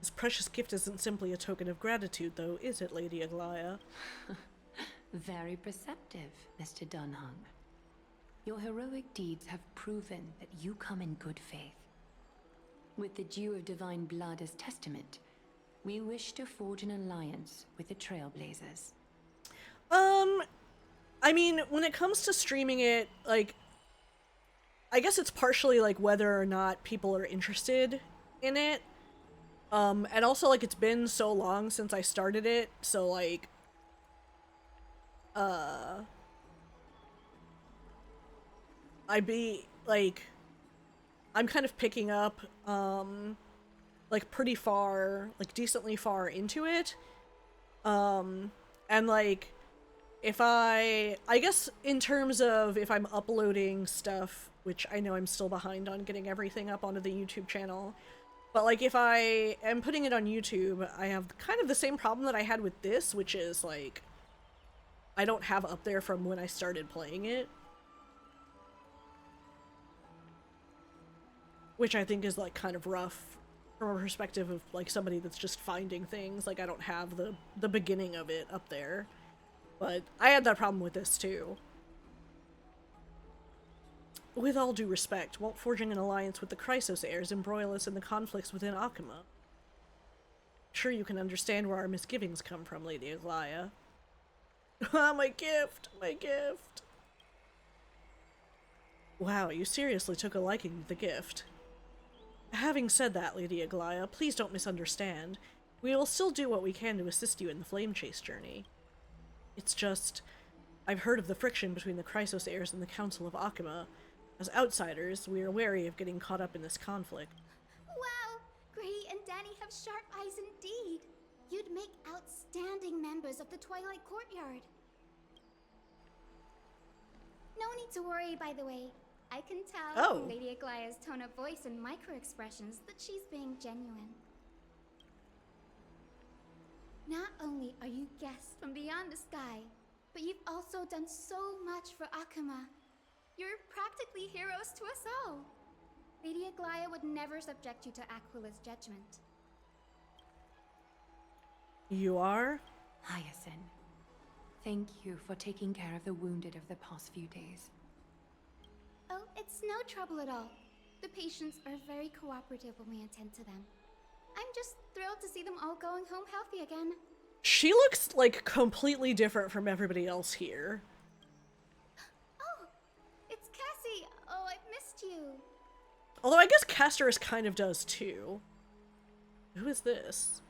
This precious gift isn't simply a token of gratitude, though, is it, Lady Aglaya? Very perceptive, Mr. Dunhung. Your heroic deeds have proven that you come in good faith. With the dew of divine blood as testament, we wish to forge an alliance with the Trailblazers. I mean, when it comes to streaming it, like, I guess it's partially, like, whether or not people are interested in it. And also, like, it's been so long since I started it, so, like, I'm kind of picking up, like, pretty far, like, decently far into it. And, like, if I guess in terms of if I'm uploading stuff, which I know I'm still behind on getting everything up onto the YouTube channel, but, like, if I am putting it on YouTube, I have kind of the same problem that I had with this, which is, like, I don't have up there from when I started playing it. Which I think is, like, kind of rough from a perspective of, like, somebody that's just finding things. Like, I don't have the beginning of it up there. But I had that problem with this, too. With all due respect, won't forging an alliance with the Chrysos heirs embroil us in the conflicts within Akima? Sure you can understand where our misgivings come from, Lady Aglaya. Ah, my gift! My gift! Wow, you seriously took a liking to the gift. Having said that, Lady Aglaya, please don't misunderstand. We will still do what we can to assist you in the flame chase journey. It's just, I've heard of the friction between the Chrysos heirs and the Council of Akima. As outsiders, we are wary of getting caught up in this conflict. Wow! Gray and Danny have sharp eyes indeed. You'd make outstanding members of the Twilight Courtyard. No need to worry, by the way. I can tell from Lady Aglaya's tone of voice and micro-expressions that she's being genuine. Not only are you guests from beyond the sky, but you've also done so much for Akuma. You're practically heroes to us all. Lady Aglaya would never subject you to Aquila's judgment. You are? Hyacinth, thank you for taking care of the wounded of the past few days. Oh, it's no trouble at all. The patients are very cooperative when we attend to them. I'm just thrilled to see them all going home healthy again. She looks like completely different from everybody else here. Oh, it's Cassie. Oh, I've missed you. Although I guess Castorus kind of does too. Who is this?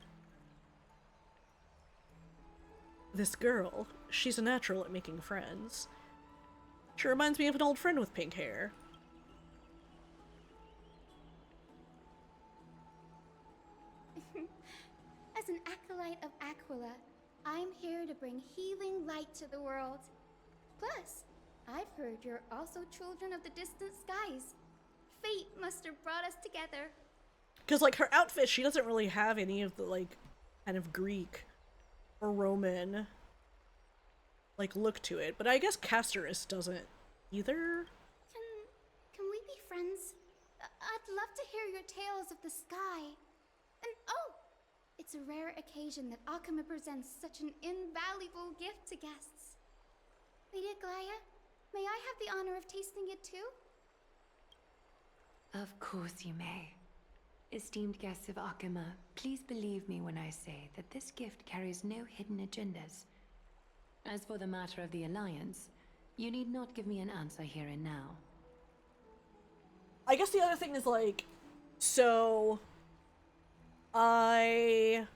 This girl. She's a natural at making friends. She reminds me of an old friend with pink hair. As an acolyte of Aquila, I'm here to bring healing light to the world. Plus, I've heard you're also children of the distant skies. Fate must have brought us together. Because, like, her outfit, she doesn't really have any of the, like, kind of Greek or Roman, like, look to it. But I guess Castorus doesn't either. Can we be friends? I'd love to hear your tales of the sky. And oh, it's a rare occasion that Akuma presents such an invaluable gift to guests. Lady Aglaya, may I have the honor of tasting it too? Of course you may. Esteemed guests of Akuma, please believe me when I say that this gift carries no hidden agendas. As for the matter of the Alliance, you need not give me an answer here and now. I guess the other thing is, like, so I'm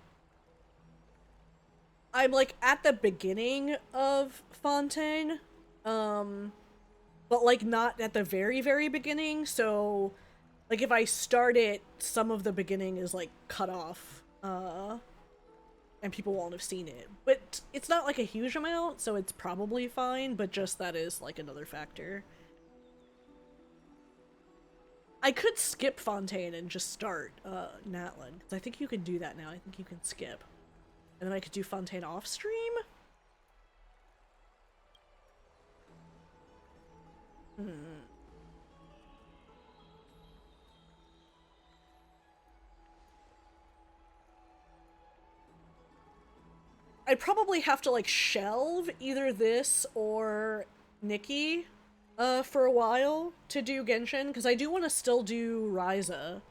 like at the beginning of Fontaine, but like not at the very, very beginning, so like if I start it, some of the beginning is like cut off, and people won't have seen it. But it's not like a huge amount, so it's probably fine, but just that is like another factor. I could skip Fontaine and just start Natlan, because I think you can do that now. I think you can skip. And then I could do Fontaine off stream? I'd probably have to, like, shelve either this or Nikki for a while to do Genshin, because I do want to still do Ryza.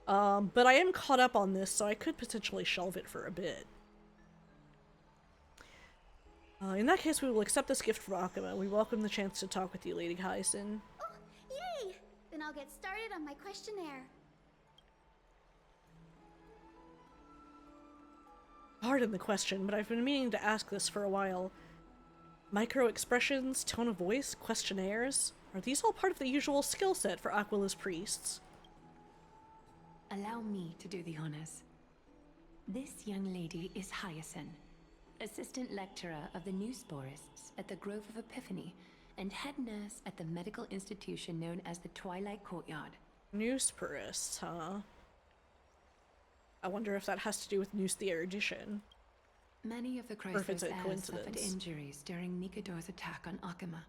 But I am caught up on this, so I could potentially shelve it for a bit. In that case, we will accept this gift from Akuma. We welcome the chance to talk with you, Lady Hyacinth. Oh, yay! Then I'll get started on my questionnaire. Pardon the question, but I've been meaning to ask this for a while. Micro-expressions, tone of voice, questionnaires, are these all part of the usual skill set for Aquila's priests? Allow me to do the honors. This young lady is Hyacinth, assistant lecturer of the new sporists at the Grove of Epiphany and head nurse at the medical institution known as the Twilight Courtyard. New sporists, huh? I wonder if that has to do with News the Erudition. Many of the Chrysos heirs suffered injuries during Nikador's attack on Akuma,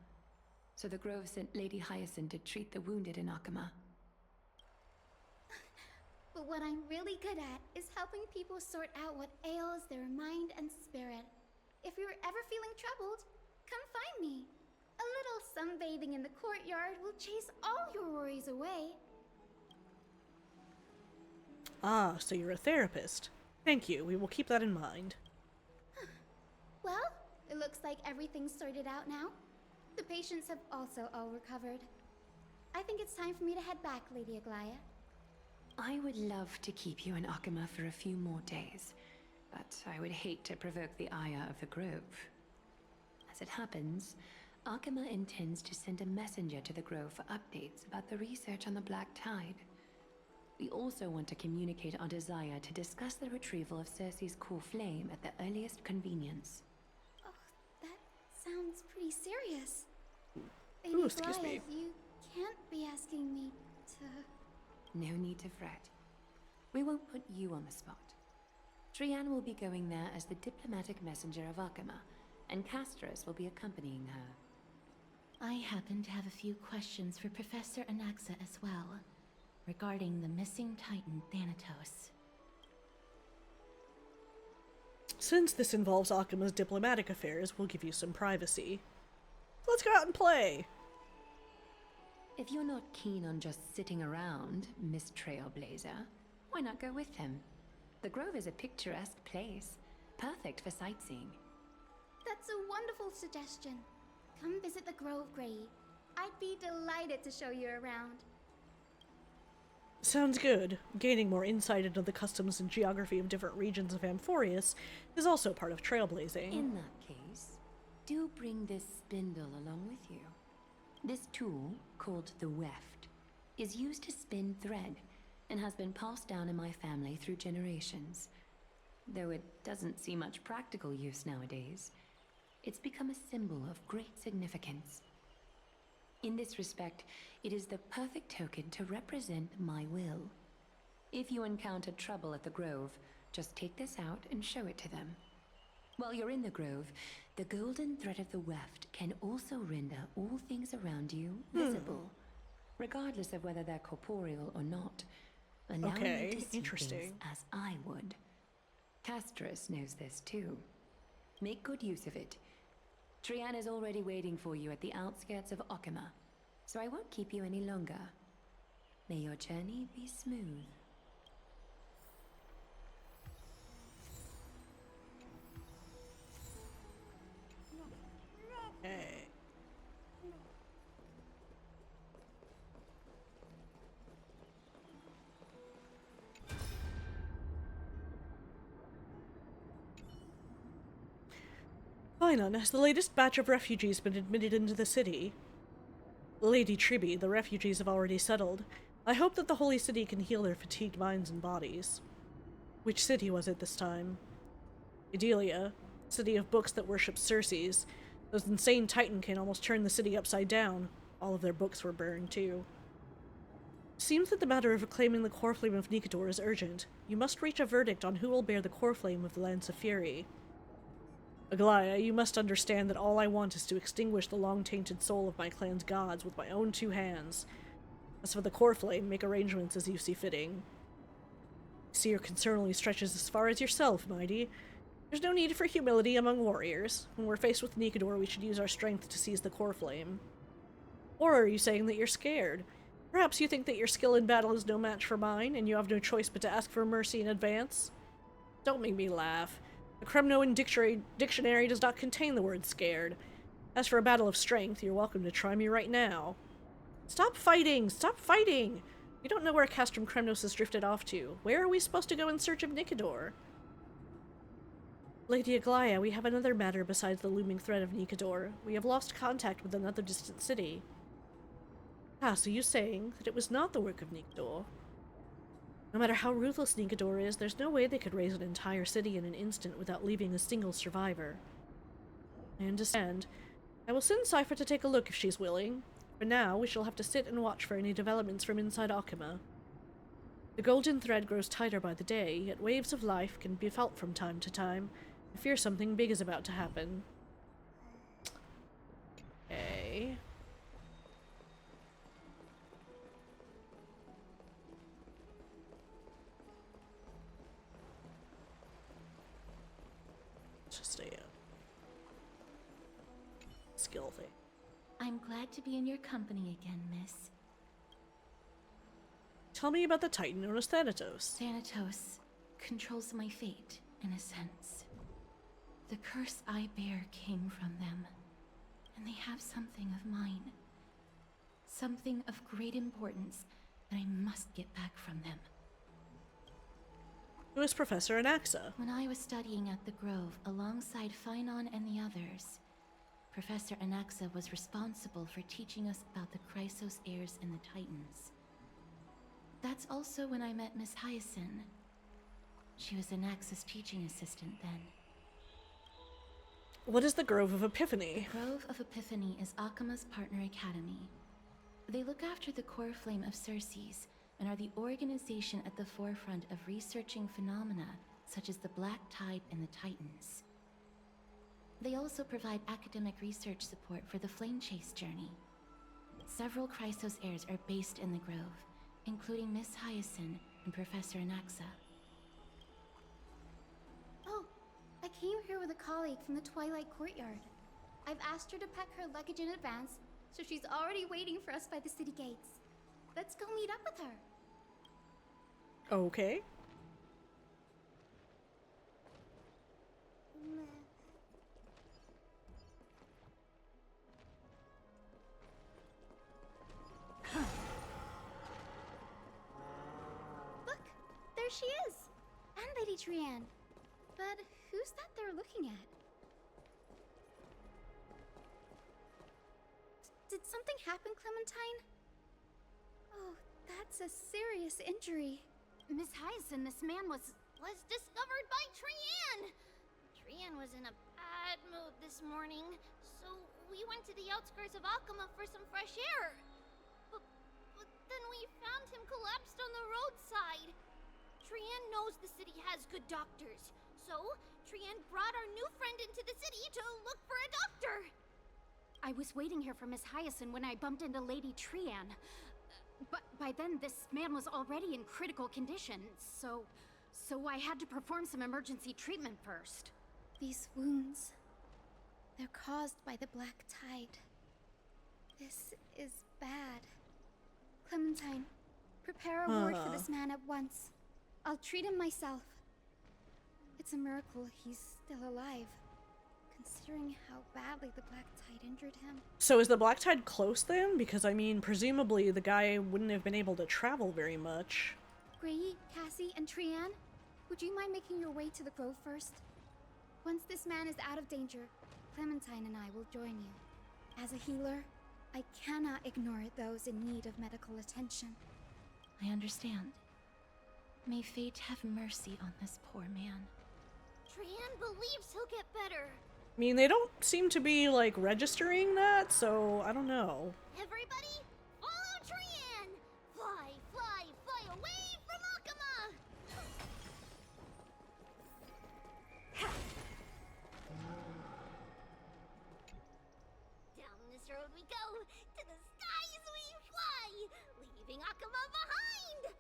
so the Grove sent Lady Hyacinth to treat the wounded in Akuma. But what I'm really good at is helping people sort out what ails their mind and spirit. If you're ever feeling troubled, come find me. A little sunbathing in the courtyard will chase all your worries away. Ah, so you're a therapist. Thank you, we will keep that in mind. Well, it looks like everything's sorted out now. The patients have also all recovered. I think it's time for me to head back, Lady Aglaya. I would love to keep you in Akuma for a few more days, but I would hate to provoke the ire of the Grove. As it happens, Akuma intends to send a messenger to the Grove for updates about the research on the Black Tide. We also want to communicate our desire to discuss the retrieval of Circe's core flame at the earliest convenience. Oh, that sounds pretty serious. Ooh, excuse me. Goliath, you can't be asking me to... No need to fret. We won't put you on the spot. Trianne will be going there as the diplomatic messenger of Akama, and Castorus will be accompanying her. I happen to have a few questions for Professor Anaxa as well, regarding the missing Titan Thanatos. Since this involves Akama's diplomatic affairs, we'll give you some privacy. Let's go out and play! If you're not keen on just sitting around, Miss Trailblazer, why not go with him? The Grove is a picturesque place, perfect for sightseeing. That's a wonderful suggestion. Come visit the Grove, Grey. I'd be delighted to show you around. Sounds good. Gaining more insight into the customs and geography of different regions of Amphoreus is also part of trailblazing. In that case, do bring this spindle along with you. This tool, called the weft, is used to spin thread and has been passed down in my family through generations. Though it doesn't see much practical use nowadays, it's become a symbol of great significance. In this respect, it is the perfect token to represent my will. If you encounter trouble at the Grove, just take this out and show it to them. While you're in the Grove, the golden thread of the weft can also render all things around you visible, regardless of whether they're corporeal or not, allowing you to see things as I would. Castorus knows this too. Make good use of it. Trianne is already waiting for you at the outskirts of Akama, so I won't keep you any longer. May your journey be smooth. Okay. Finon, has the latest batch of refugees been admitted into the city? Lady Triby, the refugees have already settled. I hope that the Holy City can heal their fatigued minds and bodies. Which city was it this time? Idalia, city of books that worships Circes. Those insane Titan can almost turn the city upside down. All of their books were burned, too. Seems that the matter of reclaiming the core flame of Nicator is urgent. You must reach a verdict on who will bear the core flame of the Lance of Fury. Aglaya, you must understand that all I want is to extinguish the long-tainted soul of my clan's gods with my own two hands. As for the core flame, make arrangements as you see fitting. I see your concern only stretches as far as yourself, Mighty. There's no need for humility among warriors. When we're faced with Nicator, we should use our strength to seize the core flame. Or are you saying that you're scared? Perhaps you think that your skill in battle is no match for mine, and you have no choice but to ask for mercy in advance? Don't make me laugh. The Kremnoan dictionary does not contain the word scared. As for a battle of strength, you're welcome to try me right now. Stop fighting! Stop fighting! We don't know where Castrum Kremnos has drifted off to. Where are we supposed to go in search of Nicator? Lady Aglaya, we have another matter besides the looming threat of Nicator. We have lost contact with another distant city. Ah, so you're saying that it was not the work of Nicator? No matter how ruthless Nicator is, there's no way they could raise an entire city in an instant without leaving a single survivor. I understand. I will send Cypher to take a look if she's willing. For now, we shall have to sit and watch for any developments from inside Akama. The golden thread grows tighter by the day, yet waves of life can be felt from time to time. I fear something big is about to happen. Okay. Just a skill thing. I'm glad to be in your company again, miss. Tell me about the Titan known as Thanatos. Thanatos controls my fate, in a sense. The curse I bear came from them, and they have something of mine. Something of great importance that I must get back from them. Who is Professor Anaxa? When I was studying at the Grove alongside Finon and the others, Professor Anaxa was responsible for teaching us about the Chrysos heirs and the Titans. That's also when I met Miss Hyacinth. She was Anax's teaching assistant then. What is the Grove of Epiphany? The Grove of Epiphany is Akima's partner academy. They look after the core flame of Circes and are the organization at the forefront of researching phenomena such as the Black Tide and the Titans. They also provide academic research support for the Flame Chase journey. Several Chrysos heirs are based in the Grove, including Miss Hyacinth and Professor Anaxa. Oh, I came here with a colleague from the Twilight Courtyard. I've asked her to pack her luggage in advance, so she's already waiting for us by the city gates. Let's go meet up with her. Okay. Look, there she is! And Lady Trianne. But who's that they're looking at? Did something happen, Clementine? Oh, that's a serious injury. Miss Hyacinth, this man was discovered by Trianne! Trianne was in a bad mood this morning, so we went to the outskirts of Akama for some fresh air. But then we found him collapsed on the roadside. Trianne knows the city has good doctors, so Trianne brought our new friend into the city to look for a doctor. I was waiting here for Miss Hyacinth when I bumped into Lady Trianne. But by then, this man was already in critical condition, so I had to perform some emergency treatment first. These wounds, they're caused by the Black Tide. This is bad. Clementine, prepare a ward for this man at once. I'll treat him myself. It's a miracle he's still alive, considering how badly the Black Tide injured him. So is the Black Tide close then? Because, I mean, presumably the guy wouldn't have been able to travel very much. Gray, Cassie, and Trianne, would you mind making your way to the Grove first? Once this man is out of danger, Clementine and I will join you. As a healer, I cannot ignore those in need of medical attention. I understand. May fate have mercy on this poor man. Trianne believes he'll get better. I mean, they don't seem to be, like, registering that, so I don't know. Everybody, follow Trianne! Fly, fly, fly away from Akama! Down this road we go, to the skies we fly, leaving Akama behind!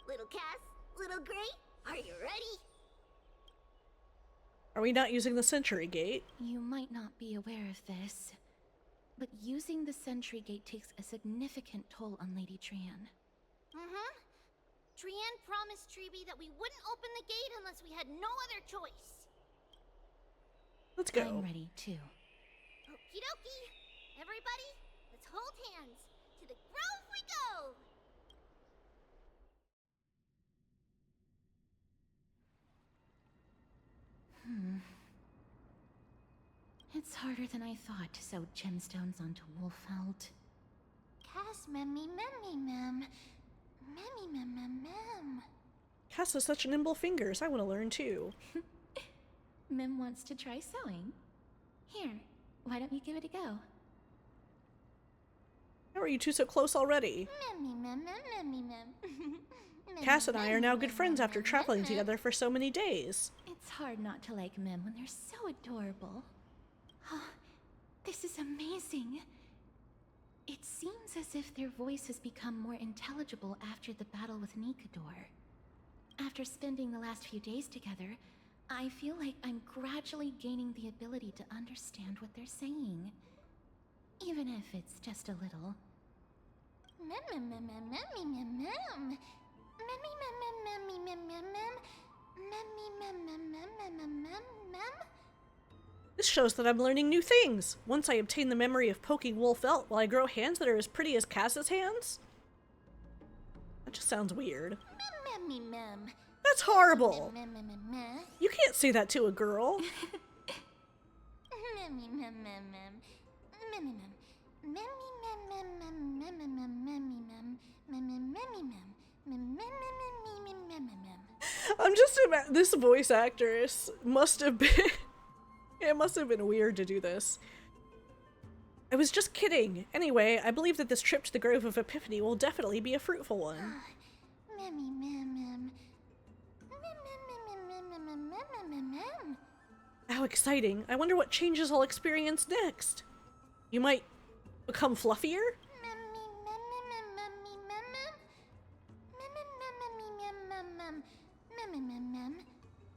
Little Cass, little Gray, are you ready? Are we not using the Sentry Gate? You might not be aware of this, but using the Sentry Gate takes a significant toll on Lady Trianne. Trianne promised Treeby that we wouldn't open the gate unless we had no other choice. Let's go. I'm ready too. Okie dokie. Everybody, let's hold hands. To the Grove we go! It's harder than I thought to sew gemstones onto Wolfeld. Cass, memmy, mem. Memmy, mem. Cass has such nimble fingers. I want to learn too. Mem wants to try sewing. Here, why don't you give it a go? How are you two so close already? Memmy, mem. Cass and I are now good friends after traveling together for so many days. It's hard not to like Mem when they're so adorable. Oh, this is amazing. It seems as if their voice has become more intelligible after the battle with Nikador. After spending the last few days together, I feel like I'm gradually gaining the ability to understand what they're saying. Even if it's just a little. This shows that I'm learning new things. Once I obtain the memory of poking Wolfelt, will I grow hands that are as pretty as Cass's hands? That just sounds weird. That's horrible. You can't say that to a girl. I'm just this voice actress must have been it must have been weird to do this. I was just kidding. Anyway, I believe that this trip to the Grove of Epiphany will definitely be a fruitful one. How exciting. I wonder what changes I'll experience next. You might become fluffier?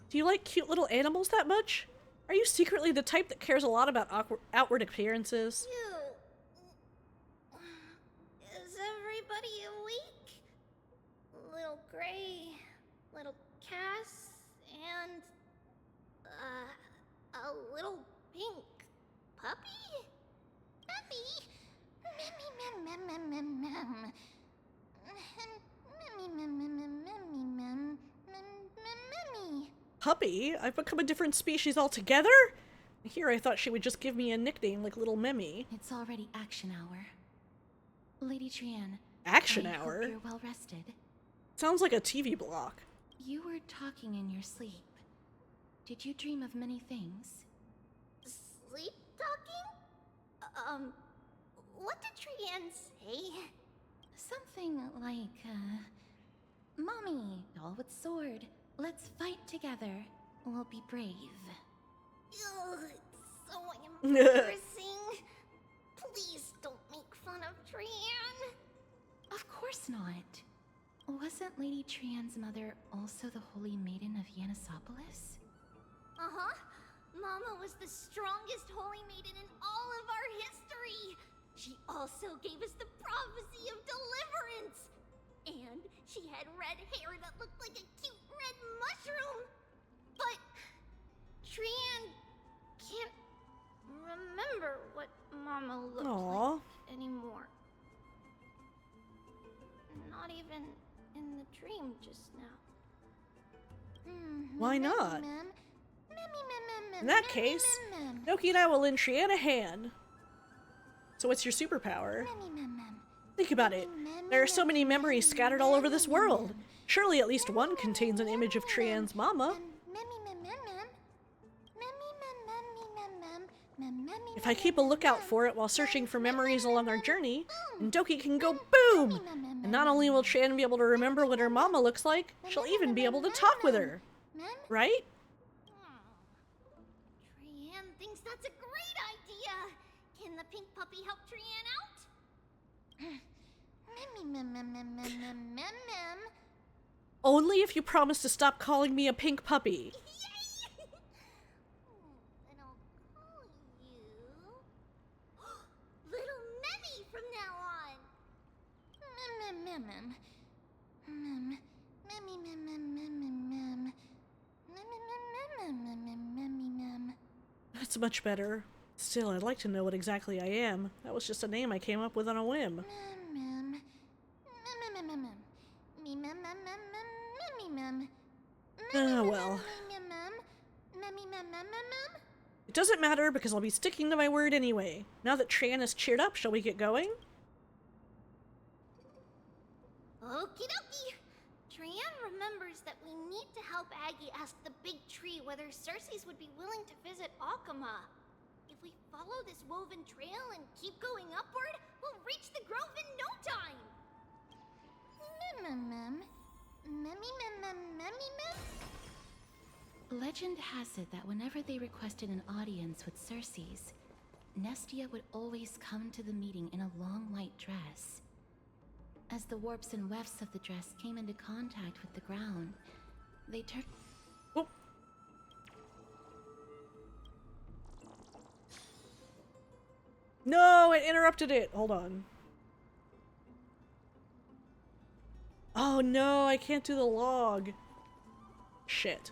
Do you like cute little animals that much? Are you secretly the type that cares a lot about outward appearances? Is everybody awake? Little Gray, little Cass, and a little pink puppy? Puppy? Puppy? I've become a different species altogether? Here I thought she would just give me a nickname like Little Memmy. It's already action hour. Lady Trianne. Action I hour? Hope you're well rested. Sounds like a TV block. You were talking in your sleep. Did you dream of many things? Sleep talking? What did Trianne say? Something like, Mommy, doll with sword. Let's fight together. We'll be brave. Ugh, it's so embarrassing. Please don't make fun of Trianne. Of course not. Wasn't Lady Trianne's mother also the Holy Maiden of Yanisopolis? Uh-huh. Mama was the strongest Holy Maiden in all of our history. She also gave us the prophecy of deliverance. And she had red hair that looked like a cute red mushroom. But Trianne can't remember what Mama looked like anymore. Not even in the dream just now. Why not? In that case, Doki and I will lend Trianne a hand. So what's your superpower? Think about it. There are so many memories scattered all over this world. Surely at least one contains an image of Trianne's mama. If I keep a lookout for it while searching for memories along our journey, and Doki can go boom! And not only will Trianne be able to remember what her mama looks like, she'll even be able to talk with her. Right? Trianne thinks that's a great idea. Can the pink puppy help Trianne out? Only if you promise to stop calling me a pink puppy. Then I'll call you Little Memmy from now on. That's much better. Still, I'd like to know what exactly I am. That was just a name I came up with on a whim. Well. It doesn't matter because I'll be sticking to my word anyway. Now that Trianne is cheered up, shall we get going? Okie dokie. Trianne remembers that we need to help Aggie ask the big tree whether Circes would be willing to visit Akama. If we follow this woven trail and keep going upward, we'll reach the grove in no time. Legend has it that whenever they requested an audience with Circes, Nestia would always come to the meeting in a long white dress. As the warps and wefts of the dress came into contact with the ground, they turned... Oh. No, it interrupted it. Hold on. Oh no, I can't do the log. Shit.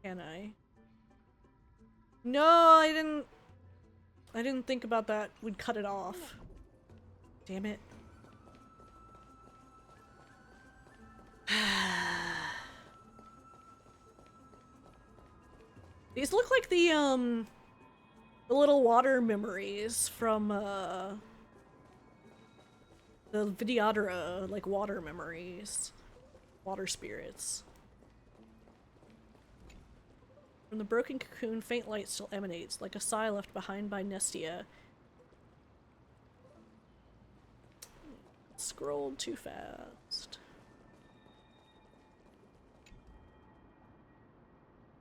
Can I? No, I didn't think about that. We'd cut it off. Damn it. These look like the little water memories from The Vidyadhara, like water memories. Water spirits. From the broken cocoon, faint light still emanates, like a sigh left behind by Nestia. Scrolled too fast.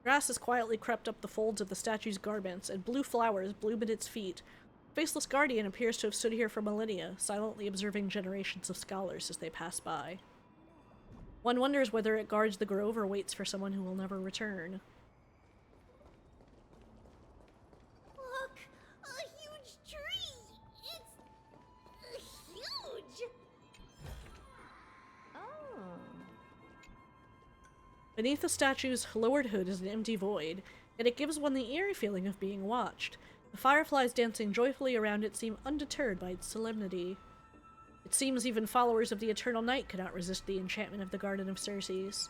Grass has quietly crept up the folds of the statue's garments, and blue flowers bloom at its feet. Faceless Guardian appears to have stood here for millennia, silently observing generations of scholars as they pass by. One wonders whether it guards the grove or waits for someone who will never return. Look! A huge tree! It's... huge! Oh. Beneath the statue's lowered hood is an empty void, yet it gives one the eerie feeling of being watched. The fireflies dancing joyfully around it seem undeterred by its solemnity. It seems even followers of the Eternal Night cannot resist the enchantment of the Garden of Circes.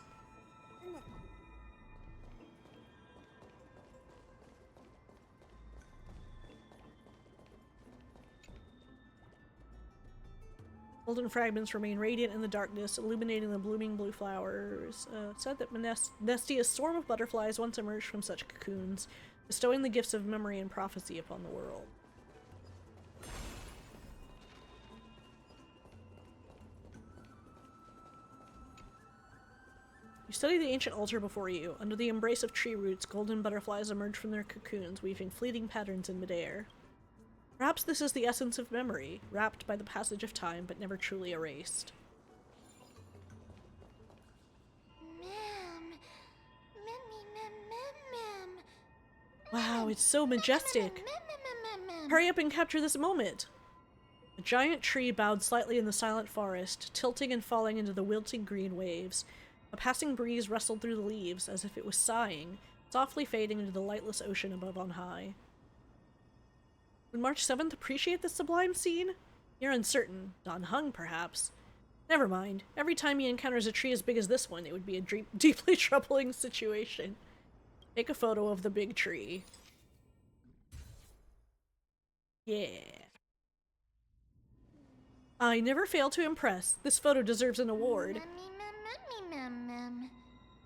Golden fragments remain radiant in the darkness, illuminating the blooming blue flowers. Said that Nestia's swarm of butterflies once emerged from such cocoons, bestowing the gifts of memory and prophecy upon the world. You study the ancient altar before you. Under the embrace of tree roots, golden butterflies emerge from their cocoons, weaving fleeting patterns in midair. Perhaps this is the essence of memory, wrapped by the passage of time but never truly erased. Wow, it's so majestic! Hurry up and capture this moment! A giant tree bowed slightly in the silent forest, tilting and falling into the wilting green waves. A passing breeze rustled through the leaves, as if it was sighing, softly fading into the lightless ocean above on high. Would March 7th appreciate this sublime scene? You're uncertain. Dan Heng, perhaps. Never mind. Every time he encounters a tree as big as this one, it would be a deeply troubling situation. Take a photo of the big tree. Yeah. I never fail to impress. This photo deserves an award.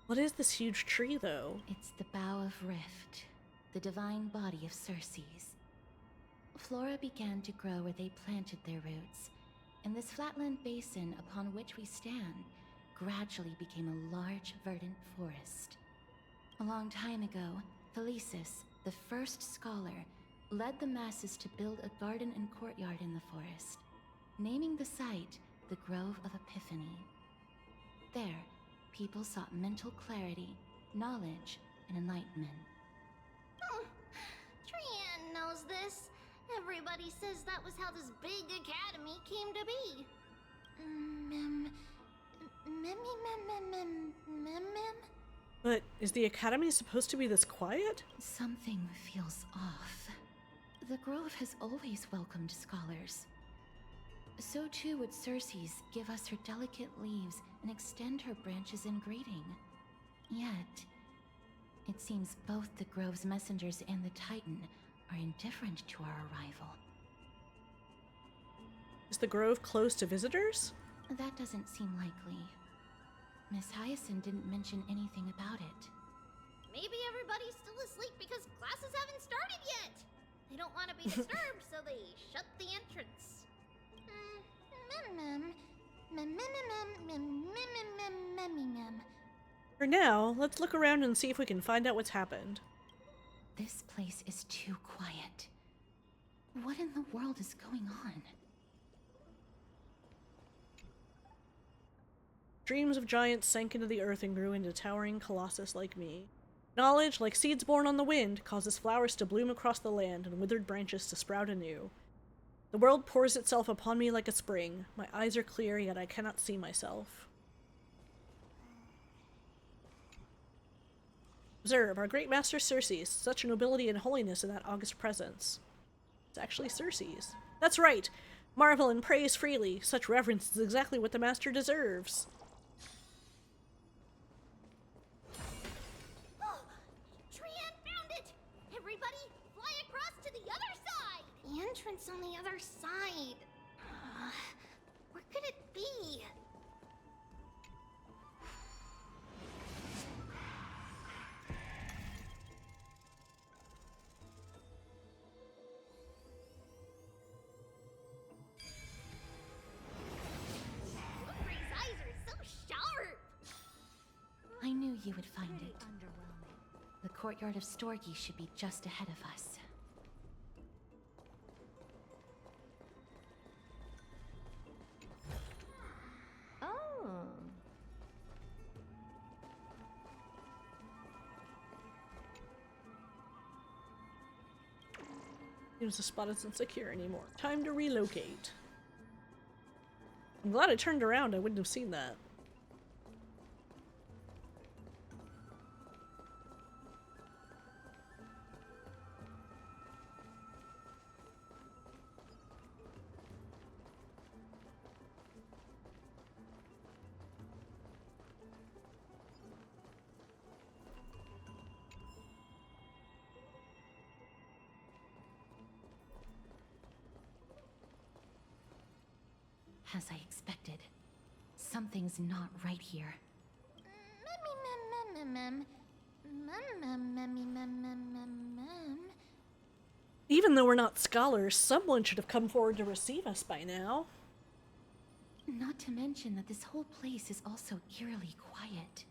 What is this huge tree, though? It's the Bough of Rift, the divine body of Circes. Flora began to grow where they planted their roots, and this flatland basin upon which we stand gradually became a large, verdant forest. A long time ago, Thelesis, the first scholar, led the masses to build a garden and courtyard in the forest, naming the site the Grove of Epiphany. There, people sought mental clarity, knowledge, and enlightenment. Trian knows this. Everybody says that was how this big academy came to be. But is the academy supposed to be this quiet? Something feels off. The Grove has always welcomed scholars. So too would Circes give us her delicate leaves and extend her branches in greeting. Yet, it seems both the Grove's messengers and the Titan are indifferent to our arrival. Is the Grove closed to visitors? That doesn't seem likely. Miss Hyacinth didn't mention anything about it. Maybe everybody's still asleep because classes haven't started yet. They don't want to be disturbed, so they shut the entrance. For now, let's look around and see if we can find out what's happened. This place is too quiet. What in the world is going on? Dreams of giants sank into the earth and grew into towering colossus like me. Knowledge, like seeds born on the wind, causes flowers to bloom across the land and withered branches to sprout anew. The world pours itself upon me like a spring. My eyes are clear, yet I cannot see myself. Observe, our great master Circes, such nobility and holiness in that august presence. It's actually Circes. That's right! Marvel and praise freely. Such reverence is exactly what the master deserves. Trian found it! Everybody, fly across to the other side! The entrance on the other side. We're be? Aubrey's eyes are so sharp! I knew you would find it. The courtyard of Storgi should be just ahead of us. Oh. Seems the spot isn't secure anymore. Time to relocate. I'm glad I turned around. I wouldn't have seen that. As I expected, something's not right here. Even though we're not scholars, someone should have come forward to receive us by now. Not to mention that this whole place is also eerily quiet.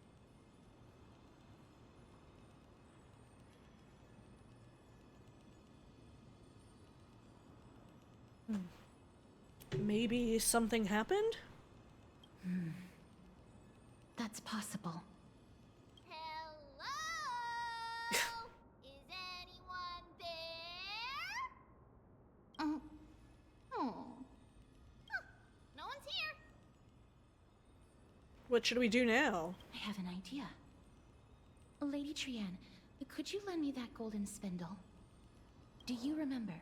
Maybe something happened? That's possible. Hello? Is anyone there? Oh. Huh, no one's here. What should we do now? I have an idea. Lady Trianne, could you lend me that golden spindle? Do you remember?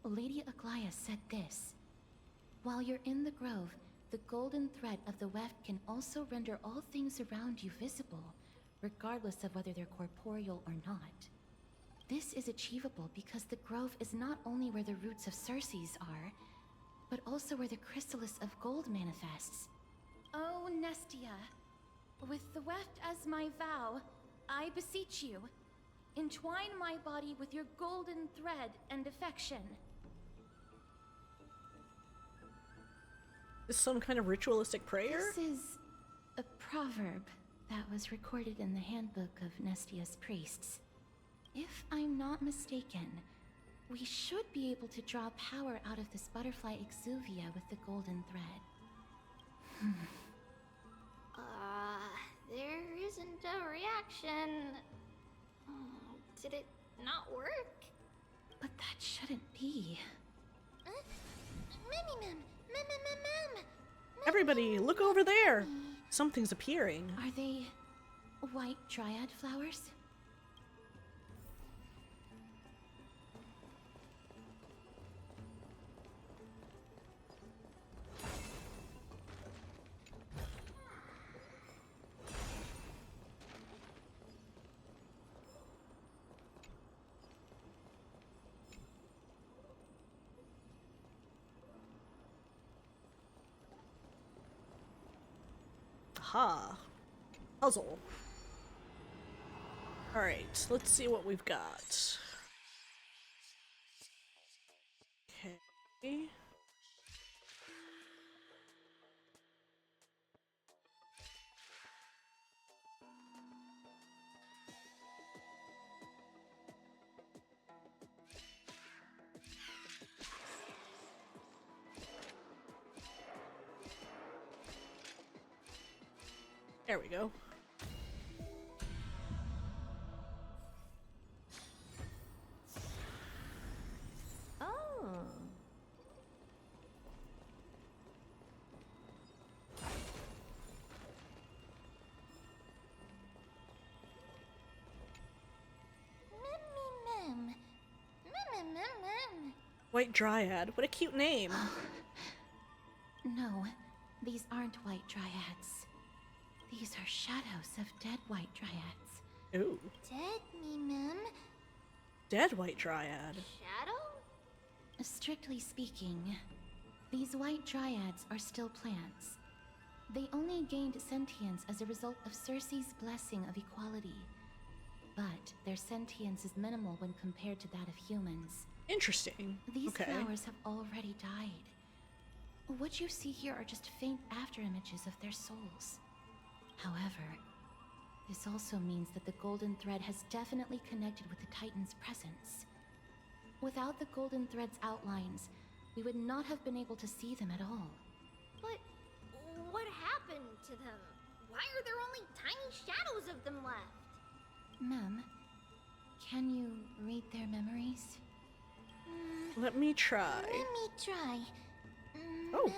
Lady Aglaya said this. While you're in the grove, the golden thread of the weft can also render all things around you visible, regardless of whether they're corporeal or not. This is achievable because the grove is not only where the roots of Circes are, but also where the chrysalis of gold manifests. Oh, Nestia, with the weft as my vow, I beseech you, entwine my body with your golden thread and affection. Is some kind of ritualistic prayer? This is a proverb that was recorded in the handbook of Nestia's priests. If I'm not mistaken, we should be able to draw power out of this butterfly exuvia with the golden thread. There isn't a reaction. Did it not work? But that shouldn't be. Everybody, look over there! Something's appearing. Are they white dryad flowers? Aha. Puzzle. Alright, let's see what we've got. Okay. There we go. Oh. White Dryad. What a cute name. No, these aren't white dryads. These are shadows of dead white dryads. Ooh. Dead mem. Dead White Dryad. Shadow? Strictly speaking, These white dryads are still plants. They only gained sentience as a result of Circe's blessing of equality. But their sentience is minimal when compared to that of humans. Interesting. These Okay. flowers have already died. What you see here are just faint afterimages of their souls. However, this also means that the golden thread has definitely connected with the Titan's presence. Without the golden thread's outlines, we would not have been able to see them at all. But what happened to them? Why are there only tiny shadows of them left? Ma'am, can you read their memories? Let me try. Let me try. Oh.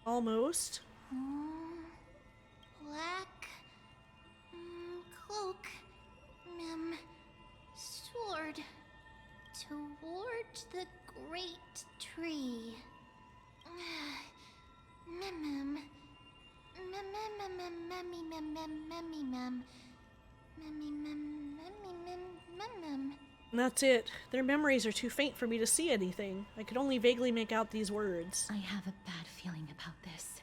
Almost. Black cloak, sword toward the great tree. That's it. Their memories are too faint for me to see anything. I could only vaguely make out these words. I have a bad feeling about this.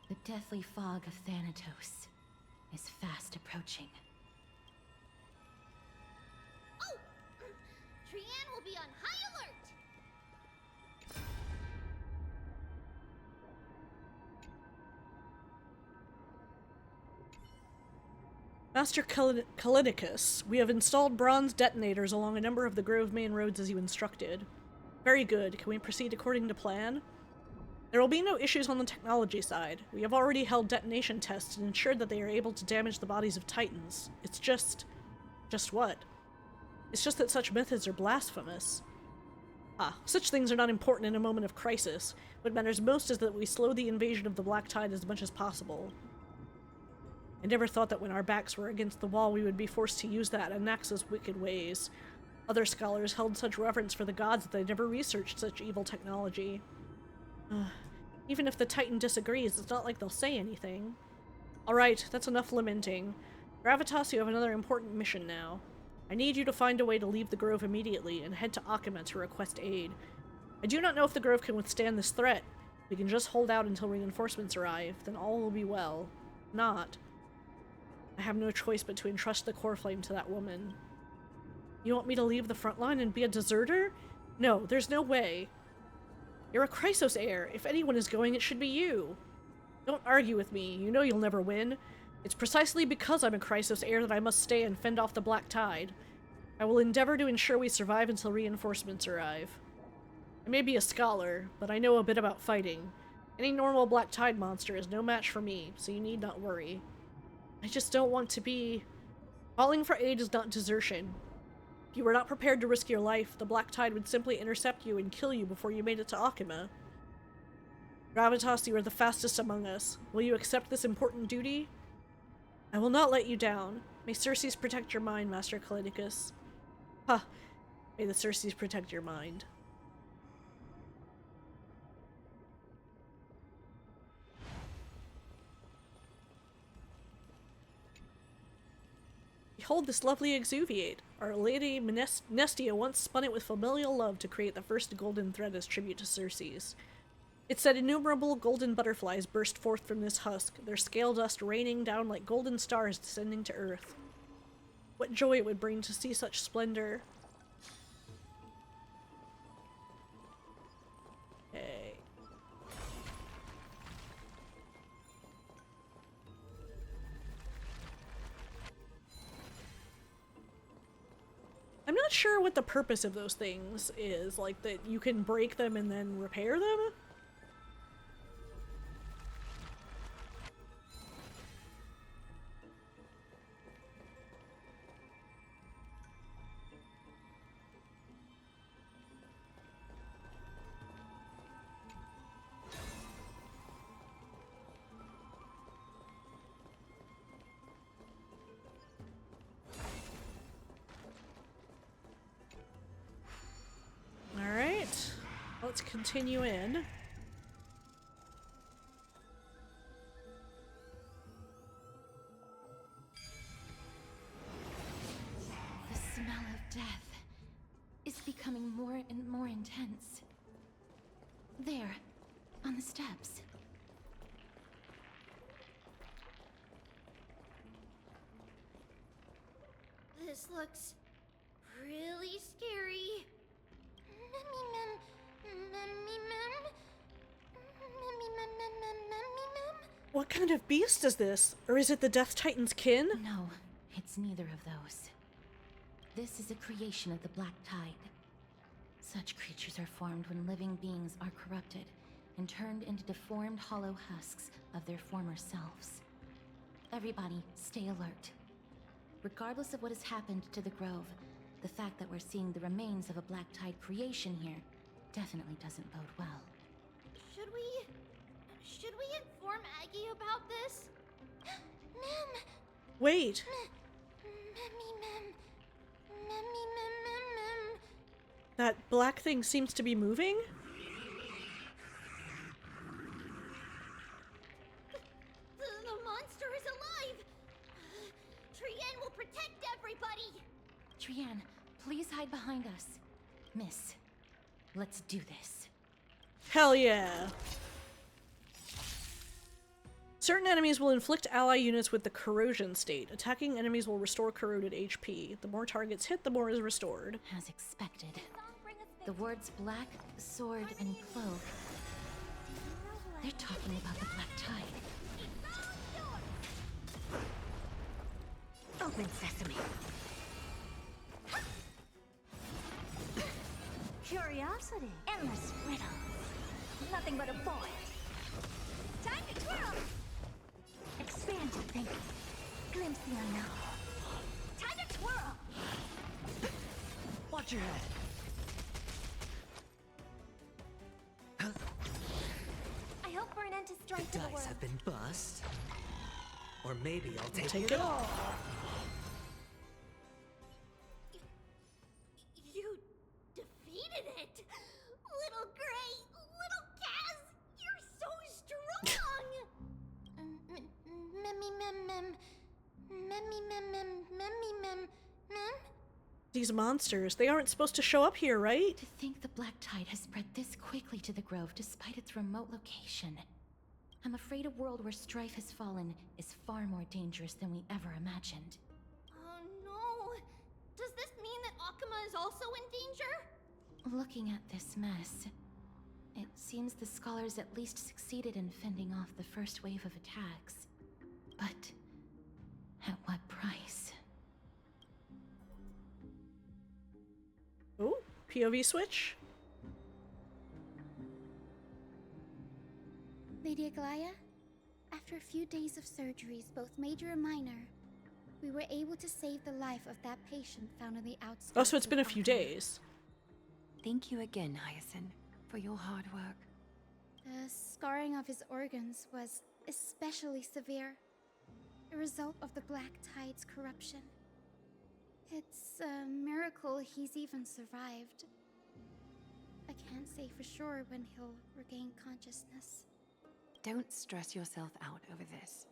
The deathly fog of Thanatos is fast approaching. Oh! Trianne will be on high alert! Master Callinicus, we have installed bronze detonators along a number of the Grove main roads as you instructed. Very good. Can we proceed according to plan? There will be no issues on the technology side. We have already held detonation tests and ensured that they are able to damage the bodies of Titans. It's just... Just what? It's just that such methods are blasphemous. Ah, such things are not important in a moment of crisis. What matters most is that we slow the invasion of the Black Tide as much as possible. I never thought that when our backs were against the wall we would be forced to use that Anaxa's wicked ways. Other scholars held such reverence for the gods that they never researched such evil technology. Even if the Titan disagrees, it's not like they'll say anything. Alright, that's enough lamenting. Gravitas, you have another important mission now. I need you to find a way to leave the Grove immediately and head to Akima to request aid. I do not know if the Grove can withstand this threat. We can just hold out until reinforcements arrive, then all will be well. If not, I have no choice but to entrust the core flame to that woman. You want me to leave the front line and be a deserter? No, there's no way. You're a Chrysos heir. If anyone is going, it should be you. Don't argue with me. You know you'll never win. It's precisely because I'm a Chrysos heir that I must stay and fend off the Black Tide. I will endeavor to ensure we survive until reinforcements arrive. I may be a scholar, but I know a bit about fighting. Any normal Black Tide monster is no match for me, so you need not worry. I just don't want to be... Calling for aid is not desertion. If you were not prepared to risk your life, the Black Tide would simply intercept you and kill you before you made it to Akima. Gravitas, you are the fastest among us. Will you accept this important duty? I will not let you down. May Circes protect your mind, Master Callinicus. Ha! May the Circes protect your mind. Behold this lovely exuviate. Our Lady Nestia once spun it with familial love to create the first golden thread as tribute to Circes. It said innumerable golden butterflies burst forth from this husk, their scale dust raining down like golden stars descending to earth. What joy it would bring to see such splendor. Okay. I'm not sure what the purpose of those things is, like that you can break them and then repair them? Alright, let's continue in. becoming more and more intense. There, on the steps. This looks really scary. Mem. What kind of beast is this? Or is it the Death Titan's kin? No, it's neither of those. This is a creation of the Black Tide. Such creatures are formed when living beings are corrupted and turned into deformed hollow husks of their former selves. Everybody, stay alert. Regardless of what has happened to the Grove, the fact that we're seeing the remains of a Black Tide creation here definitely doesn't bode well. Should we inform Aggie about this? Mem! Wait. Mem. That black thing seems to be moving? The monster is alive! Trienne will protect everybody! Trienne, please hide behind us. Miss, let's do this. Hell yeah. Certain enemies will inflict ally units with the corrosion state. Attacking enemies will restore corroded HP. The more targets hit, the more is restored. As expected. The words black, sword, and cloak. They're talking about the Black Tide. Open sesame. Curiosity. Endless riddles. Nothing but a boy. Time to twirl! Expand your thinking. Glimpse the unknown. Time to twirl! Watch your head. I hope for an end to strife The in the dice world. have been bust. Or maybe I'll take it all. You defeated it! Little Gray, little Kaz, you're so strong! These monsters, they aren't supposed to show up here, right? To think the Black Tide has spread this quickly to the Grove despite its remote location. I'm afraid a world where strife has fallen is far more dangerous than we ever imagined. Oh no! Does this mean that Akuma is also in danger? Looking at this mess, it seems the scholars at least succeeded in fending off the first wave of attacks. But at what price? Oh, POV switch? Lady Aglaya, after a few days of surgeries, both major and minor, we were able to save the life of that patient found on the outskirts. Oh, so it's been a of few Honkai. days. Thank you again, Hyacinth, for your hard work. The scarring of his organs was especially severe, a result of the Black Tide's corruption. It's a miracle he's even survived. I can't say for sure when he'll regain consciousness. Don't stress yourself out over this.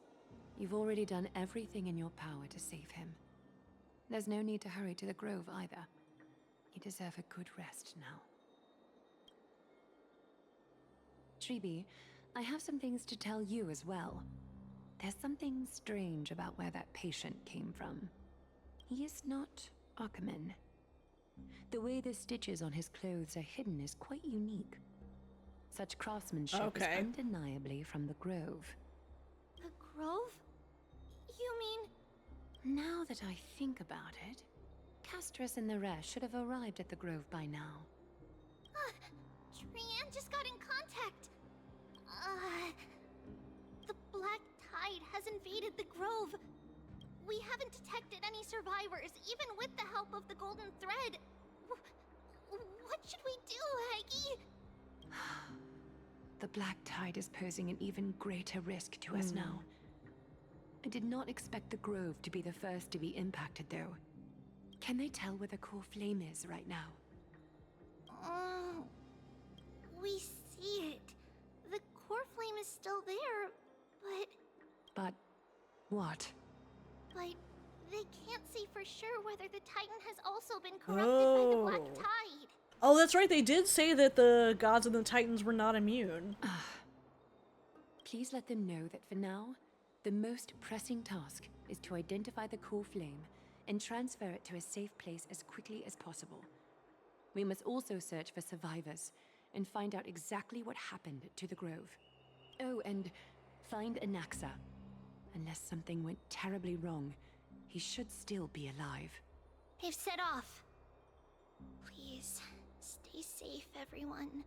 You've already done everything in your power to save him. There's no need to hurry to the Grove either. You deserve a good rest now. Tribi, I have some things to tell you as well. There's something strange about where that patient came from. He is not Akumen. The way the stitches on his clothes are hidden is quite unique. Such craftsmanship is undeniably from the Grove. The Grove? You mean... Now that I think about it, Castrus and the rest should have arrived at the Grove by now. Trienne just got in contact. The Black Tide has invaded the Grove. We haven't detected any survivors, even with the help of the Golden Thread. What should we do, Aggie? The Black Tide is posing an even greater risk to us now. I did not expect the Grove to be the first to be impacted, though. Can they tell where the core flame is right now? We see it. The core flame is still there, but... But... what? But they can't say for sure whether the Titan has also been corrupted by the Black Tide. Oh, that's right. They did say that the gods and the titans were not immune. Please let them know that for now, the most pressing task is to identify the core flame and transfer it to a safe place as quickly as possible. We must also search for survivors and find out exactly what happened to the grove. Oh, and find Anaxa. Unless something went terribly wrong, he should still be alive. They've set off. Please, stay safe, everyone.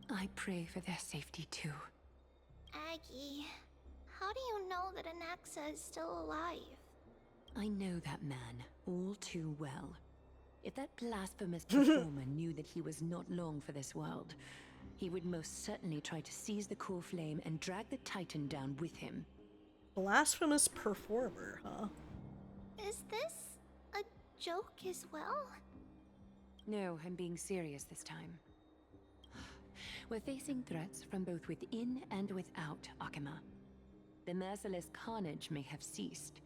I pray for their safety too. Aggie, how do you know that Anaxa is still alive? I know that man all too well. If that blasphemous performer knew that he was not long for this world, he would most certainly try to seize the core flame and drag the Titan down with him. Blasphemous performer, huh? Is this a joke as well? No, I'm being serious this time. We're facing threats from both within and without Akima. The merciless carnage may have ceased,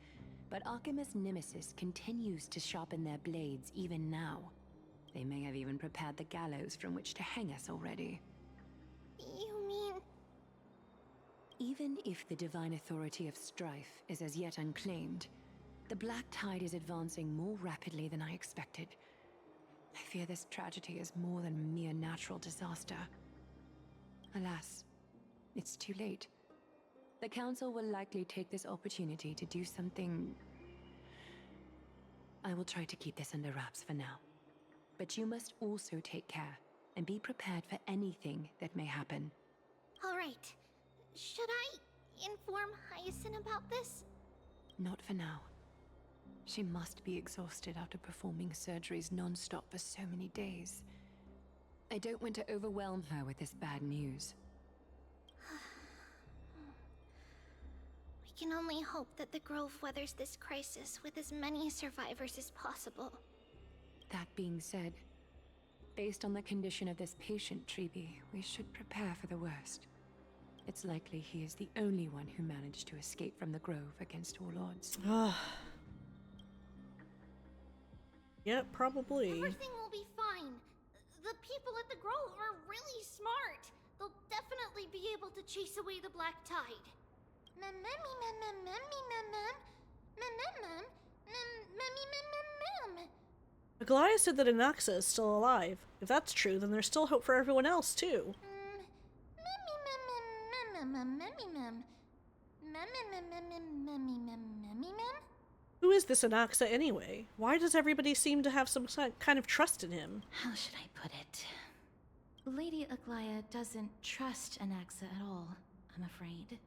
but Akima's nemesis continues to sharpen their blades even now. They may have even prepared the gallows from which to hang us already. You mean... Even if the divine authority of strife is as yet unclaimed, the Black Tide is advancing more rapidly than I expected. I fear this tragedy is more than a mere natural disaster. Alas, it's too late. The Council will likely take this opportunity to do something... I will try to keep this under wraps for now. But you must also take care and be prepared for anything that may happen. All right. Should I inform Hyacinth about this? Not for now. She must be exhausted after performing surgeries non-stop for so many days. I don't want to overwhelm her with this bad news. We can only hope that the Grove weathers this crisis with as many survivors as possible. That being said, based on the condition of this patient, Treeby, we should prepare for the worst. It's likely he is the only one who managed to escape from the Grove against all odds. Yep, probably. Everything will be fine. The people at the Grove are really smart. They'll definitely be able to chase away the Black Tide. Aglaia said that Anaxa is still alive. If that's true, then there's still hope for everyone else, too. Who is this Anaxa anyway? Why does everybody seem to have some kind of trust in him? How should I put it? Lady Aglaia doesn't trust Anaxa at all, I'm afraid.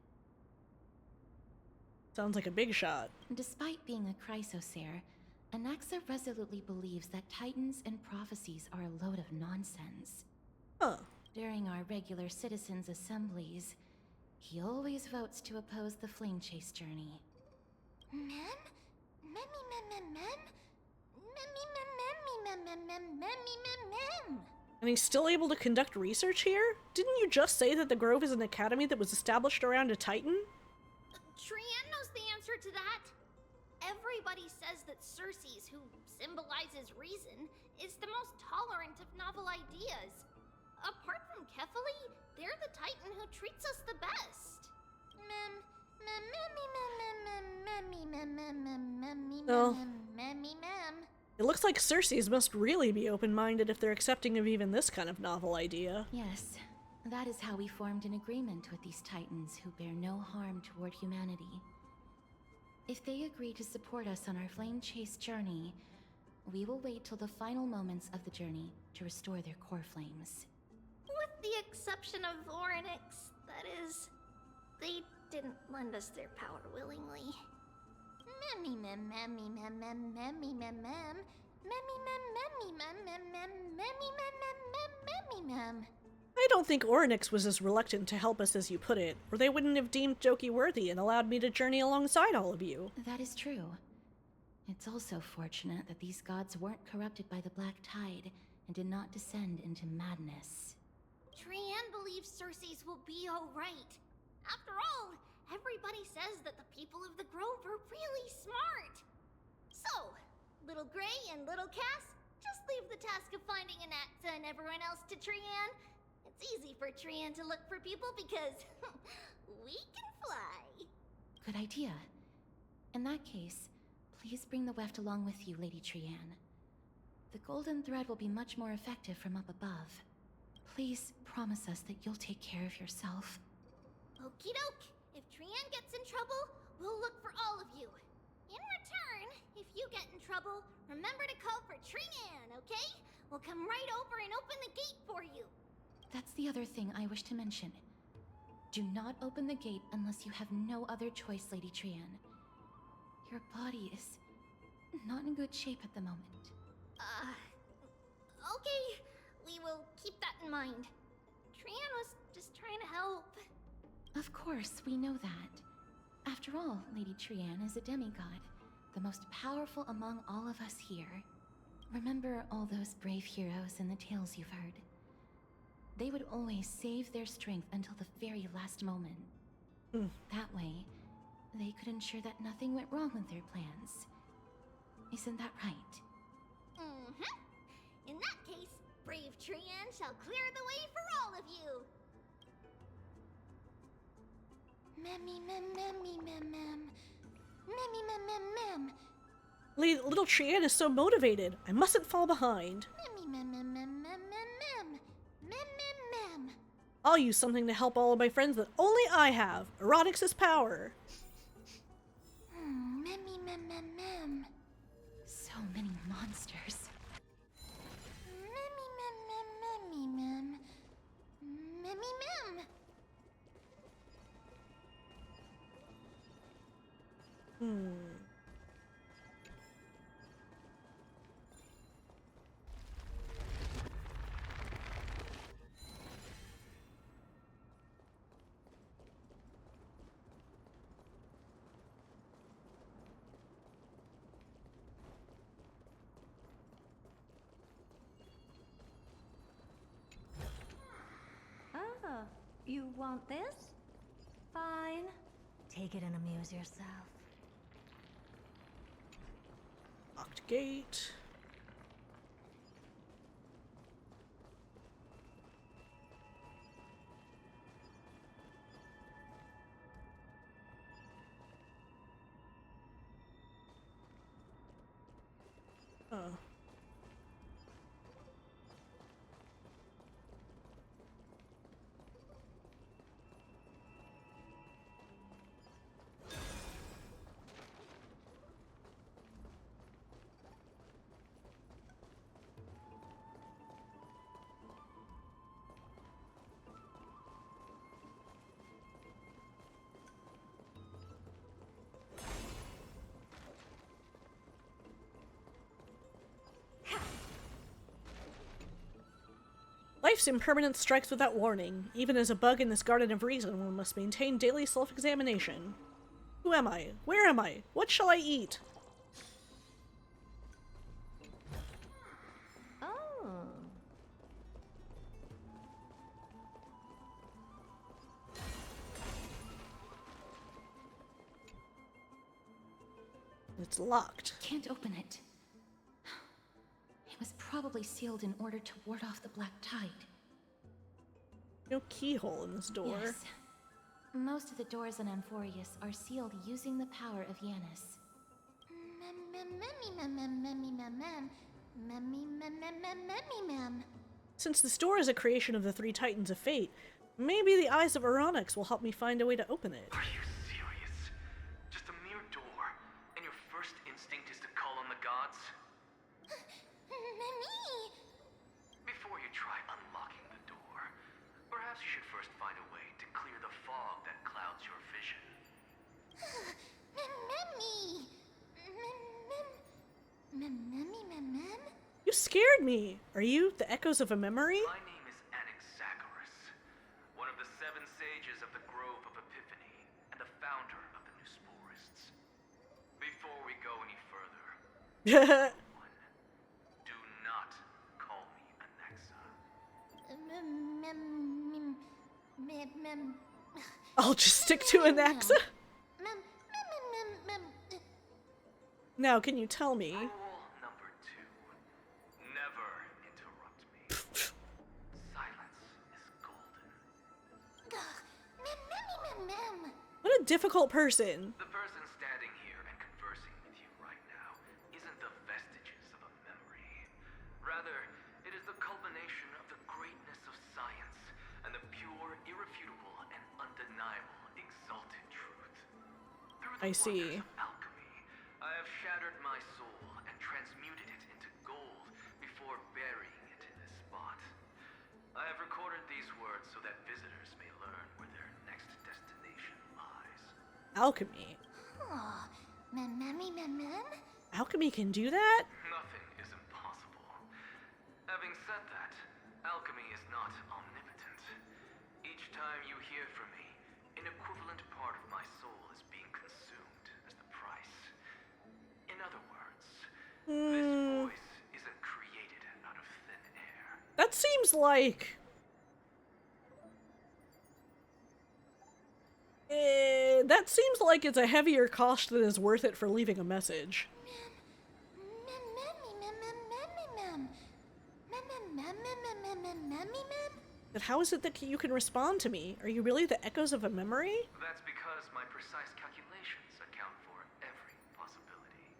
Sounds like a big shot. Despite being a chrysosaur, Anaxa resolutely believes that titans and prophecies are a load of nonsense. Huh. During our regular citizens' assemblies, he always votes to oppose the flame chase journey. And he's still able to conduct research here? Didn't you just say that the Grove is an academy that was established around a titan? Trian knows the answer to that. Everybody says that Circes, who symbolizes reason, is the most tolerant of novel ideas. Apart from Kefali, they're the titan who treats us the best. Well, it looks like Circes must really be open-minded if they're accepting of even this kind of novel idea. Yes, that is how we formed an agreement with these titans who bear no harm toward humanity. If they agree to support us on our flame chase journey, we will wait till the final moments of the journey to restore their core flames. With the exception of Orynyx, that is. They didn't lend us their power willingly. I don't think Orynyx was as reluctant to help us as you put it, or they wouldn't have deemed Doki worthy and allowed me to journey alongside all of you. That is true. It's also fortunate that these gods weren't corrupted by the Black Tide and did not descend into madness. Trian believes Circes will be alright. After all, everybody says that the people of the Grove are really smart. So, Little Gray and Little Cass, Just leave the task of finding an Axa and everyone else to Trian. It's easy for Trian to look for people because we can fly. Good idea. In that case, please bring the weft along with you, Lady Trian. The golden thread will be much more effective from up above. Please promise us that you'll take care of yourself. Okie doke. If Trian gets in trouble, we'll look for all of you. In return, if you get in trouble, remember to call for Trian, okay? We'll come right over and open the gate for you. That's the other thing I wish to mention. Do not open the gate unless you have no other choice, Lady Trian. Your body is not in good shape at the moment. Okay. We will keep that in mind. Trian was just trying to help. Of course, we know that. After all, Lady Trian is a demigod, the most powerful among all of us here. Remember all those brave heroes in the tales you've heard? They would always save their strength until the very last moment. That way, they could ensure that nothing went wrong with their plans. Isn't that right? In that case, brave Trian shall clear the way for all of you. Memmy mem memmy mem mem. Memmy mem mem mem. Little Trian is so motivated. I mustn't fall behind. Memmy mem mem mem mem mem mem. Mem mem mem. I'll use something to help all of my friends that only I have. Erotics' power. Memmy mem mem mem. So many monsters. Memmy mem mem memmy mem. Memmy mem. Oh, you want this? Fine. Take it and amuse yourself. Locked gate. Oh. Life's impermanence strikes without warning. Even as a bug in this garden of reason, one must maintain daily self-examination. Who am I? Where am I? What shall I eat? Oh. It's locked. Can't open it. It was probably sealed in order to ward off the black tide. No keyhole in this door. Yes. Most of the doors in Amphoreus are sealed using the power of Yanis. Since this door is a creation of the three Titans of Fate, maybe the Eyes of Onyx will help me find a way to open it. Are you serious? Just a mere door, and your first instinct is to call on the gods? Before you try unlocking the door, perhaps you should first find a way to clear the fog that clouds your vision. You scared me! Are you the echoes of a memory? My name is Anaxagoras, one of the 7 sages of the Grove of Epiphany, and the founder of the New Sporists. Before we go any further, do not call me Anaxa. I'll just stick to Anaxa. Now, can you tell me? Rule number 2. difficult person. The person standing here and conversing with you right now isn't the vestiges of a memory. Rather, it is the culmination of the greatness of science and the pure, irrefutable, and undeniable exalted truth. Through the I see. wonders of alchemy, I have shattered my soul and transmuted it into gold before burying it in this spot. I have recorded these words so that visitors may learn where their next destination lies. Alchemy. Oh, mem. Alchemy can do that? Nothing is impossible. Having said that, alchemy is not omnipotent. Each time you hear from me, an equivalent part of my soul is being consumed as the price. In other words, this voice isn't created out of thin air. That seems like... that seems like it's a heavier cost than is worth it for leaving a message. But how is it that you can respond to me? Are you really the echoes of a memory? That's because my precise calculations account for every possibility.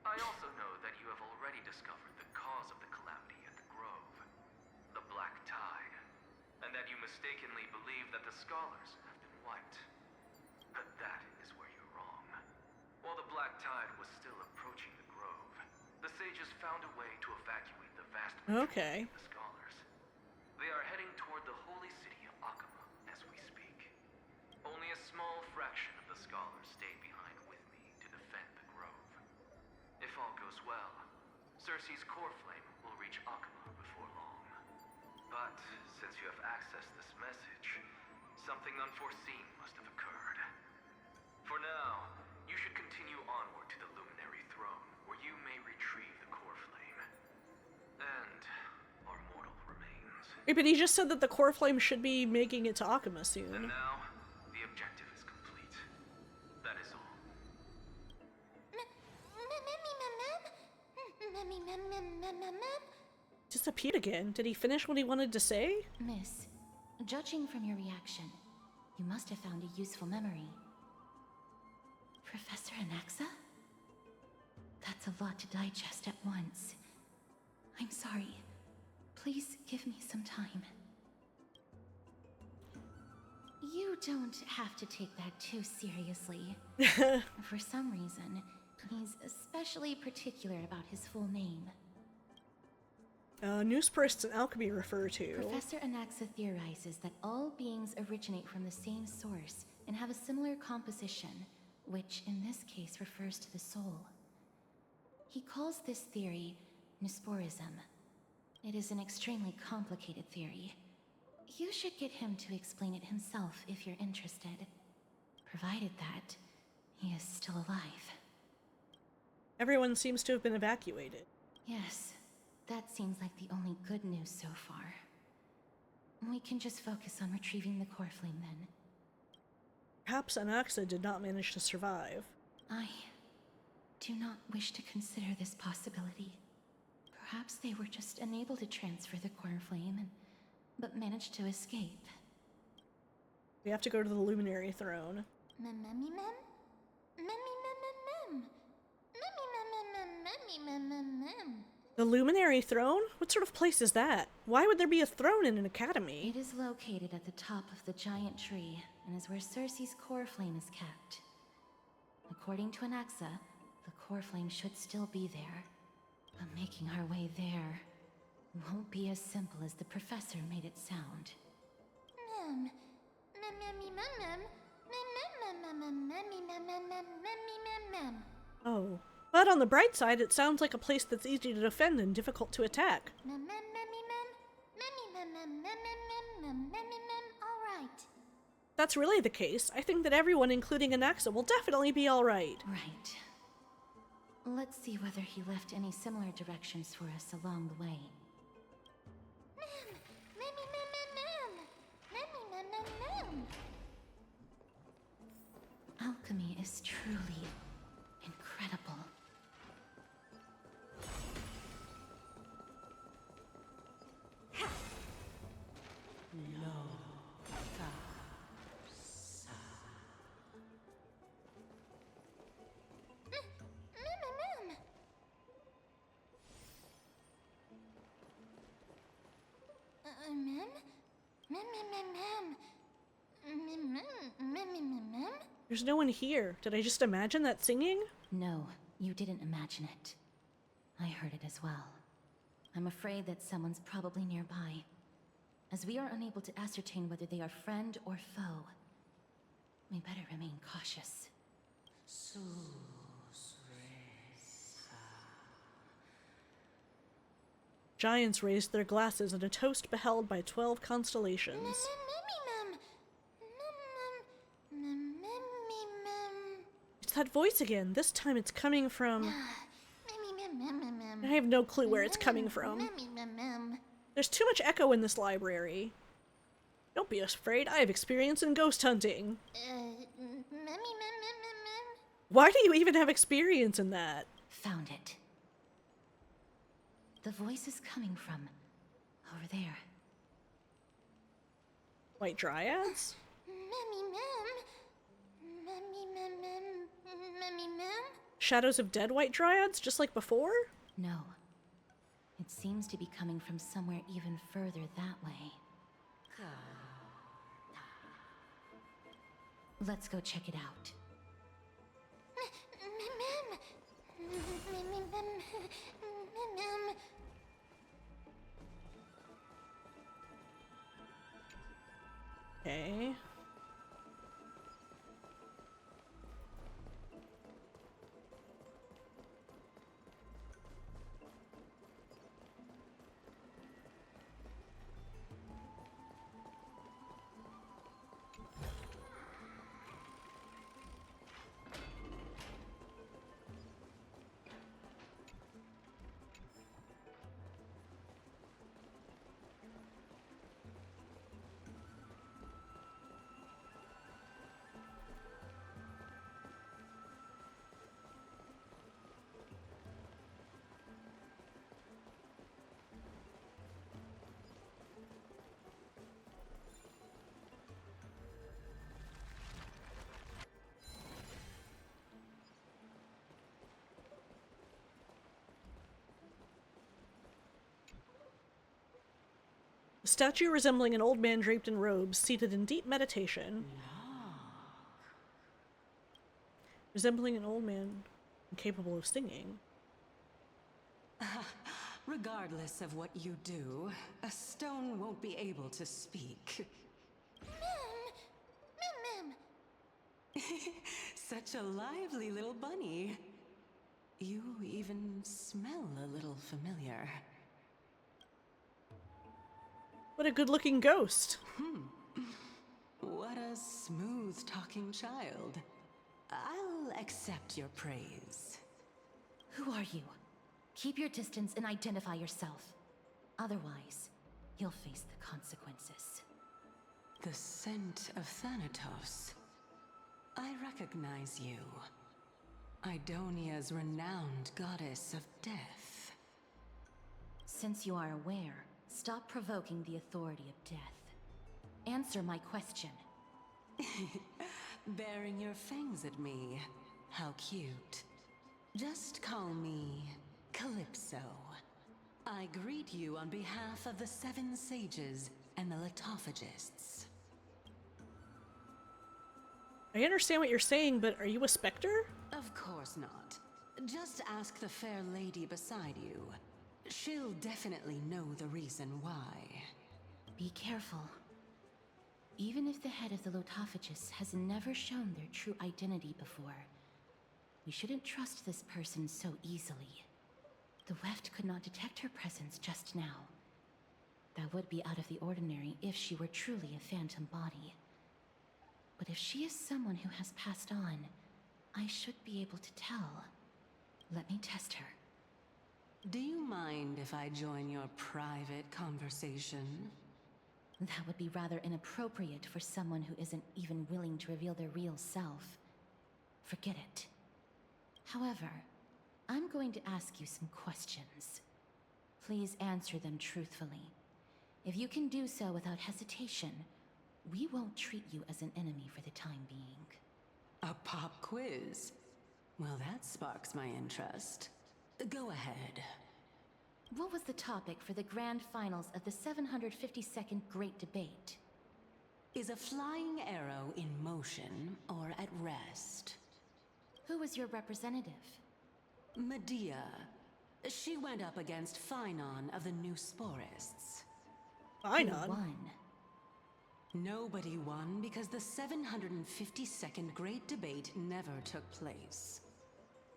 I also know that you have already discovered the cause of the calamity at the Grove, the Black Tide, and that you mistakenly believe that the scholars have been wiped. But that is where you're wrong. While the Black Tide was still approaching the Grove, the sages found a way to evacuate the vast majority of the scholars. They are heading toward the holy city of Akama as we speak. Only a small fraction of the scholars stayed behind with me to defend the Grove. If all goes well, Cersei's core flame will reach Akama before long. But since you have accessed this message, something unforeseen must have occurred. For now, you should continue onward to the Luminary Throne, where you may retrieve the core flame. And our mortal remains. Wait, but he just said that the core flame should be making it to Akama soon. And now, the objective is complete. That is all. Disappeared again. Did he finish what he wanted to say? Miss, judging from your reaction, you must have found a useful memory. Professor Anaxa? That's a lot to digest at once. I'm sorry. Please give me some time. You don't have to take that too seriously. For some reason, he's especially particular about his full name. Newsprints and alchemy refer to. Professor Anaxa theorizes that all beings originate from the same source and have a similar composition, which in this case refers to the soul. He calls this theory Nusporism. It is an extremely complicated theory. You should get him to explain it himself if you're interested, provided that he is still alive. Everyone seems to have been evacuated. Yes, that seems like the only good news so far. We can just focus on retrieving the core flame then. Perhaps Anaxa did not manage to survive. I do not wish to consider this possibility. Perhaps they were just unable to transfer the core flame, but managed to escape. We have to go to the Luminary Throne. The Luminary Throne? What sort of place is that? Why would there be a throne in an academy? It is located at the top of the giant tree, and is where Cersei's core flame is kept. According to Anaxa, the core flame should still be there. But making our way there won't be as simple as the professor made it sound. Oh. But on the bright side, it sounds like a place that's easy to defend and difficult to attack. Alright. That's really the case. I think that everyone, including Anaxa, will definitely be alright. Right. Let's see whether he left any similar directions for us along the way. Alchemy is truly incredible. Mem? Mem. There's no one here. Did I just imagine that singing? No, you didn't imagine it. I heard it as well. I'm afraid that someone's probably nearby. As we are unable to ascertain whether they are friend or foe, we better remain cautious. Giants raised their glasses in a toast beheld by 12 constellations. It's that voice again. This time it's coming from... I have no clue where it's coming from. There's too much echo in this library. Don't be afraid, I have experience in ghost hunting. Why do you even have experience in that? Found it. The voice is coming from over there. White dryads? Shadows of dead white dryads, just like before? No. It seems to be coming from somewhere even further that way. Let's go check it out. Okay. A statue resembling an old man draped in robes, seated in deep meditation. Resembling an old man incapable of singing. Regardless of what you do, a stone won't be able to speak. Such a lively little bunny. You even smell a little familiar. What a good-looking ghost. What a smooth-talking child. I'll accept your praise. Who are you? Keep your distance and identify yourself. Otherwise, you'll face the consequences. The scent of Thanatos. I recognize you. Idonia's renowned goddess of death. Since you are aware, stop provoking the authority of death. Answer my question. Baring your fangs at me. How cute. Just call me Calypso. I greet you on behalf of the 7 sages and the litophagists. I understand what you're saying, but are you a specter? Of course not. Just ask the fair lady beside you. She'll definitely know the reason why. Be careful. Even if the head of the litophagists has never shown their true identity before, we shouldn't trust this person so easily. The weft could not detect her presence just now. That would be out of the ordinary if she were truly a phantom body. But if she is someone who has passed on, I should be able to tell. Let me test her. Do you mind if I join your private conversation? That would be rather inappropriate for someone who isn't even willing to reveal their real self. Forget it. However, I'm going to ask you some questions. Please answer them truthfully. If you can do so without hesitation, we won't treat you as an enemy for the time being. A pop quiz? Well, that sparks my interest. Go ahead. What was the topic for the grand finals of the 752nd Great Debate? Is a flying arrow in motion or at rest? Who was your representative? Medea. She went up against Phynon of the New Sporists. Phynon? Who won? Nobody won because the 752nd Great Debate never took place.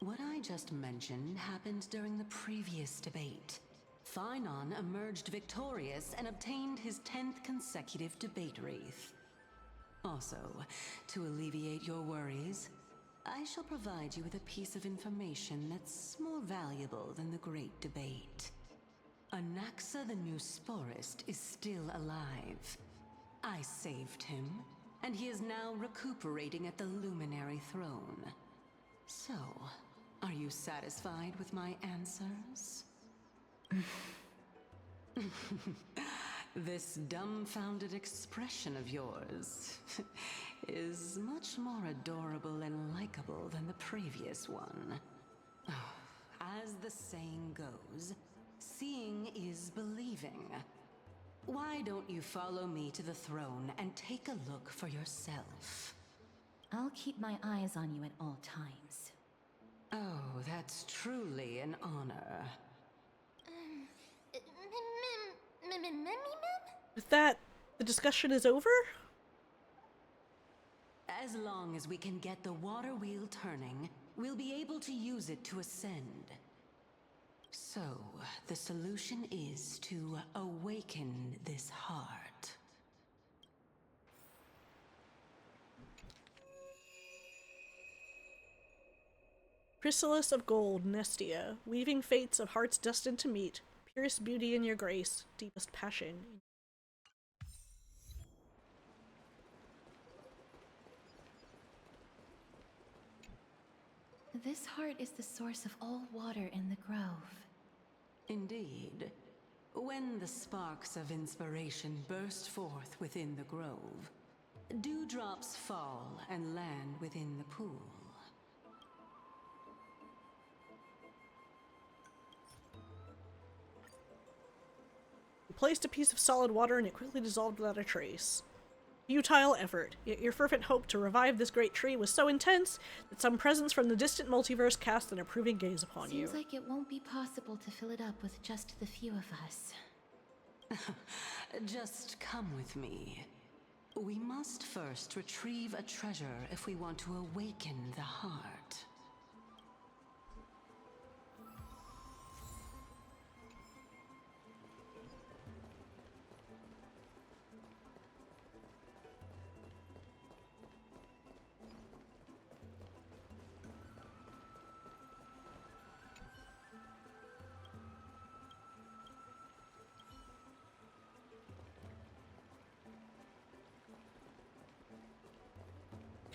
What I just mentioned happened during the previous debate. Phynon emerged victorious and obtained his 10th consecutive debate wreath. Also, to alleviate your worries, I shall provide you with a piece of information that's more valuable than the Great Debate. Anaxa the New Sporist is still alive. I saved him, and he is now recuperating at the Luminary Throne. So, are you satisfied with my answers? This dumbfounded expression of yours is much more adorable and likable than the previous one. As the saying goes, seeing is believing. Why don't you follow me to the throne and take a look for yourself? I'll keep my eyes on you at all times. Oh, that's truly an honor. With that, the discussion is over? As long as we can get the water wheel turning, we'll be able to use it to ascend. So, the solution is to awaken this heart. Chrysalis of gold, Nestia, weaving fates of hearts destined to meet, purest beauty in your grace, deepest passion. This heart is the source of all water in the grove. Indeed. When the sparks of inspiration burst forth within the grove, dewdrops fall and land within the pool. You placed a piece of solid water and it quickly dissolved without a trace. Futile effort, yet your fervent hope to revive this great tree was so intense that some presence from the distant multiverse cast an approving gaze upon you. Seems like it won't be possible to fill it up with just the few of us. Just come with me. We must first retrieve a treasure if we want to awaken the heart.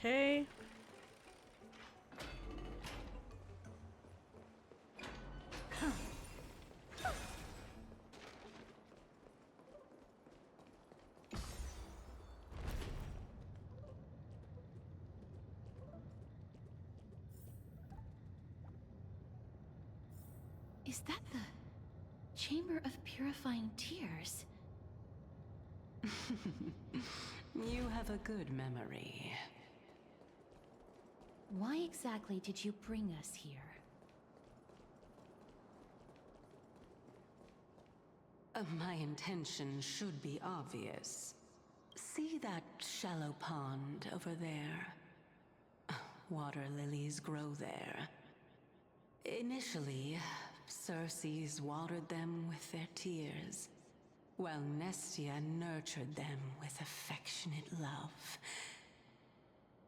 Okay. Is that the Chamber of Purifying Tears? You have a good memory. Why exactly did you bring us here? My intention should be obvious. See that shallow pond over there? Water lilies grow there. Initially, Circes watered them with their tears, while Nestia nurtured them with affectionate love.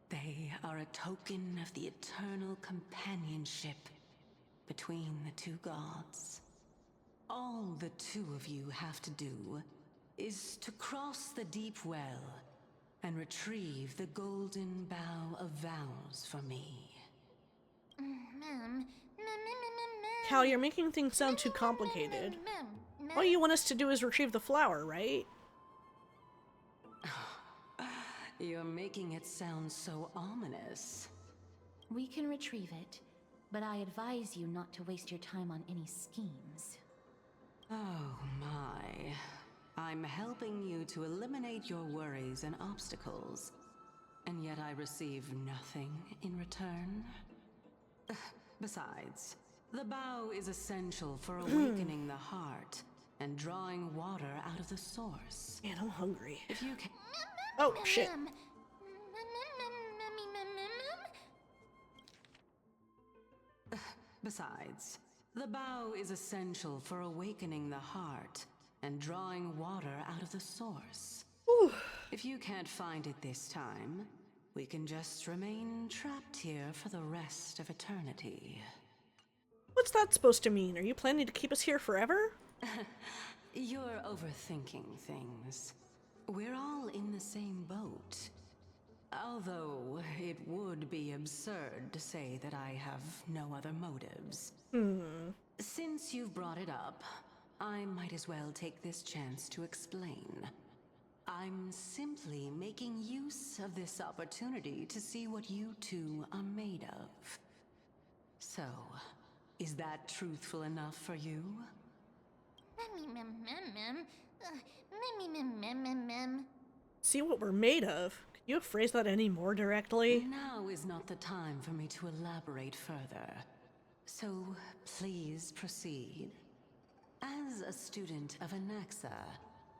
They are a token of the eternal companionship between the two gods. All the two of you have to do is to cross the deep well and retrieve the golden bough of vows for me. Cal, you're making things sound too complicated. All you want us to do is retrieve the flower, right? You're making it sound so ominous. We can retrieve it, but I advise you not to waste your time on any schemes. Oh my. I'm helping you to eliminate your worries and obstacles, and yet I receive nothing in return? Besides, the bow is essential for awakening the heart and drawing water out of the source. Man, I'm hungry. If you can... Oh, shit. Besides, the bow is essential for awakening the heart and drawing water out of the source. If you can't find it this time, we can just remain trapped here for the rest of eternity. What's that supposed to mean? Are you planning to keep us here forever? You're overthinking things. We're all in the same boat. Although it would be absurd to say that I have no other motives. Since you've brought it up, I might as well take this chance to explain. I'm simply making use of this opportunity to see what you two are made of. So, is that truthful enough for you? See what we're made of? Can you phrase that any more directly? Now is not the time for me to elaborate further. So, please proceed. As a student of Anaxa,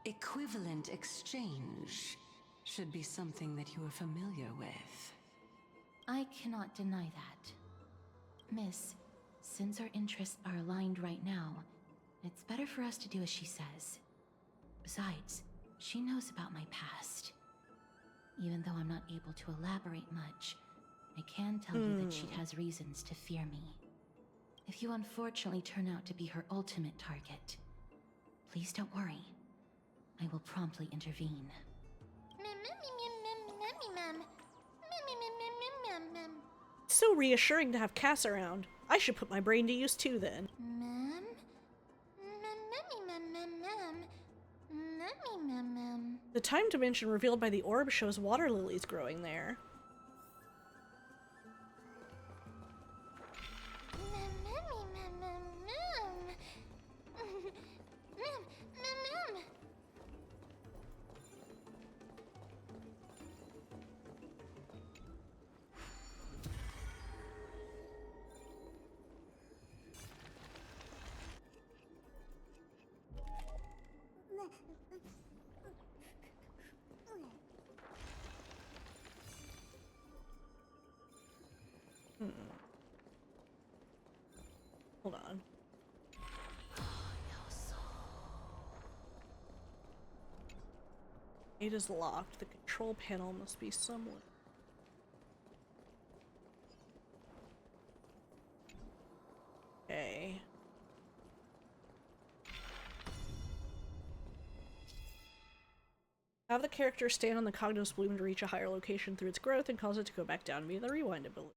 equivalent exchange should be something that you are familiar with. I cannot deny that. Miss, since our interests are aligned right now, it's better for us to do as she says. Besides, she knows about my past. Even though I'm not able to elaborate much, I can tell you that she has reasons to fear me. If you unfortunately turn out to be her ultimate target, please don't worry. I will promptly intervene. It's so reassuring to have Cass around. I should put my brain to use too then. The time dimension revealed by the orb shows water lilies growing there. Hold on. It is locked. The control panel must be somewhere. Okay. Have the character stand on the Cognos bloom to reach a higher location through its growth and cause it to go back down via the rewind ability.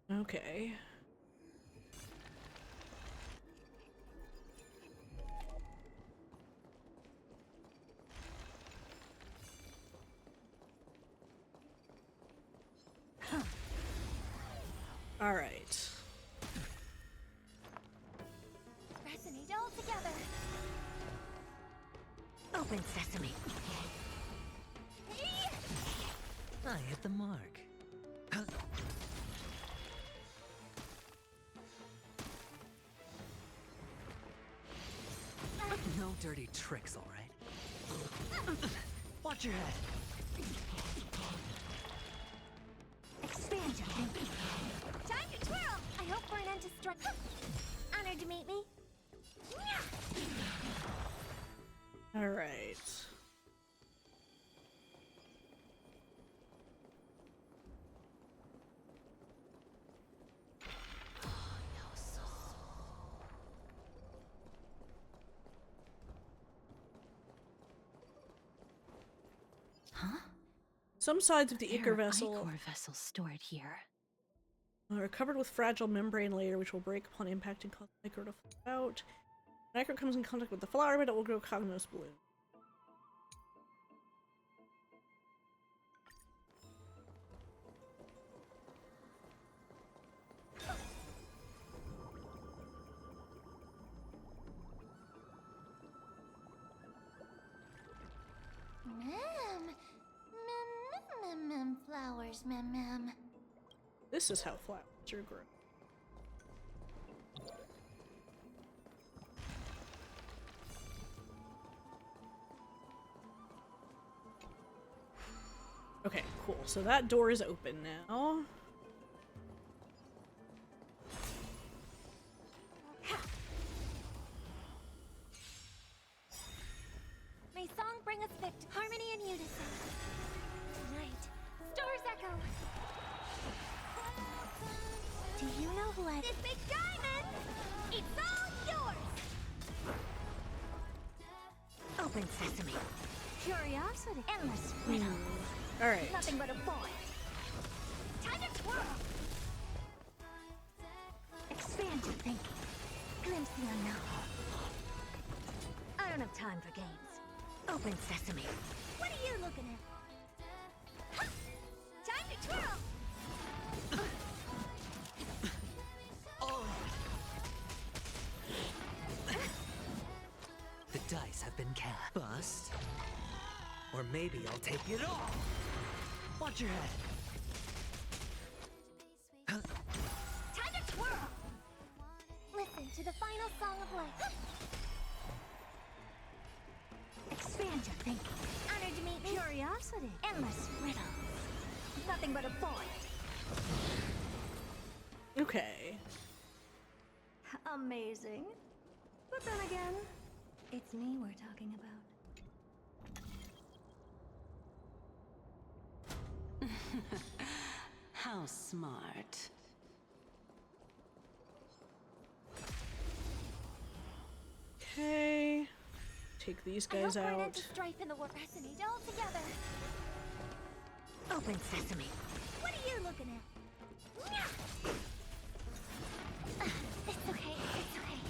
Okay. All right. Resonate all together. Open sesame. I hit the mark. No dirty tricks, all right? Watch your head. Expand your thinking. Time to twirl! I hope for an end to strike. Honored to meet me. All right. Huh? Some sides of the There Ichor are vessel ichor vessels stored here. are covered with fragile membrane layer which will break upon impact and cause the Ichor to fall out. When Ichor comes in contact with the flower bed, it will grow Cognos bloom. flowers, Mem. This is how flowers are grown. Okay, cool. So that door is open now. May song bring us victory. Harmony and unison. Tonight, stars echo. Do you know who I... This big diamond! It's all yours! Open sesame. Curiosity. Endless riddle. Alright. Nothing but a void. Time to twirl! Expand your thinking. Glimpse the unknown. I don't have time for games. Open sesame. What are you looking at? Ha! Time to twirl! The dice have been cast. Bust. Or maybe I'll take it all. Watch your head. Time to twirl! Listen to the final song of life. Expand your thinking. Honored to meet me. Curiosity. Endless riddle. Nothing but a void. Okay. Amazing. But then again, it's me we're talking about. How smart. Okay. Take these guys I hope we're out. into strife in the war. Resonate all together. Open sesame. What are you looking at? It's okay. It's okay.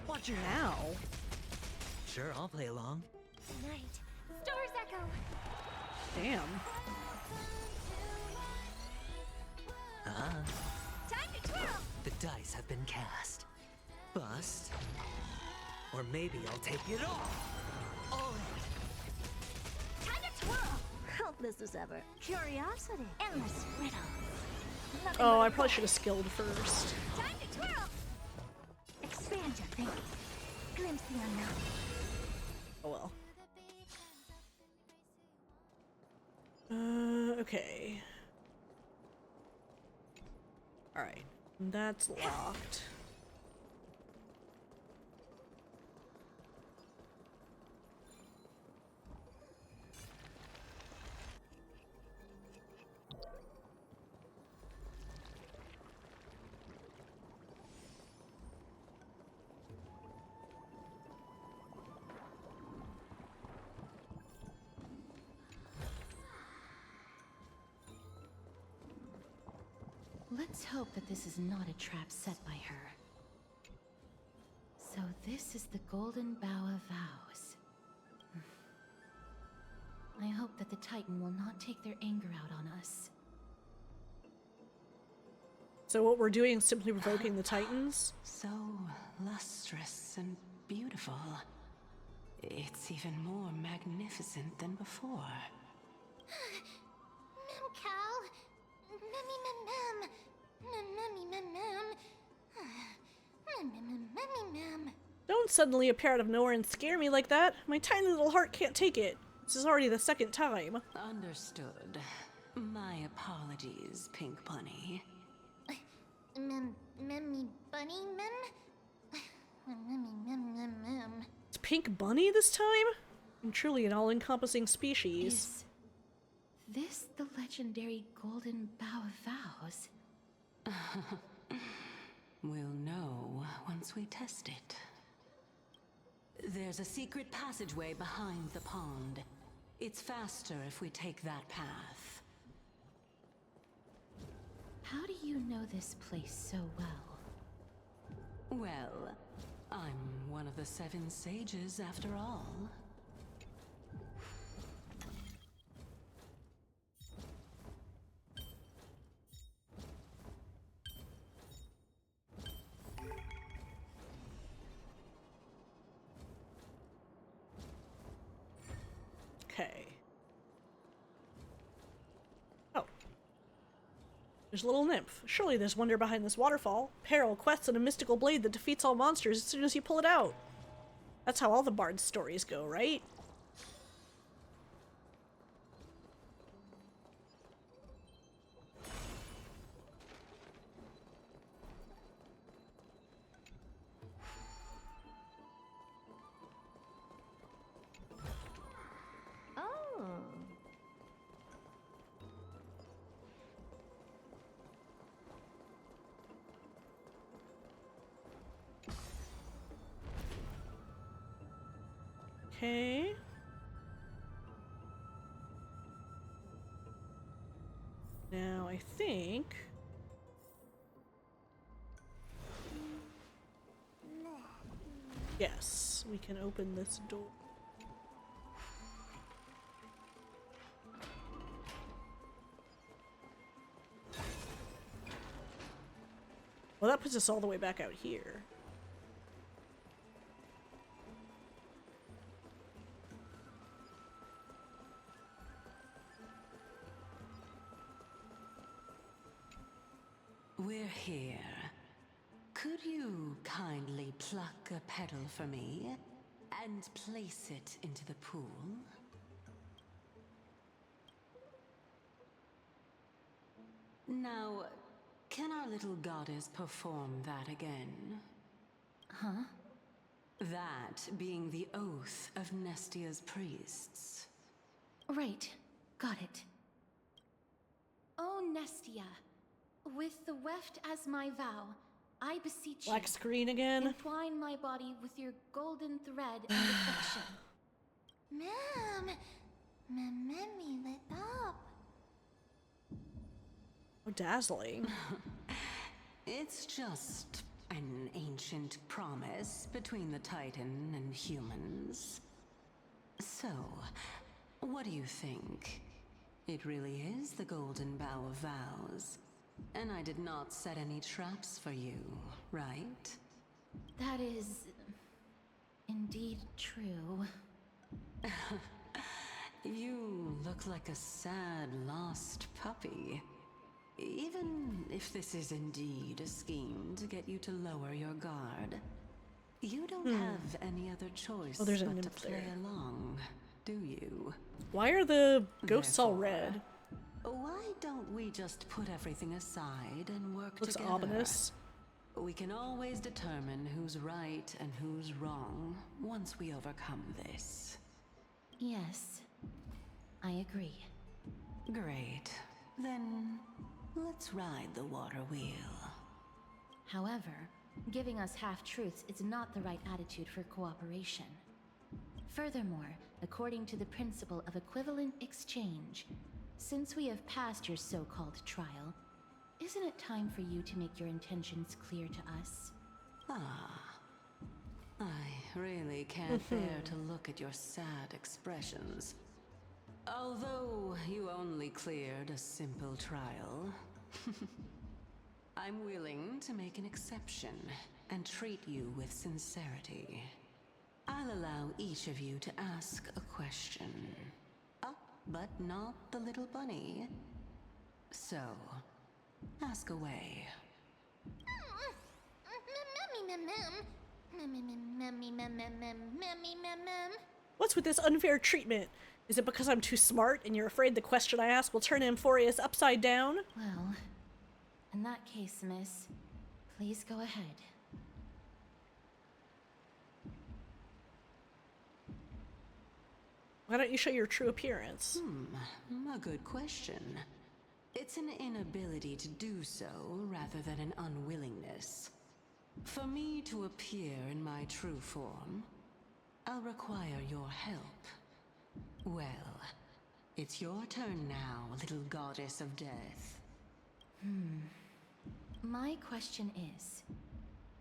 Watch your head. Now. Sure, I'll play along. Tonight, stars echo. Damn. Time to twirl. The dice have been cast. Bust. Or maybe I'll take it all. Time to twirl. Helpless as ever. Curiosity. Endless riddle. Nothing Oh, but I a probably void. should have skilled first. Time to twirl. Expand your thinking. Glimpse the unknown. Oh well. Okay. Alright. That's locked. Let's hope that this is not a trap set by her. So this is the Golden Bough of Vows. I hope that the Titan will not take their anger out on us. So what we're doing is simply provoking the Titans? So lustrous and beautiful. It's even more magnificent than before. Mem Cal. Mem. Mem. Don't suddenly appear out of nowhere and scare me like that. My tiny little heart can't take it. This is already the second time. Understood. My apologies, Pink Bunny. Memmy Bunny Mem? Mem. It's Pink Bunny this time? I'm truly an all-encompassing species. Is this the legendary Golden Bough of Vows? We'll know once we test it. There's a secret passageway behind the pond. It's faster if we take that path. How do you know this place so well? Well, I'm one of the 7 sages after all. There's a little nymph. Surely there's wonder behind this waterfall. Peril, quests, and a mystical blade that defeats all monsters as soon as you pull it out. That's how all the bard's stories go, right? Oh. Okay. Now I think... Yes, we can open this door. Well, that puts us all the way back out here. We're here. Could you kindly pluck a petal for me and place it into the pool? Now, can our little goddess perform that again? Huh? That being the oath of Nestia's priests. Right. Got it. Oh, Nestia. With the weft as my vow, I beseech Black you. screen again. Entwine my body with your golden thread and affection. Ma'am, me lit up. Oh, dazzling. It's just an ancient promise between the Titan and humans. So, what do you think? It really is the Golden Bough of Vows. And I did not set any traps for you, right? That is... indeed true. You look like a sad, lost puppy. Even if this is indeed a scheme to get you to lower your guard, you don't have any other choice Oh, there's a but to nymph play there. along, do you? Why are the ghosts all Therefore, red? Why don't we just put everything aside and work Looks together? ominous. We can always determine who's right and who's wrong once we overcome this. Yes. I agree. Great. Then let's ride the water wheel. However, giving us half-truths is not the right attitude for cooperation. Furthermore, according to the principle of equivalent exchange, since we have passed your so-called trial, isn't it time for you to make your intentions clear to us? I really can't bear to look at your sad expressions. Although you only cleared a simple trial, I'm willing to make an exception and treat you with sincerity. I'll allow each of you to ask a question. But not the little bunny. So, ask away. What's with this unfair treatment? Is it because I'm too smart and you're afraid the question I ask will turn Amphoreus upside down? Well, in that case, miss, please go ahead. Why don't you show your true appearance? A good question. It's an inability to do so rather than an unwillingness. For me to appear in my true form, I'll require your help. Well, it's your turn now, little goddess of death. My question is,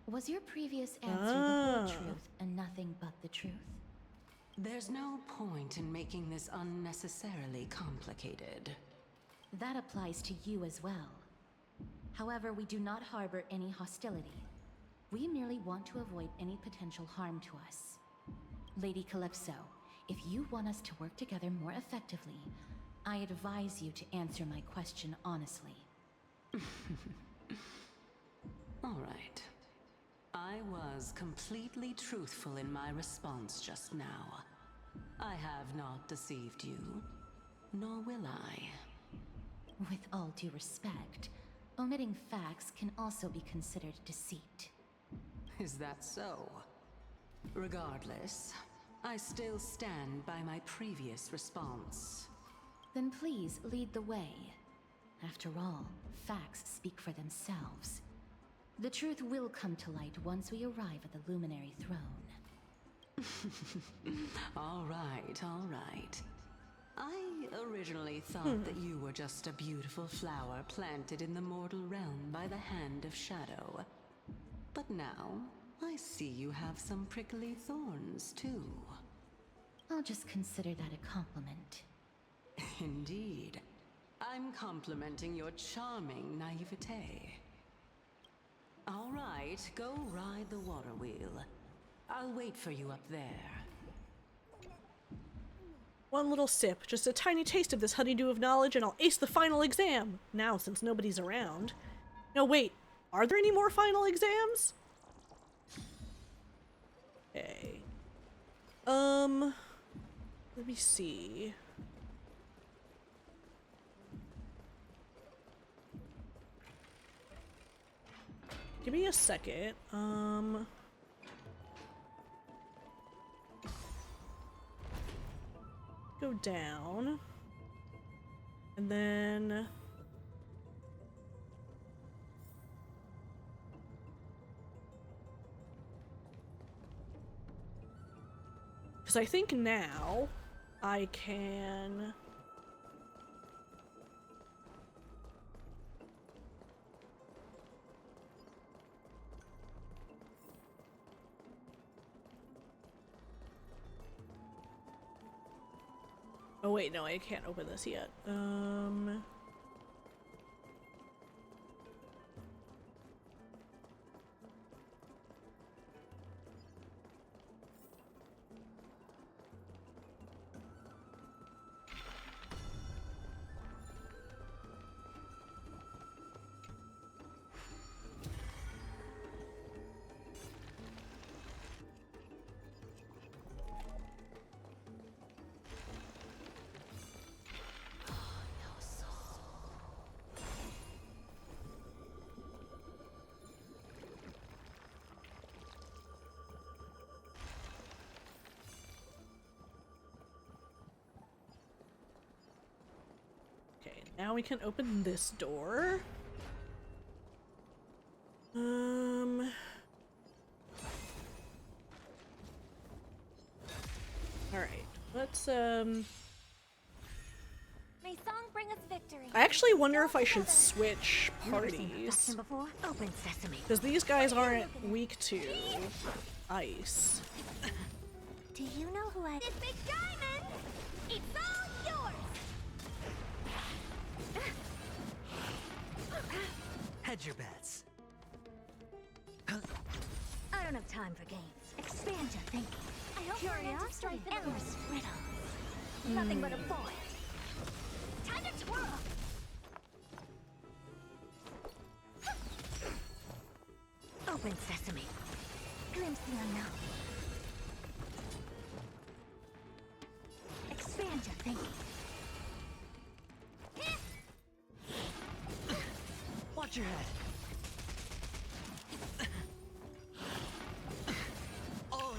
was your previous answer the whole truth and nothing but the truth? There's no point in making this unnecessarily complicated. That applies to you as well. However, we do not harbor any hostility. We merely want to avoid any potential harm to us. Lady Calypso, if you want us to work together more effectively, I advise you to answer my question honestly. All right. I was completely truthful in my response just now. I have not deceived you, nor will I. With all due respect, omitting facts can also be considered deceit. Is that so? Regardless, I still stand by my previous response. Then please lead the way. After all, facts speak for themselves. The truth will come to light once we arrive at the Luminary Throne. All right. I originally thought that you were just a beautiful flower planted in the mortal realm by the hand of shadow. But now, I see you have some prickly thorns, too. I'll just consider that a compliment. Indeed. I'm complimenting your charming naivete. All right, go ride the water wheel. I'll wait for you up there. One little sip, just a tiny taste of this honeydew of knowledge, and I'll ace the final exam. Now, since nobody's around. No, wait. Are there any more final exams? Okay. Let me see. Give me a second. Go down. And then because I think now I can oh wait, no, I can't open this yet. Now we can open this door. Alright, let's May song bring us victory. I actually wonder if I should switch parties. Open sesame. Because these guys aren't weak to ice. Do you know who I... This big diamond! It's all yours! Hedge your bets. I don't have time for games. Expand your thinking. I hope Curiosity, endless riddles. Nothing but a void. Time to twirl! Open sesame. Glimpse the unknown. Expand your thinking. Watch your head. Oh.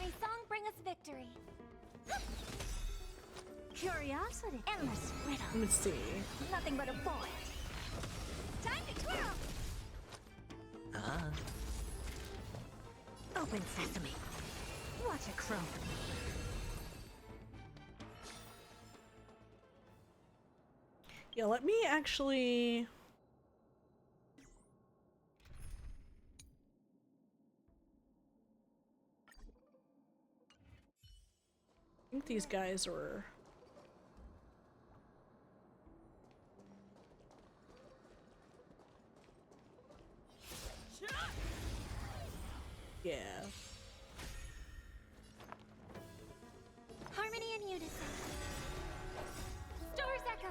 May song bring us victory. Curiosity, endless riddles. Let me see. Nothing but a void. Time to twirl! Open sesame. Watch a crow. Yeah, let me actually... I think these guys were... Yeah. Harmony and unison. Stars echo.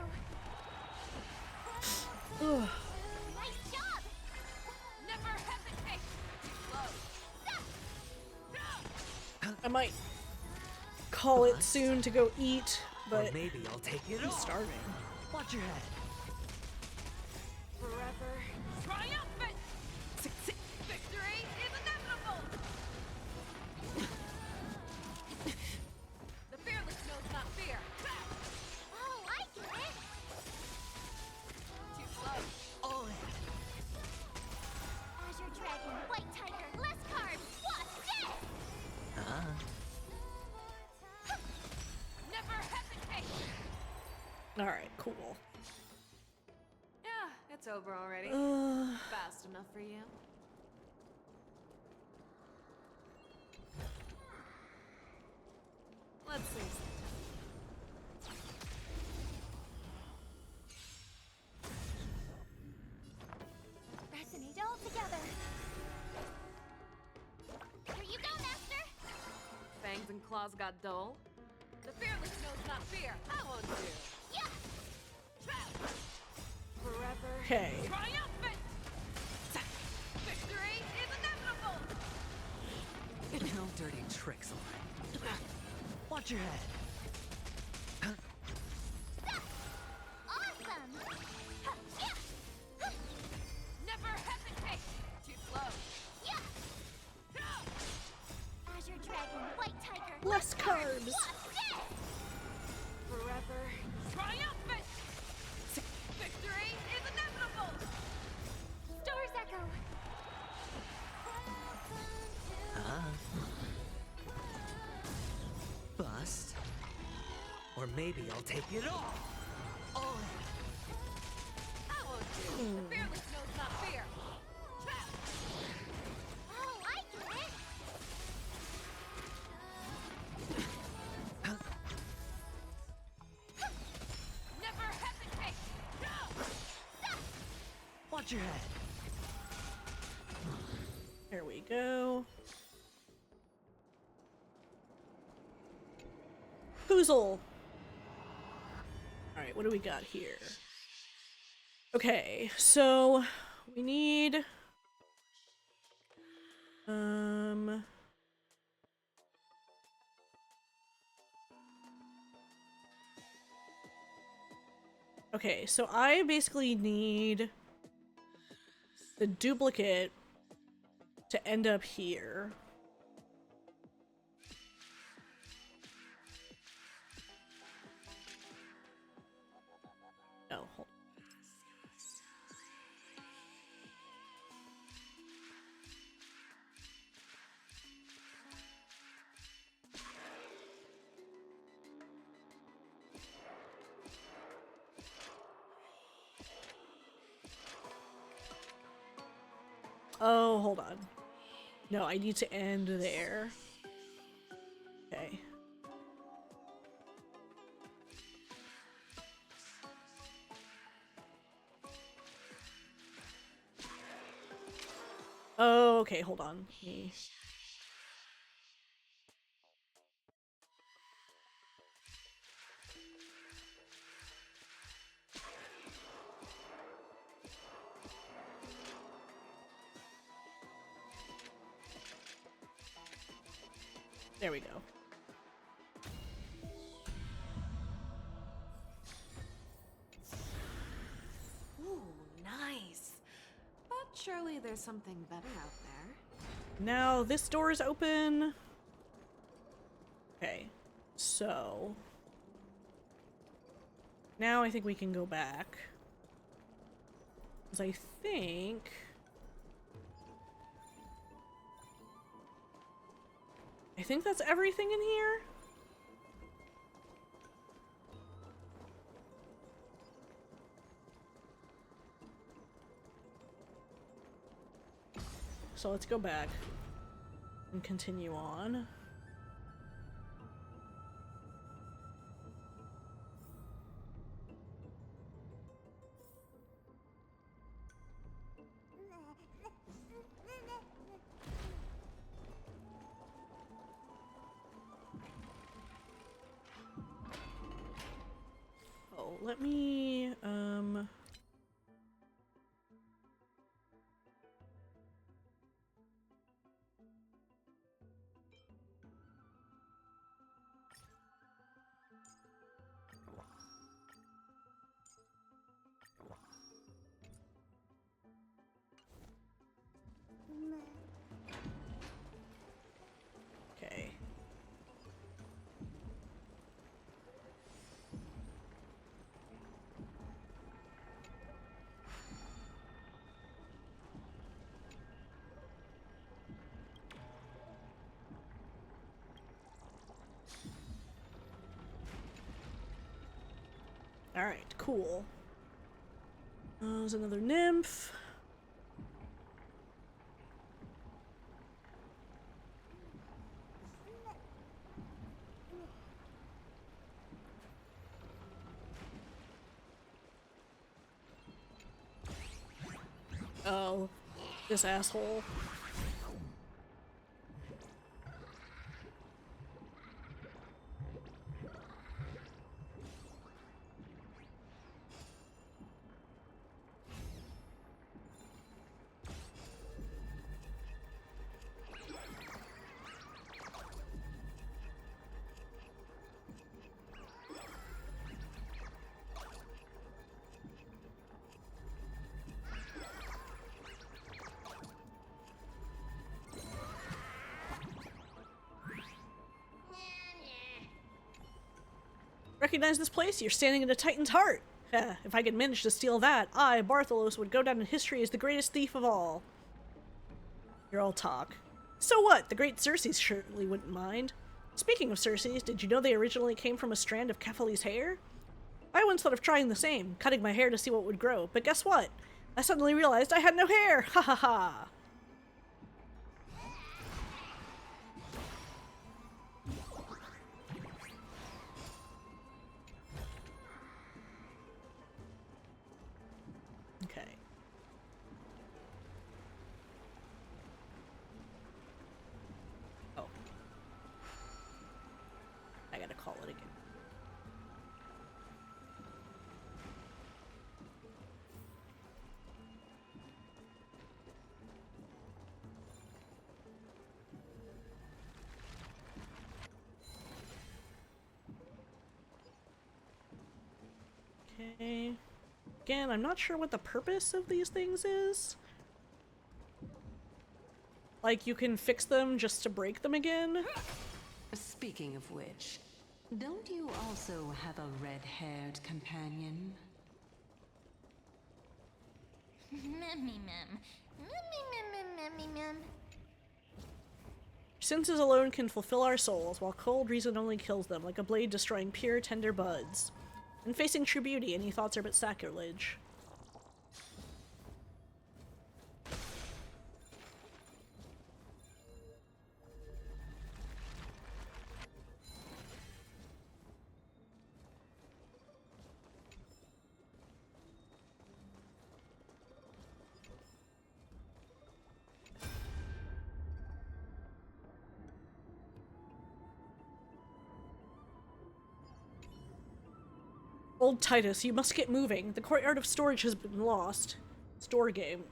might call it soon to go eat, but or maybe I'll take it I'm off. starving. Watch your head. Forever triumphant! Victory is inevitable! The fearless knows not fear. Oh, I get it! Too slow. All in. Azure Dragon, White Tiger, less carbs, what's this? Never hesitate! Alright, cool. Yeah, it's over already. Fast enough for you? Let's see something. Resonate all together. Here you go, Master! Fangs and claws got dull. The fearless knows not fear. I won't do. Yeah! Forever Okay. triumphant! Victory is inevitable! No dirty tricks, alright. Watch your head. Awesome! Yeah! Never hesitate! Too slow. Yeah! Azure Dragon, White Tiger, Less carbs. what's this? Forever triumphant! Victory is inevitable! Stars echo. Bust. Or maybe I'll take it off. All in. I won't do. The fearless knows not fear. Oh, I get it! Never hesitate! Watch your head. There we go. Foozle! Alright, what do we got here? Okay, so we need okay, so I basically need the duplicate to end up here. No, hold Oh, hold on. No, I need to end there. Okay. Oh, okay, hold on. There we go. Ooh, nice. But surely there's something better out there. Now this door is open. Okay, so now I think we can go back. Because I think that's everything in here. So let's go back and continue on. Oh, let me, Alright, cool. There's another nymph. Oh, this asshole. Recognize this place? You're standing in a Titan's heart. If I could manage to steal that, I, Bartholos, would go down in history as the greatest thief of all. You're all talk. So what? The great Circes surely wouldn't mind. Speaking of Circes, did you know they originally came from a strand of Kephale's hair? I once thought of trying the same, cutting my hair to see what would grow, but guess what? I suddenly realized I had no hair! Ha ha ha! Okay. Oh. I gotta call it again. Okay. Again, I'm not sure what the purpose of these things is. Like, you can fix them just to break them again? Speaking of which, don't you also have a red-haired companion? Senses alone can fulfill our souls, while cold reason only kills them, like a blade destroying pure, tender buds. And facing true beauty, any thoughts are but sacrilege. Old Titus, you must get moving. The courtyard of storage has been lost. Store game.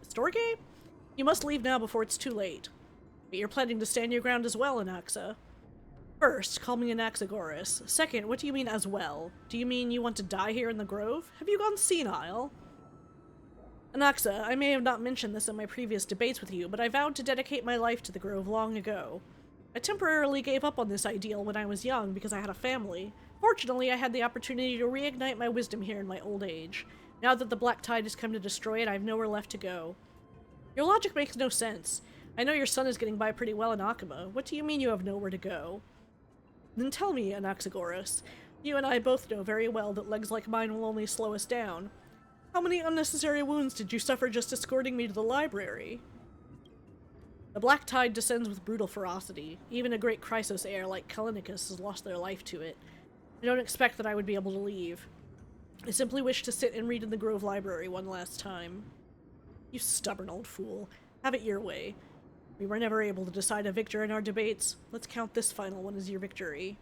Store game? You must leave now before it's too late. But you're planning to stand your ground as well, Anaxa. First, call me Anaxagoras. Second, what do you mean as well? Do you mean you want to die here in the grove? Have you gone senile? Anaxa, I may have not mentioned this in my previous debates with you, but I vowed to dedicate my life to the grove long ago. I temporarily gave up on this ideal when I was young because I had a family. Fortunately, I had the opportunity to reignite my wisdom here in my old age. Now that the Black Tide has come to destroy it, I have nowhere left to go. Your logic makes no sense. I know your son is getting by pretty well in Akama. What do you mean you have nowhere to go? Then tell me, Anaxagoras. You and I both know very well that legs like mine will only slow us down. How many unnecessary wounds did you suffer just escorting me to the library? The Black Tide descends with brutal ferocity. Even a great Chrysos heir like Callinicus has lost their life to it. I don't expect that I would be able to leave. I simply wish to sit and read in the Grove Library one last time. You stubborn old fool. Have it your way. We were never able to decide a victor in our debates. Let's count this final one as your victory.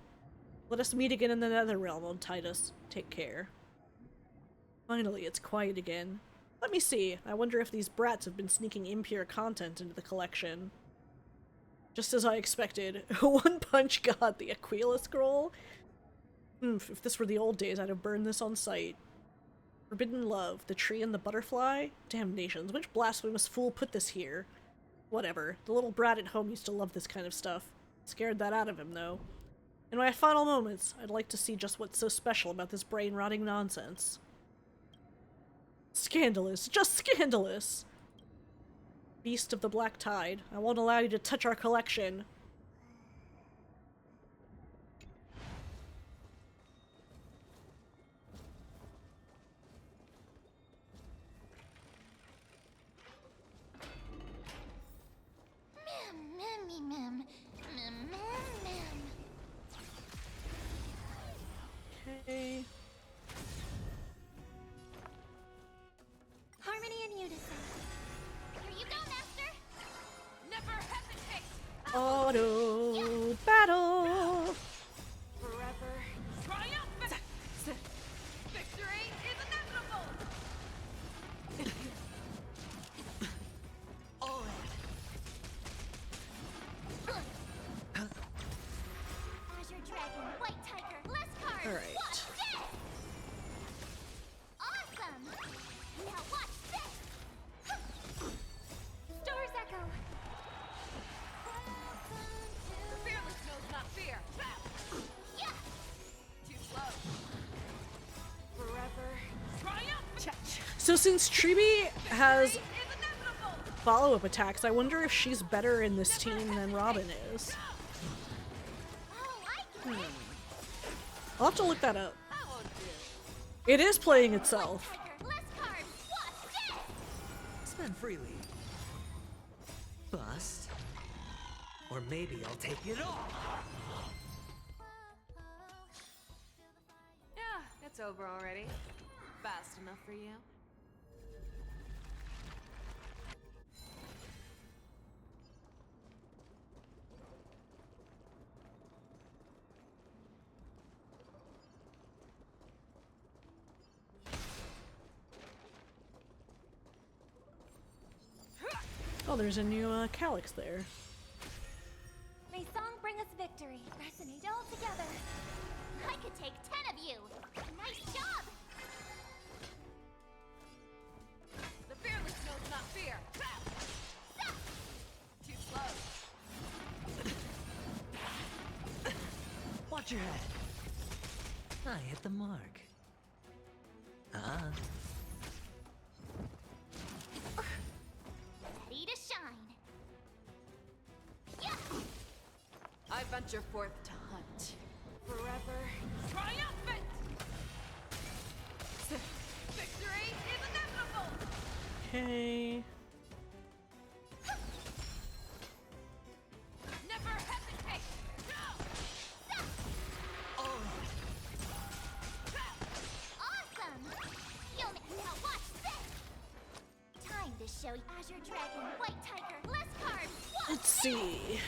Let us meet again in the Netherrealm, old Titus. Take care. Finally, it's quiet again. Let me see. I wonder if these brats have been sneaking impure content into the collection. Just as I expected. One Punch God, the Aquila scroll? If this were the old days, I'd have burned this on sight. Forbidden Love, the tree and the butterfly? Damnations, which blasphemous fool put this here? Whatever, the little brat at home used to love this kind of stuff. Scared that out of him, though. In my final moments, I'd like to see just what's so special about this brain-rotting nonsense. Scandalous, just scandalous! Beast of the Black Tide, I won't allow you to touch our collection. Auto battle. Forever triumphant. Victory is inevitable. All Azure Dragon, White Tiger, less cards. All right. Watch this. Awesome. Now watch this. Stars Echo. The fearless knows not fear. Yeah. Too slow. Forever triumphant. So since Tribi has follow-up attacks, I wonder if she's better in this team than Robin is. I'll have to look that up. It is playing itself. Spend freely. Bust. Or maybe I'll take it all. Yeah, it's over already. Fast enough for you. Oh, there's a new calyx there. May song bring us victory. Resonate all together. I could take 10 of you. Nice job. The fearless knows not fear. Too slow. Watch your head. I hit the mark. Ready to shine. I venture forth to hunt. Forever triumphant. Victory is inevitable. Okay. Never hesitate. Awesome. Now watch this. Time to show you Azure Dragon, White Tiger, less cards. Watch Let's see.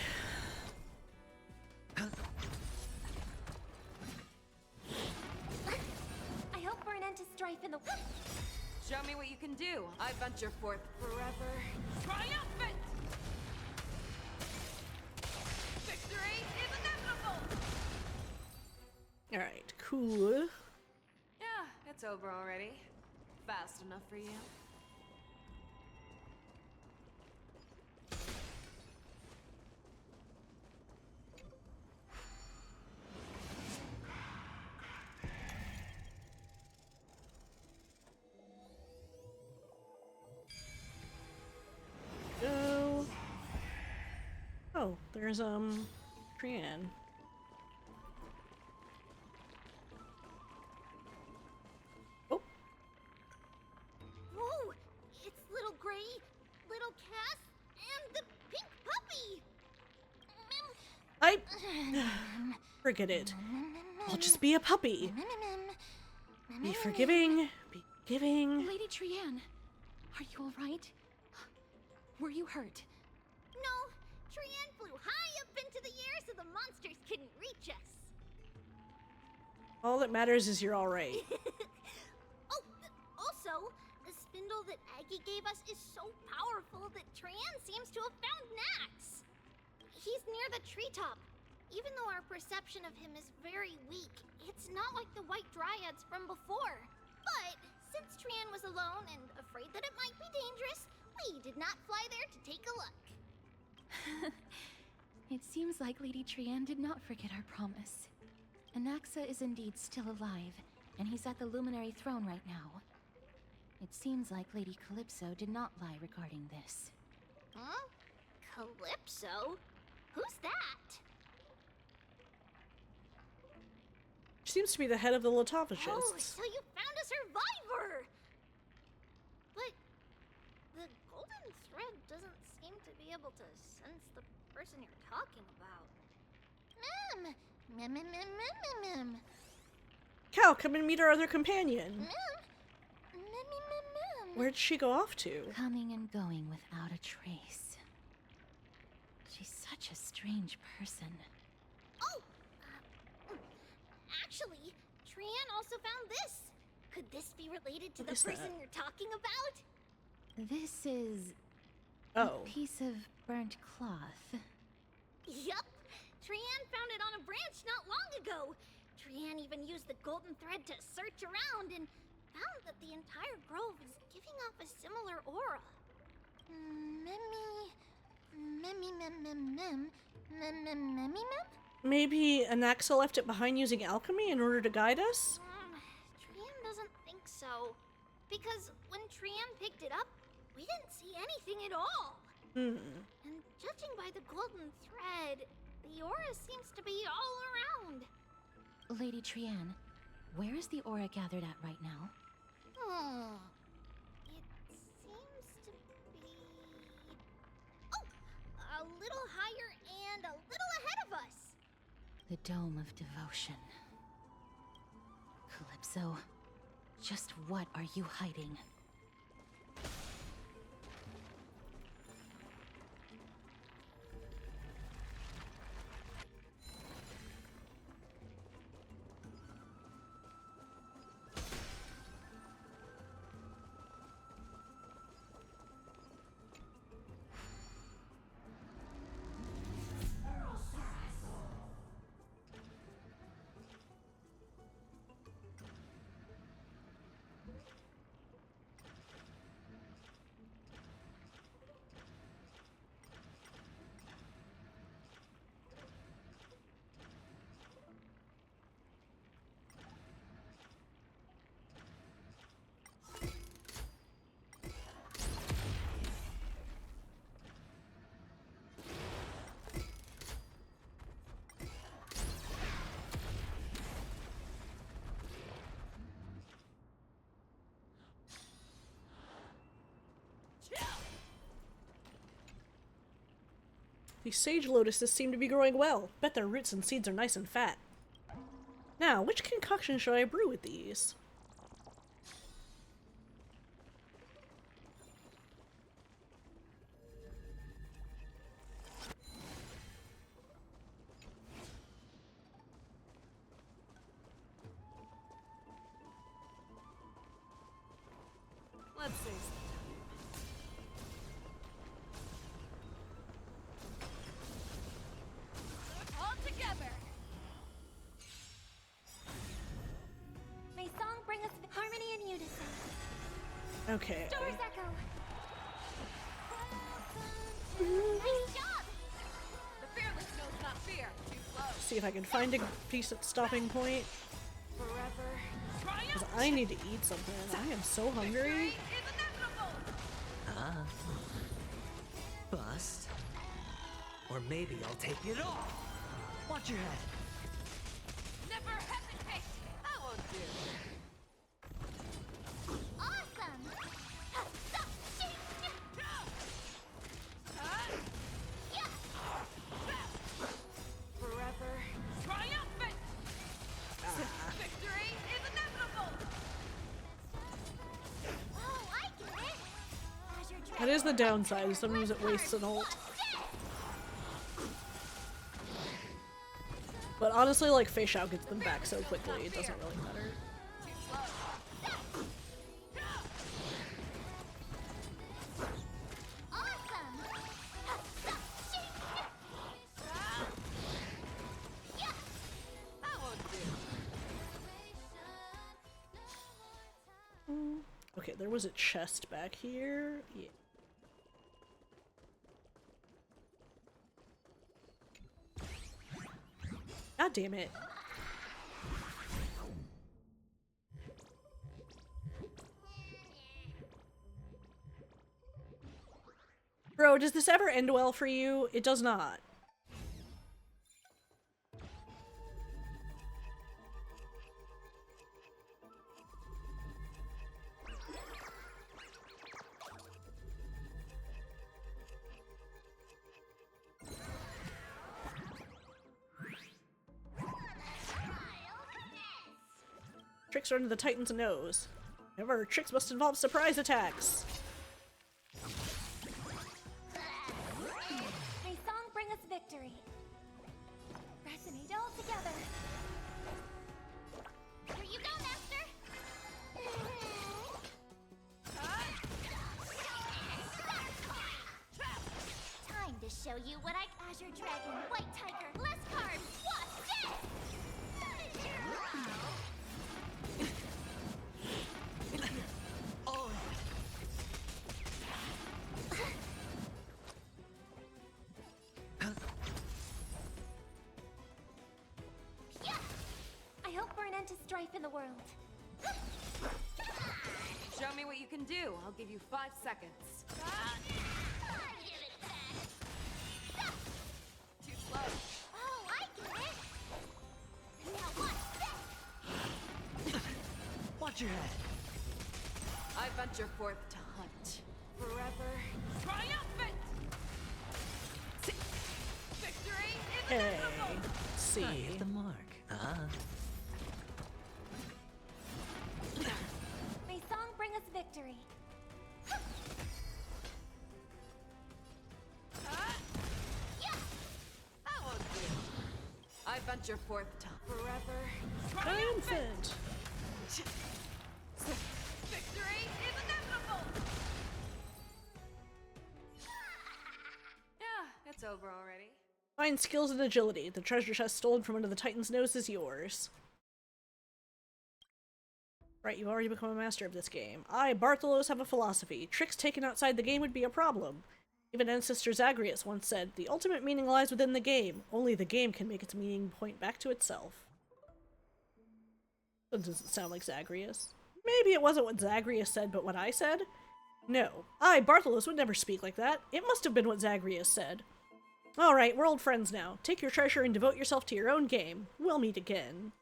I hope for an end to strife in the. Show me what you can do. I venture forth Forever triumphant. Victory is inevitable. All right, cool. Yeah, it's over already. Fast enough for you. Go. Oh, there's Trian. Oh, Whoa! It's little Gray, little Cass, and the pink puppy. forget it. I'll just be a puppy. Be forgiving. Be giving. Lady Trian, are you all right? Were you hurt? No, Trian flew high up into the air so the monsters couldn't reach us. All that matters is you're all right. Oh, also, the spindle that Aggie gave us is so powerful that Trian seems to have found Nax. He's near the treetop. Even though our perception of him is very weak, it's not like the White Dryads from before. But since Trian was alone and afraid that it might be dangerous, we did not fly there to take a look. It seems like Lady Trian did not forget our promise. Anaxa is indeed still alive, and he's at the Luminary Throne right now. It seems like Lady Calypso did not lie regarding this. Huh? Calypso? Who's that? She seems to be the head of the Oh, Lotophagists. so you found a survivor! But the golden thread doesn't seem to be able to sense the person you're talking about. Mem. Cal, come and meet our other companion. Mem. Where'd she go off to? Coming and going without a trace. She's such a strange person. Oh! Actually, Trian also found this. Could this be related to the person you're talking about? This is a piece of burnt cloth. Yup! Trian found it on a branch not long ago. Trian even used the golden thread to search around and found that the entire grove is giving off a similar aura. Maybe Anaxa left it behind using alchemy in order to guide us? Trian doesn't think so. Because when Trian picked it up, we didn't see anything at all. And judging by the golden thread, the aura seems to be all around. Lady Trian, where is the aura gathered at right now? It seems to be... Oh! A little higher and a little ahead of us. The Dome of Devotion. Calypso, just what are you hiding? These sage lotuses seem to be growing well. Bet their roots and seeds are nice and fat. Now, which concoction should I brew with these? Let's see. All together. May song bring us harmony and unison. Okay. Doors echo. Nice job. The fearless knows not fear. Too close. See if I can find a decent stopping point. Forever. Because I need to eat something. I am so hungry. Bust. Or maybe I'll take it off. Watch your head. Never hesitate. I won't do. Awesome! Forever triumphant. Victory is inevitable. Oh, I get it! As your That is the downside. Sometimes it wastes an ult. But honestly, like, Fei Shao gets them back so quickly, it doesn't really matter. Okay, there was a chest back here. Yeah. God damn it. Bro, does this ever end well for you? It does not. Tricks are under the Titan's nose. However, tricks must involve surprise attacks. May song bring show you what I... Azure Dragon, White Tiger, less carbs, watch this! Oh. Yeah! I hope for an end to strife in the world. Show me what you can do. I'll give you 5 seconds. Too slow. Oh, I get it! Now watch this! Watch your head. I venture forth to hunt. Forever triumphant! Victory is Hey, inevitable! see. I hit the mark. May song bring us victory. That won't do. I venture forth to forever Triumphant! Victory is inevitable! Yeah, it's over already. Find skills and agility. The treasure chest stolen from under the Titan's nose is yours. Right, you've already become a master of this game. I, Bartholos, have a philosophy. Tricks taken outside the game would be a problem. Even ancestor Zagreus once said, the ultimate meaning lies within the game. Only the game can make its meaning point back to itself. That doesn't sound like Zagreus. Maybe it wasn't what Zagreus said, but what I said? No. I, Bartholos, would never speak like that. It must have been what Zagreus said. Alright, we're old friends now. Take your treasure and devote yourself to your own game. We'll meet again.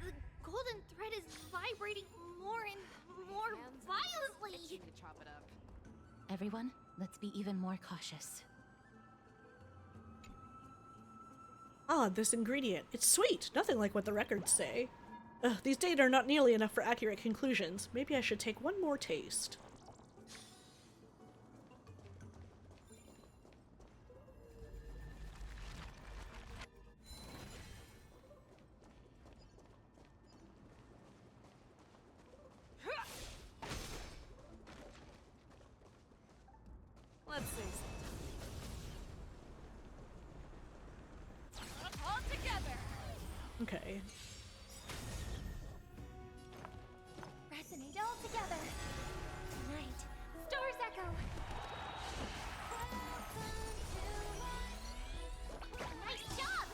The golden thread is vibrating more and more violently. To chop it up. Everyone, let's be even more cautious. Ah, this ingredient. It's sweet. Nothing like what the records say. Ugh, these data are not nearly enough for accurate conclusions. Maybe I should take one more taste. Let's see. All together. Okay. Resonate all together. Tonight, stars echo. Nice job!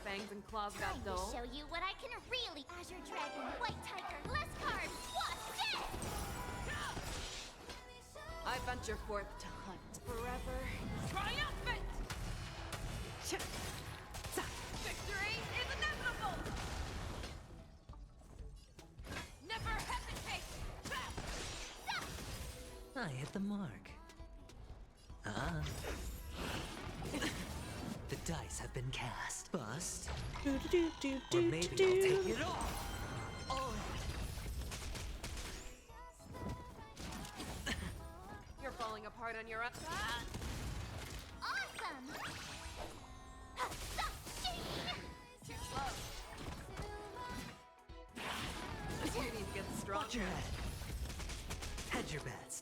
Fangs and claws got Trying dull. to show you what I can really... Azure Dragon, White Tiger, less carbs, watch this! I venture forth to hunt. Forever triumphant! Victory is inevitable! Never hesitate! I hit the mark. The dice have been cast. Bust. Or maybe I'll take it all. Oh. You're falling apart on your own. Awesome! Too slow. You need to get strong. Watch your head. Hedge your bets.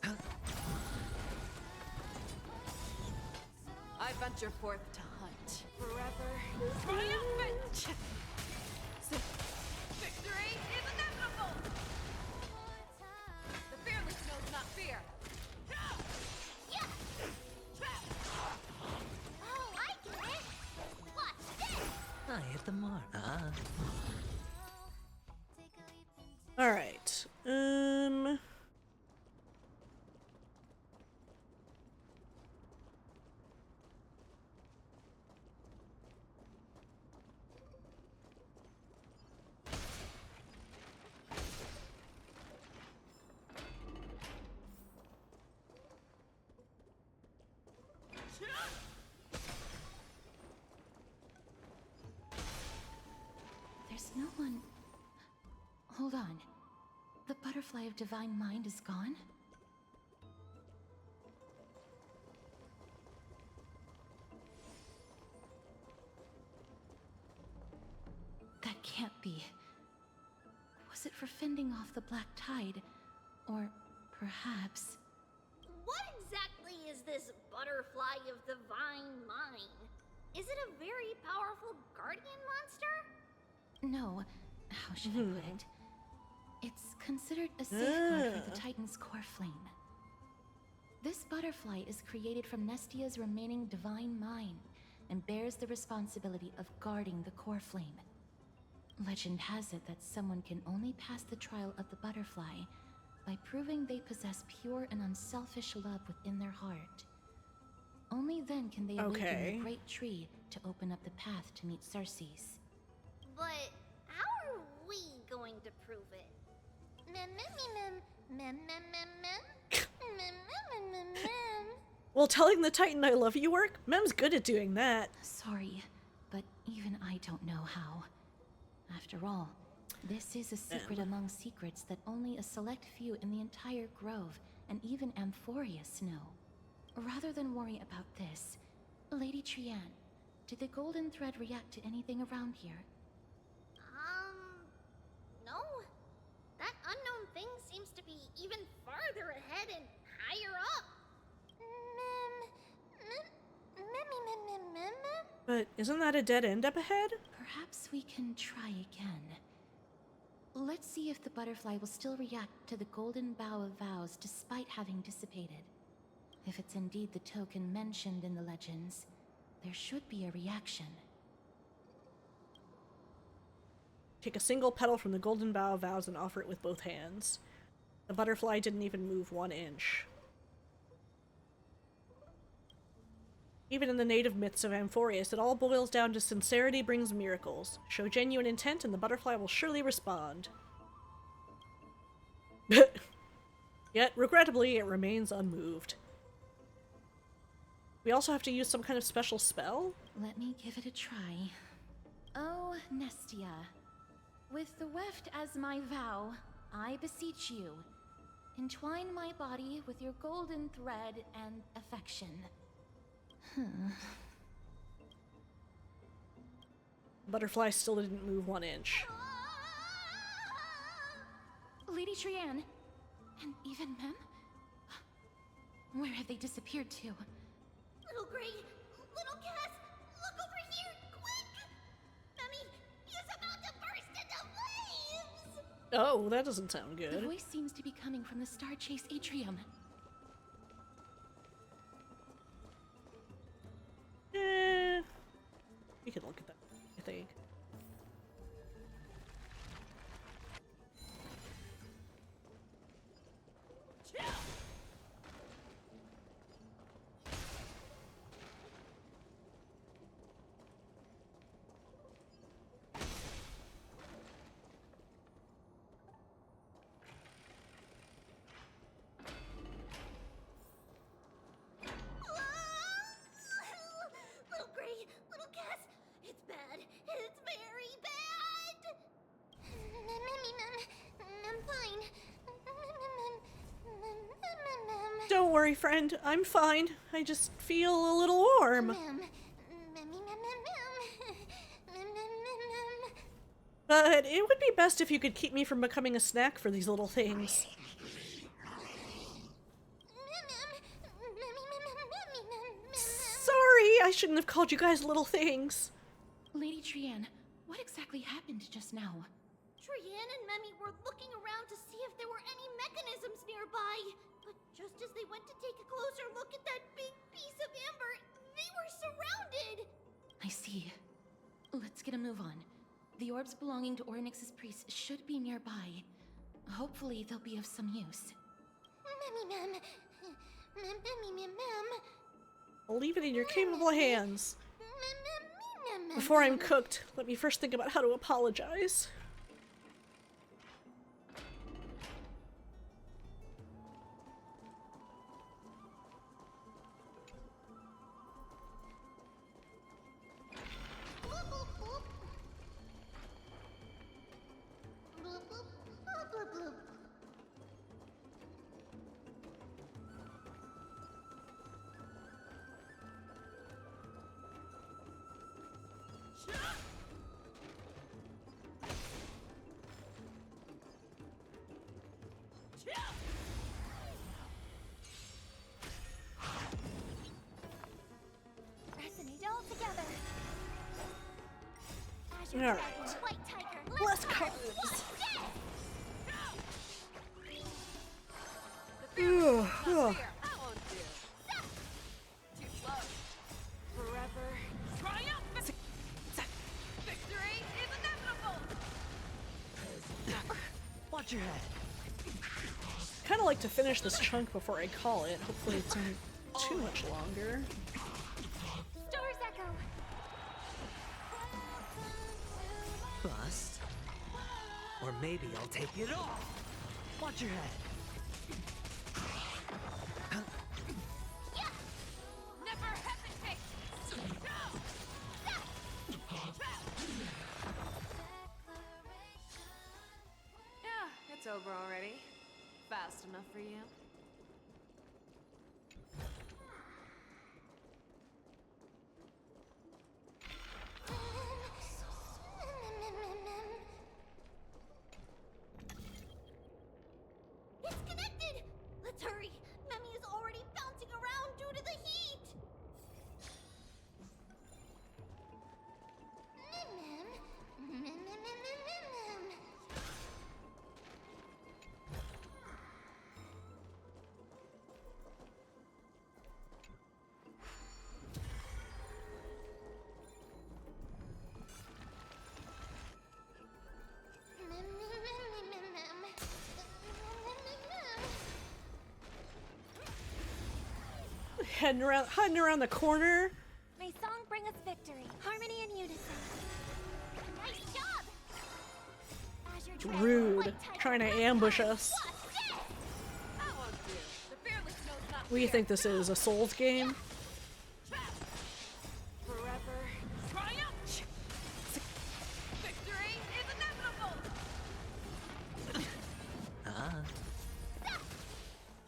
I venture forth to hunt. Forever triumphant! Victory is inevitable! The fearless knows not fear. Yeah! Oh, I get it! Watch this! I hit the mark. Alright. Hold on. The butterfly of divine mind is gone? That can't be. Was it for fending off the black tide? Or perhaps... What exactly is this butterfly of divine mind? Is it a very powerful guardian monster? No. How should I put it? It's considered a safeguard for the Titan's core flame. This butterfly is created from Nestia's remaining divine mind and bears the responsibility of guarding the core flame. Legend has it that someone can only pass the trial of the butterfly by proving they possess pure and unselfish love within their heart. Only then can they awaken the great tree to open up the path to meet Circes. But how are we going to prove it? Will telling the Titan I love you work? Mem's good at doing that. Sorry, but even I don't know how. After all, this is a secret among secrets that only a select few in the entire grove and even Amphoreus know. Rather than worry about this, Lady Trianne, did the golden thread react to anything around here? No. That unknown thing seems to be even farther ahead and higher up. But isn't that a dead end up ahead? Perhaps we can try again. Let's see if the butterfly will still react to the golden bough of vows despite having dissipated. If it's indeed the token mentioned in the legends, there should be a reaction. Take a single petal from the golden bough of vows and offer it with both hands. The butterfly didn't even move 1 inch. Even in the native myths of Amphoreus, it all boils down to sincerity brings miracles. Show genuine intent and the butterfly will surely respond. Yet, regrettably, it remains unmoved. We also have to use some kind of special spell? Let me give it a try. Oh, Nestia. With the weft as my vow, I beseech you, entwine my body with your golden thread and affection. Butterfly still didn't move 1 inch. Lady Trianne, and even Mem? Where have they disappeared to? Little Gray, little Cass, look over here, quick! Mummy, he is about to burst into flames! Oh, that doesn't sound good. The voice seems to be coming from the Star Chase atrium. We can look at that, I think. Little Gray, little Cass, it's bad. It's very bad. I'm fine. Don't worry, friend. I'm fine. I just feel a little warm. But it would be best if you could keep me from becoming a snack for these little things. Sorry, I shouldn't have called you guys little things. Lady Trianne, what exactly happened just now? Trianne and Memmy were looking around to see if there were any mechanisms nearby. But just as they went to take a closer look at that big piece of amber, they were surrounded. I see. Let's get a move on. The orbs belonging to Ornyx's priests should be nearby. Hopefully they'll be of some use. Memmy. I'll leave it in your capable hands. Before I'm cooked, let me first think about how to apologize. Resonate all together. Azure All right. Dragon, White Tiger, Less Card. cards. The fear Ugh, not fear. ugh. That won't do. Too slow. Forever. Triumphant. Victory is inevitable. Watch your head. Kind of like to finish this chunk before I call it. Hopefully it's not too much longer. Stars Echo. Bust. Or maybe I'll take it off. Watch your head. Never hesitate. Yeah, it's over already. Fast enough for you. It's connected! Let's hurry! Memi is already bouncing around due to the heat! Hiding around the corner. May song bring us victory, harmony and unison. Nice job! Azure It's Dragon, rude. White Tiger, Trying to Red ambush Card. us. That won't do. The fearless knows not What do you think this is? A Souls game? Forever. Triumph. Victory is inevitable.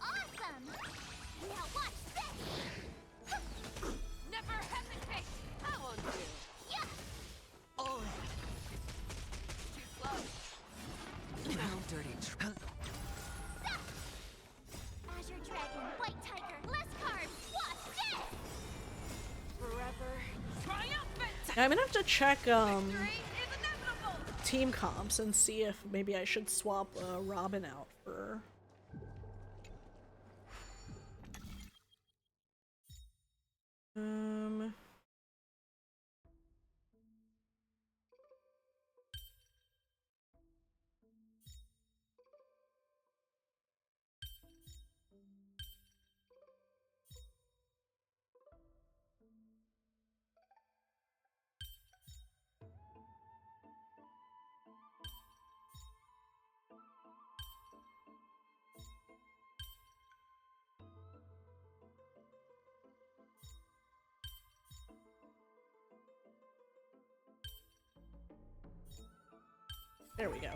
Awesome! Now watch this! Never hesitate. That won't do. Yeah! Oh, Too slow. how dirty. Azure Dragon, White Tiger, less cards. Watch this! Forever. Triumphant. I'm gonna have to check Victory is inevitable. team comps and see if maybe I should swap Robin out for. There we go.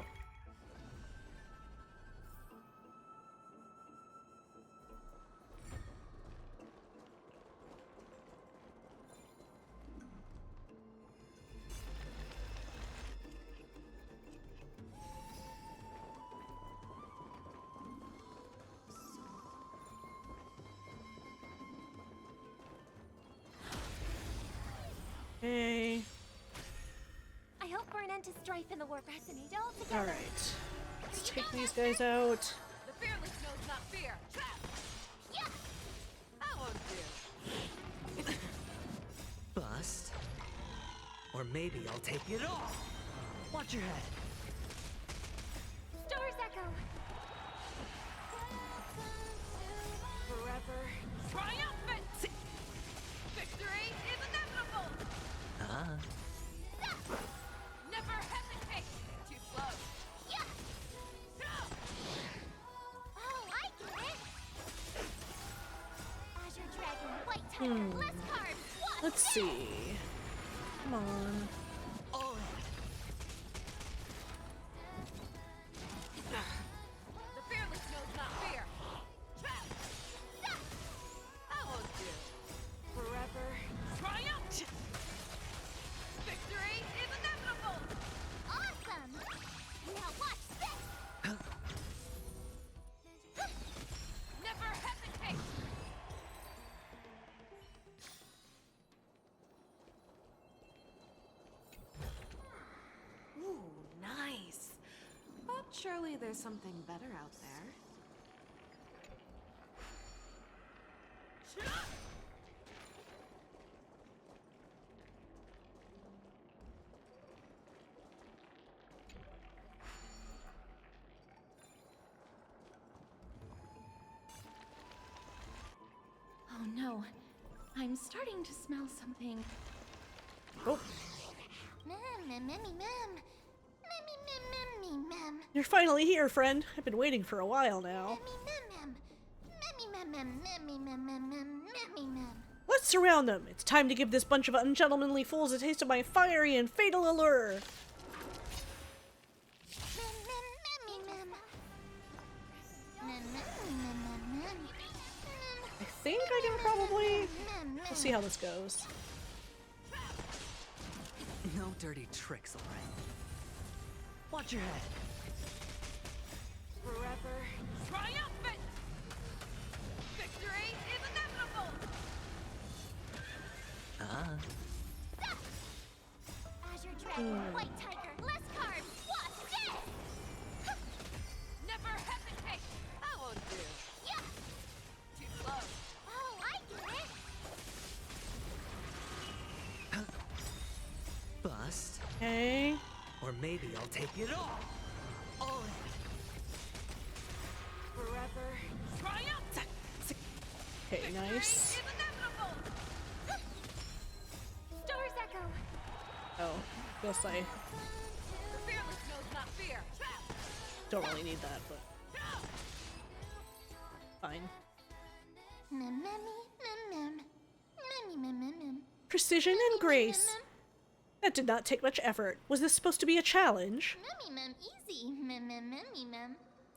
Hey. I hope for an end to strife in the war. Resonate all together. Alright. Let's take these guys out. The fearless knows not fear. Yeah! That won't do. Bust. Or maybe I'll take it off. Watch your head. Stars Echo. Forever. Triumphant. Victory is inevitable. Never hesitate. Too slow. Yeah! Oh, I get it! Azure Dragon, White Tiger, less cards. Watch Let's this! see. Come on. Oh, The fearless knows not fear. That won't do. Forever. Triumph. Victory Surely there's something better out there. Oh no, I'm starting to smell something. Oh. Mem. You're finally here, friend. I've been waiting for a while now. Let's surround them. It's time to give this bunch of ungentlemanly fools a taste of my fiery and fatal allure. I think I can probably... We'll see how this goes. No dirty tricks, alright? Watch your head. Forever triumphant! Victory is inevitable! Azure Dragon, White Tiger, less cards, watch this! Never hesitate! I won't do. Yeah! Too close. Oh, I get it! Bust. Okay. Or maybe I'll take it all. All in. Forever triumphant! Okay, nice. Is inevitable! Star's Echo! Oh, guess I The fearless knows not fear. don't really need that, but... Fine. Precision and grace. That did not take much effort. Was this supposed to be a challenge? Easy.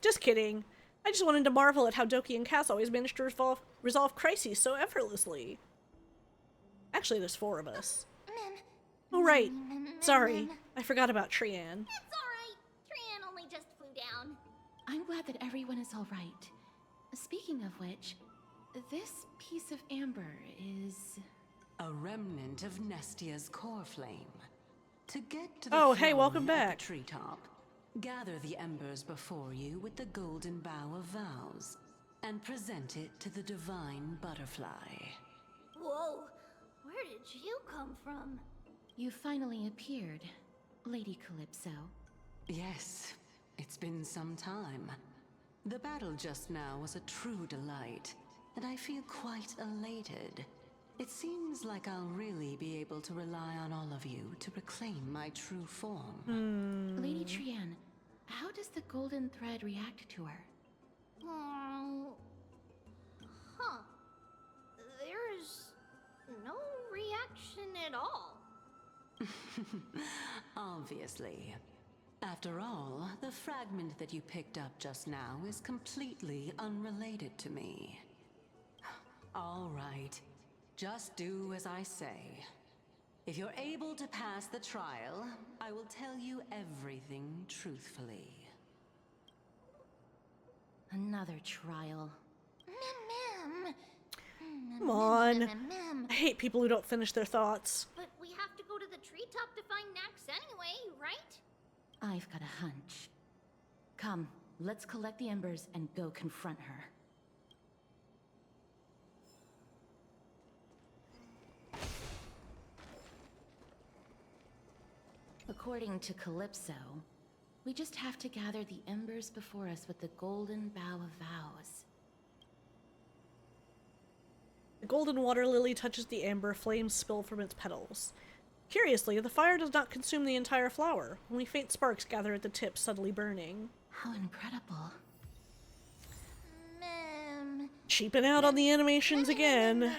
Just kidding. I just wanted to marvel at how Doki and Cass always managed to resolve crises so effortlessly. Actually, there's 4 of us. Oh, right. Sorry. I forgot about Trian. It's alright. Trian only just flew down. I'm glad that everyone is all right. Speaking of which, this piece of amber is... A remnant of Nestia's core flame. To get to the Oh, hey, throne welcome at back. the treetop, gather the embers before you with the golden bough of vows, and present it to the divine butterfly. Whoa, where did you come from? You finally appeared, Lady Calypso. Yes, it's been some time. The battle just now was a true delight, and I feel quite elated. It seems like I'll really be able to rely on all of you to reclaim my true form. Lady Trian, how does the golden thread react to her? There's no reaction at all. Obviously. After all, the fragment that you picked up just now is completely unrelated to me. All right. Just do as I say. If you're able to pass the trial, I will tell you everything truthfully. Another trial. Come on. I hate people who don't finish their thoughts. But we have to go to the treetop to find Nax anyway, right? I've got a hunch. Come, let's collect the embers and go confront her. According to Calypso, we just have to gather the embers before us with the golden bough of vows. The golden water lily touches the amber, flames spill from its petals. Curiously, the fire does not consume the entire flower. Only faint sparks gather at the tip, subtly burning. How incredible. Cheaping out on the animations again.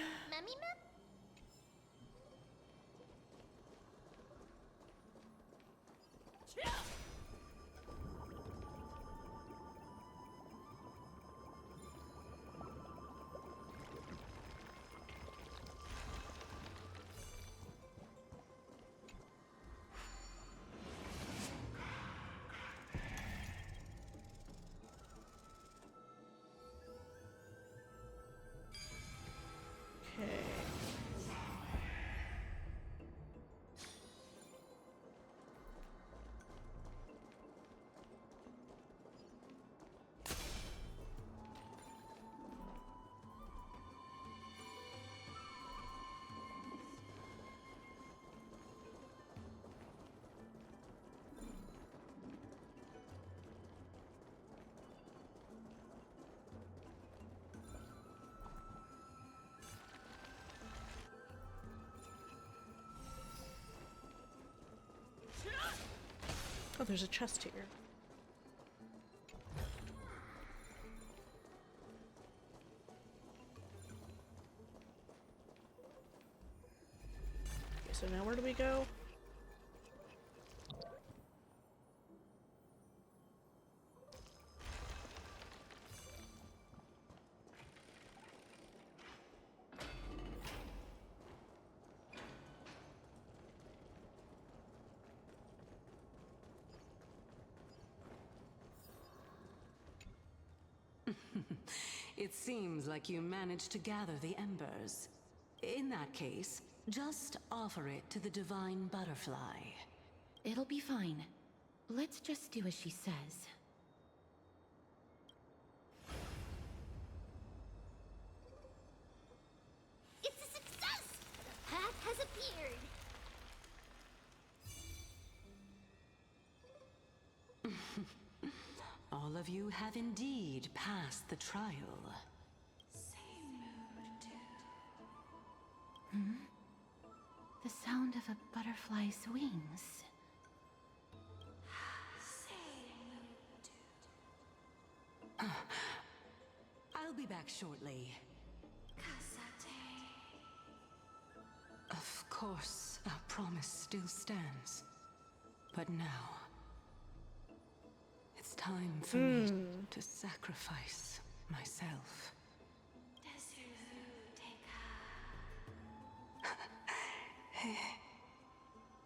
Oh, there's a chest here. Okay, so now where do we go? It seems like you managed to gather the embers. In that case, just offer it to the divine butterfly. It'll be fine. Let's just do as she says. It's a success! The path has appeared! All of you have indeed passed the trial. Hmm? The sound of a butterfly's wings. I'll be back shortly. Of course, our promise still stands. But now, it's time for me to sacrifice myself.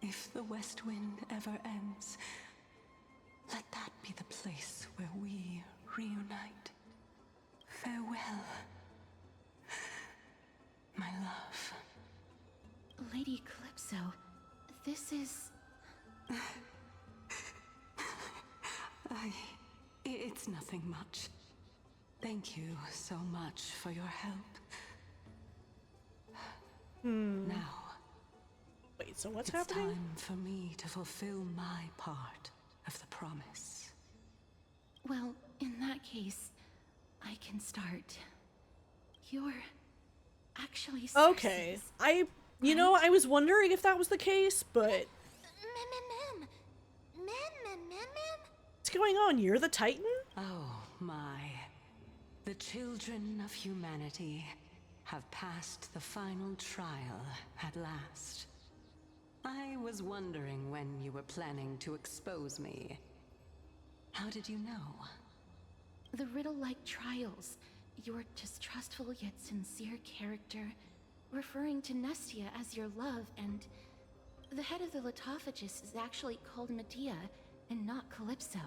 If the West Wind ever ends, let that be the place where we reunite. Farewell, my love. Lady Calypso, this is... It's nothing much. Thank you so much for your help. Now, wait, so what's it's happening? time for me to fulfill my part of the promise. Well, in that case, I can start. You're actually Cersei's. Okay, you know, I was wondering if that was the case, but what's going on? You're the Titan? Oh my. The children of humanity have passed the final trial at last. I was wondering when you were planning to expose me. How did you know? The riddle-like trials, your distrustful yet sincere character, referring to Nestia as your love, and the head of the Litophagus is actually called Medea and not Calypso.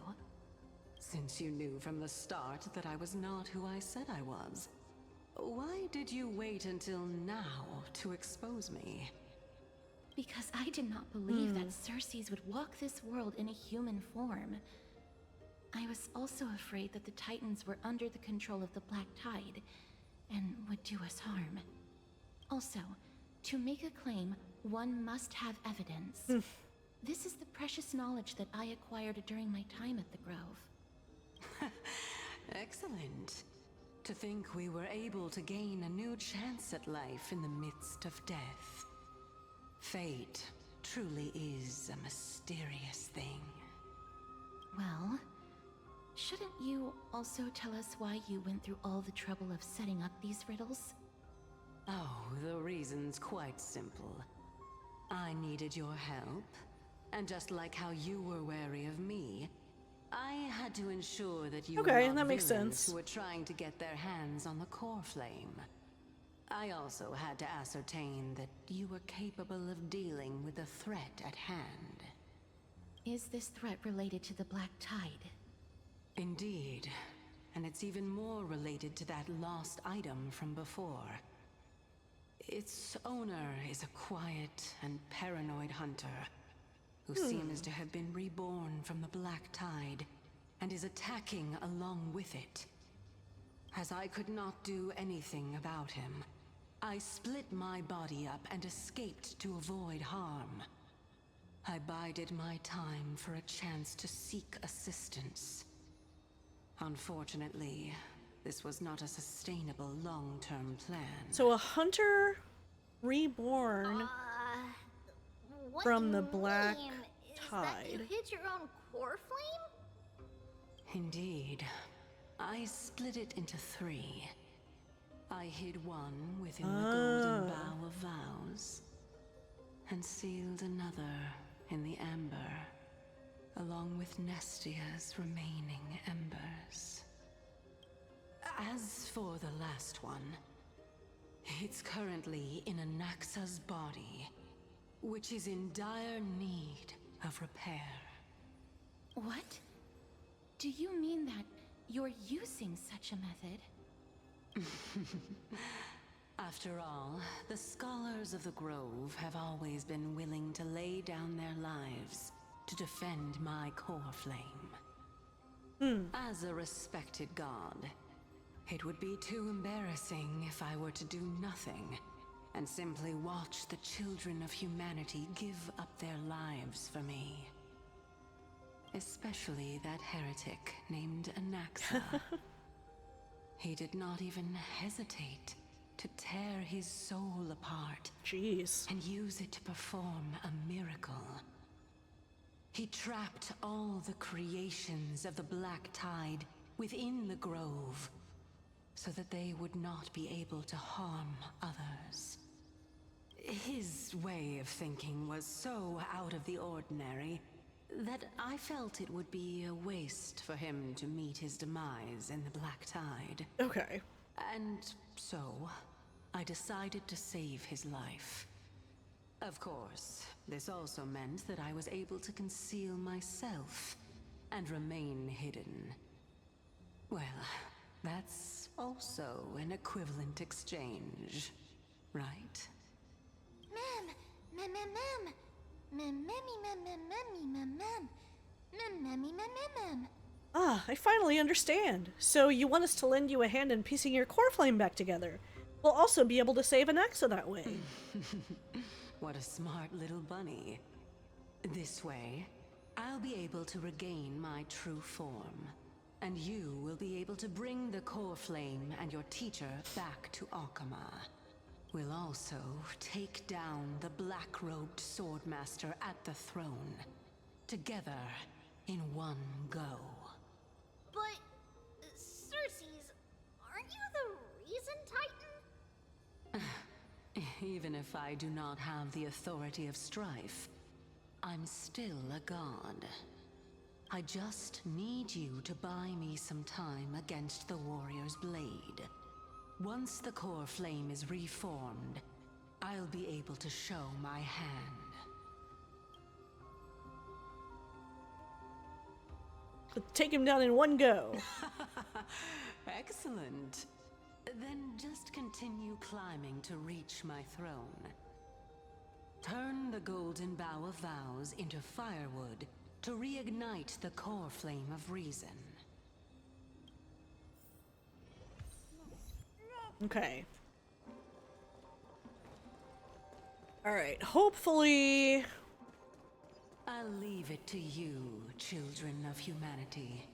Since you knew from the start that I was not who I said I was, why did you wait until now to expose me? Because I did not believe that Cersei's would walk this world in a human form. I was also afraid that the Titans were under the control of the Black Tide and would do us harm. Also, to make a claim, one must have evidence. This is the precious knowledge that I acquired during my time at the Grove. Excellent. To think we were able to gain a new chance at life in the midst of death. Fate truly is a mysterious thing. Well, shouldn't you also tell us why you went through all the trouble of setting up these riddles? Oh, the reason's quite simple. I needed your help, and just like how you were wary of me, I had to ensure that you were not that makes villains sense. who were trying to get their hands on the core flame. I also had to ascertain that you were capable of dealing with the threat at hand. Is this threat related to the Black Tide? Indeed, and it's even more related to that lost item from before. Its owner is a quiet and paranoid hunter who seems to have been reborn from the Black Tide and is attacking along with it. As I could not do anything about him, I split my body up and escaped to avoid harm. I bided my time for a chance to seek assistance. Unfortunately, this was not a sustainable long-term plan. So a hunter reborn What from you the Black mean is Tide. that you hid your own core flame? Indeed. I split it into 3. I hid one within the golden bough of vows, and sealed another in the amber, along with Nestia's remaining embers. As for the last one, it's currently in Anaxa's body, which is in dire need of repair. What? Do you mean that you're using such a method? After all, the scholars of the Grove have always been willing to lay down their lives to defend my core flame. As a respected god, it would be too embarrassing if I were to do nothing and simply watch the children of humanity give up their lives for me. Especially that heretic named Anaxa. He did not even hesitate to tear his soul apart. Jeez. And use it to perform a miracle. He trapped all the creations of the Black Tide within the Grove, so that they would not be able to harm others. His way of thinking was so out of the ordinary that I felt it would be a waste for him to meet his demise in the Black Tide. Okay. And so, I decided to save his life. Of course, this also meant that I was able to conceal myself and remain hidden. Well, that's also an equivalent exchange, right? Ah, I finally understand. So you want us to lend you a hand in piecing your core flame back together. We'll also be able to save Anaxa that way. What a smart little bunny. This way, I'll be able to regain my true form. And you will be able to bring the core flame and your teacher back to Akama. We'll also take down the black-robed swordmaster at the throne. Together, in one go. But, Circes, aren't you the Reason Titan? Even if I do not have the authority of strife, I'm still a god. I just need you to buy me some time against the warrior's blade. Once the core flame is reformed, I'll be able to show my hand. Take him down in one go. Excellent. Then just continue climbing to reach my throne. Turn the golden bough of vows into firewood to reignite the core flame of reason. Okay. Alright, hopefully... I'll leave it to you, children of humanity.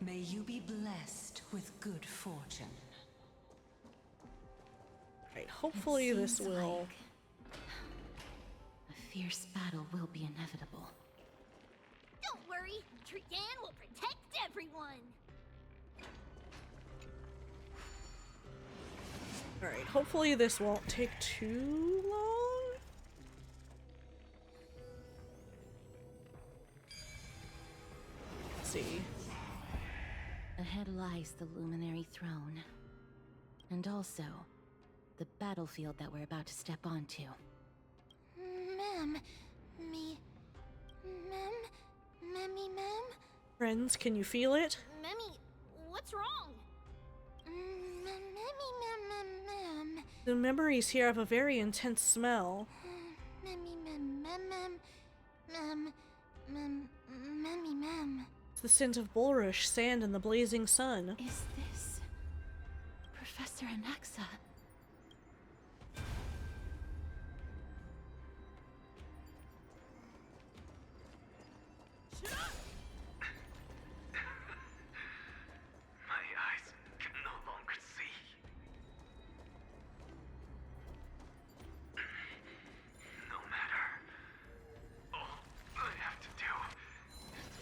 May you be blessed with good fortune. Alright, hopefully this will... A fierce battle will be inevitable. Don't worry, Trian will protect everyone! Alright, hopefully this won't take too long. Let's see. Ahead lies the Luminary Throne. And also, the battlefield that we're about to step onto. Mem? Friends, can you feel it? Memmy, what's wrong? Mem. The memories here have a very intense smell. Mem. It's the scent of bulrush, sand, and the blazing sun. Is this Professor Anaxa? My eyes can no longer see. No matter. All I have to do is to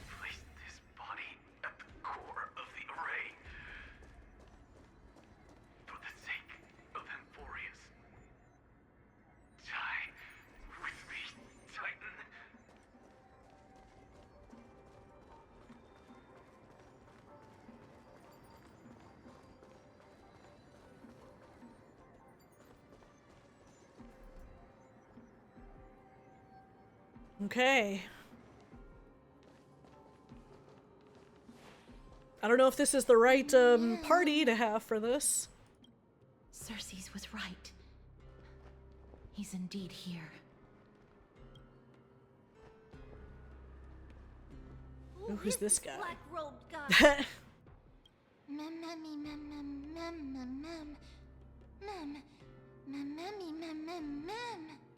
Okay. I don't know if this is the right party to have for this. Circes was right. He's indeed here. Ooh, who's this guy? Black-robed god.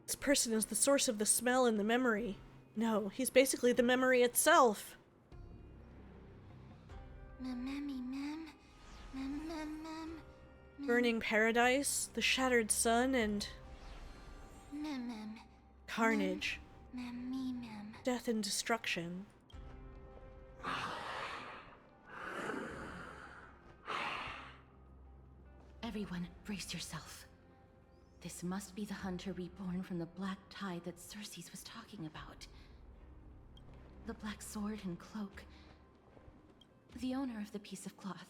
This person is the source of the smell and the memory. No, he's basically the memory itself. Burning paradise, the shattered sun, and carnage, death and destruction. Everyone, brace yourself. This must be the hunter reborn from the black tide that Circes was talking about. The black sword and cloak. The owner of the piece of cloth.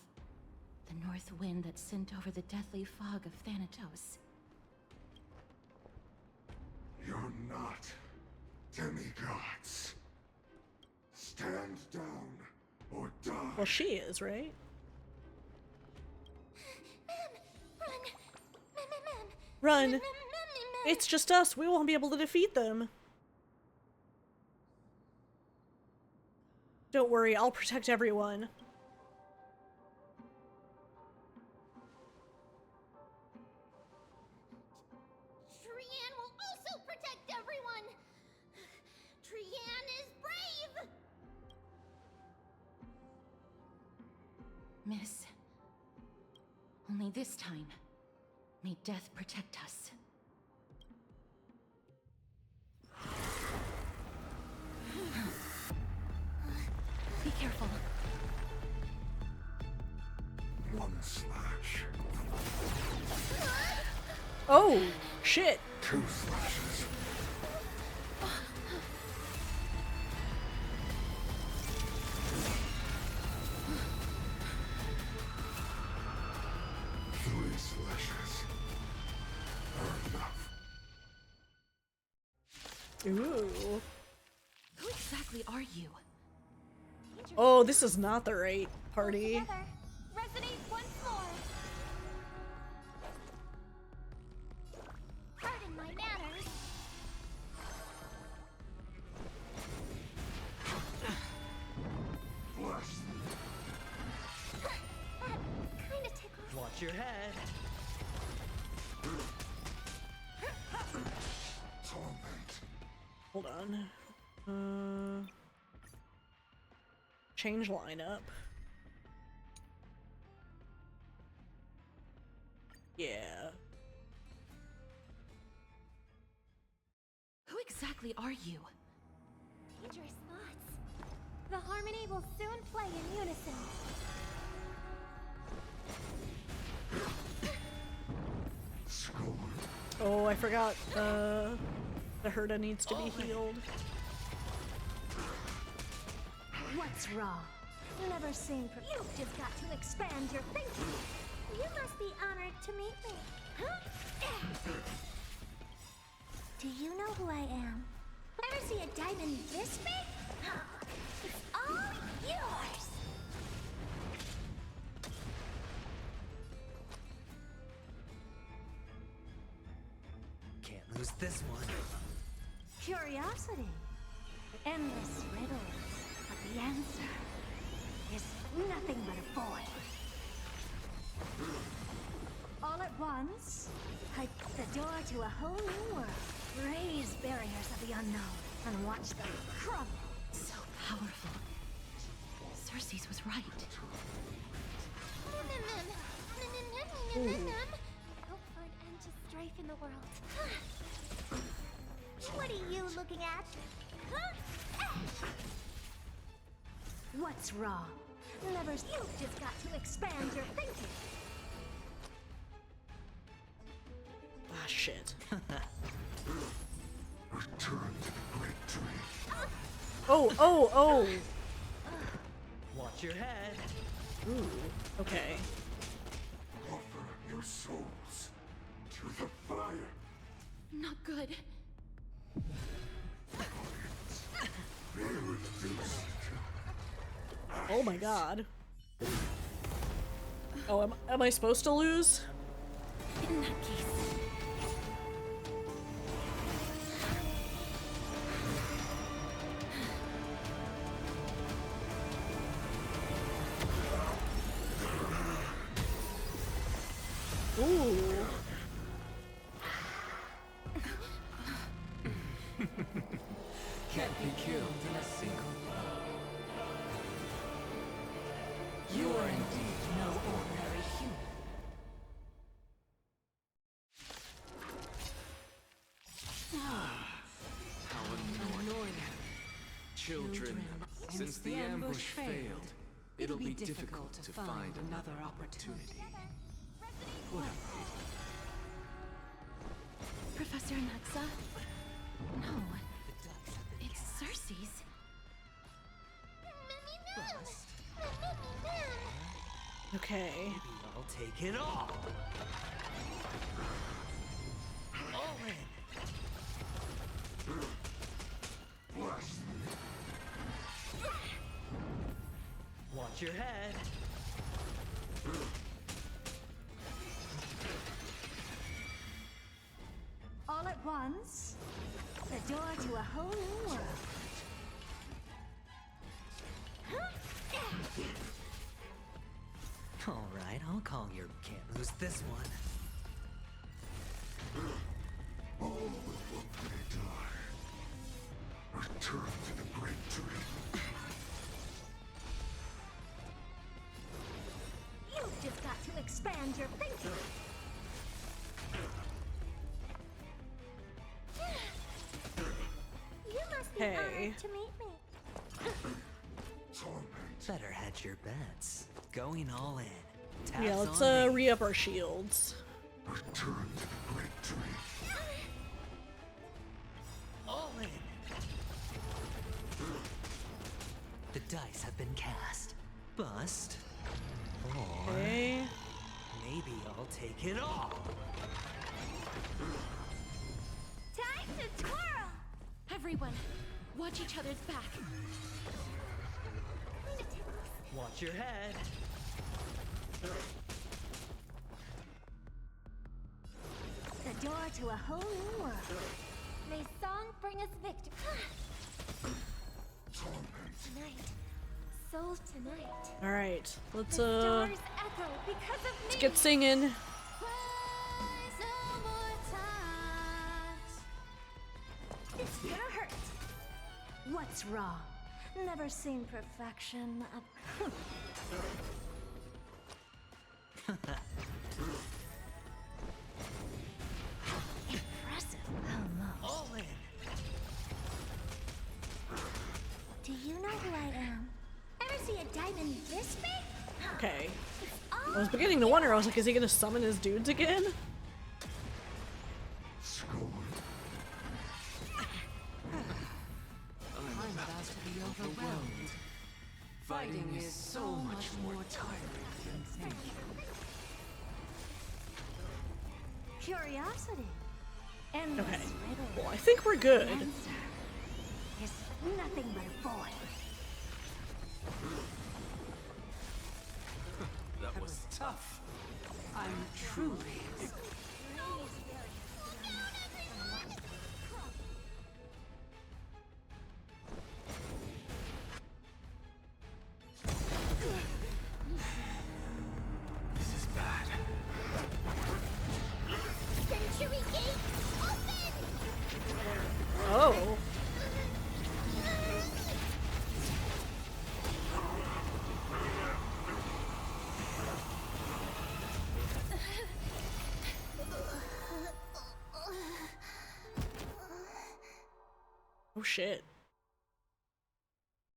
The north wind that sent over the deathly fog of Thanatos. You're not demigods. Stand down or die. Well, she is, right? Run! It's just us. We won't be able to defeat them. Don't worry, I'll protect everyone. Trian will also protect everyone. Trian is brave. Miss. Only this time, may death protect us. Be careful. One slash. Oh, shit. 2 slashes. 3 slashes are enough. Ooh. Who exactly are you? Oh, this is not the right party. Resonate once more. Pardon my manners. Kinda tickles. Watch your head. Hold on. Change lineup. Yeah. Who exactly are you? Dangerous thoughts. The harmony will soon play in unison. Oh, I forgot. The Herda needs to be healed. What's wrong? Never seen. You've just got to expand your thinking. You must be honored to meet me. Do you know who I am? Ever see a diamond this big? It's all yours. Can't lose this one. Curiosity. Endless riddles. But the answer is nothing but a void. All at once, I the door to a whole new world. Raise barriers of the unknown and watch them crumble. So powerful. Circes was right. Hope for an end to strife in the world. What are you looking at? What's wrong? Never. You've just got to expand your thinking. Ah, shit. Return to the great tree. Oh. Watch your head. Ooh, okay. Offer your souls to the fire. Not good. Oh my god. Oh, am I supposed to lose? In that case. Ooh. Can't be killed in a single blow. You are indeed no ordinary human. How annoying. Children, since the ambush failed, it'll be difficult to find another opportunity. What a Professor Naxa? No. It's Cersei's. Okay. Maybe I'll take it all. All in. Watch your head. All at once, the door to a whole new world. All right, I'll call your can't lose this one. All but one may die. Return to the great tree. You've just got to expand your thinking. You must be Hey. honored to meet me. Better hedge your bets. Going all in. Yeah, Tabs let's on me. re-up our shields. Return to the great tree. All in. The dice have been cast. Bust. Or Okay. maybe I'll take it all. Time to twirl! Everyone, watch each other's back. Watch your head. The door to a whole new world. May song bring us victory. Tonight. Souls tonight. Alright, let's Stars echo because of let's me. get singing. It's gonna hurt. What's wrong? Never seen perfection. Impressive, almost. All in. Do you know who I am? Ever see a diamond this big? Okay. It's I was beginning to wonder, I was like, is he gonna summon his dudes again? I'm about to be overwhelmed. Fighting is so much more tiring than thinking. Curiosity. Endless Okay. riddles. Well, I think we're good. The answer is nothing but a void. That was tough. I'm truly. This is bad. Century gate, open! Oh. Oh shit.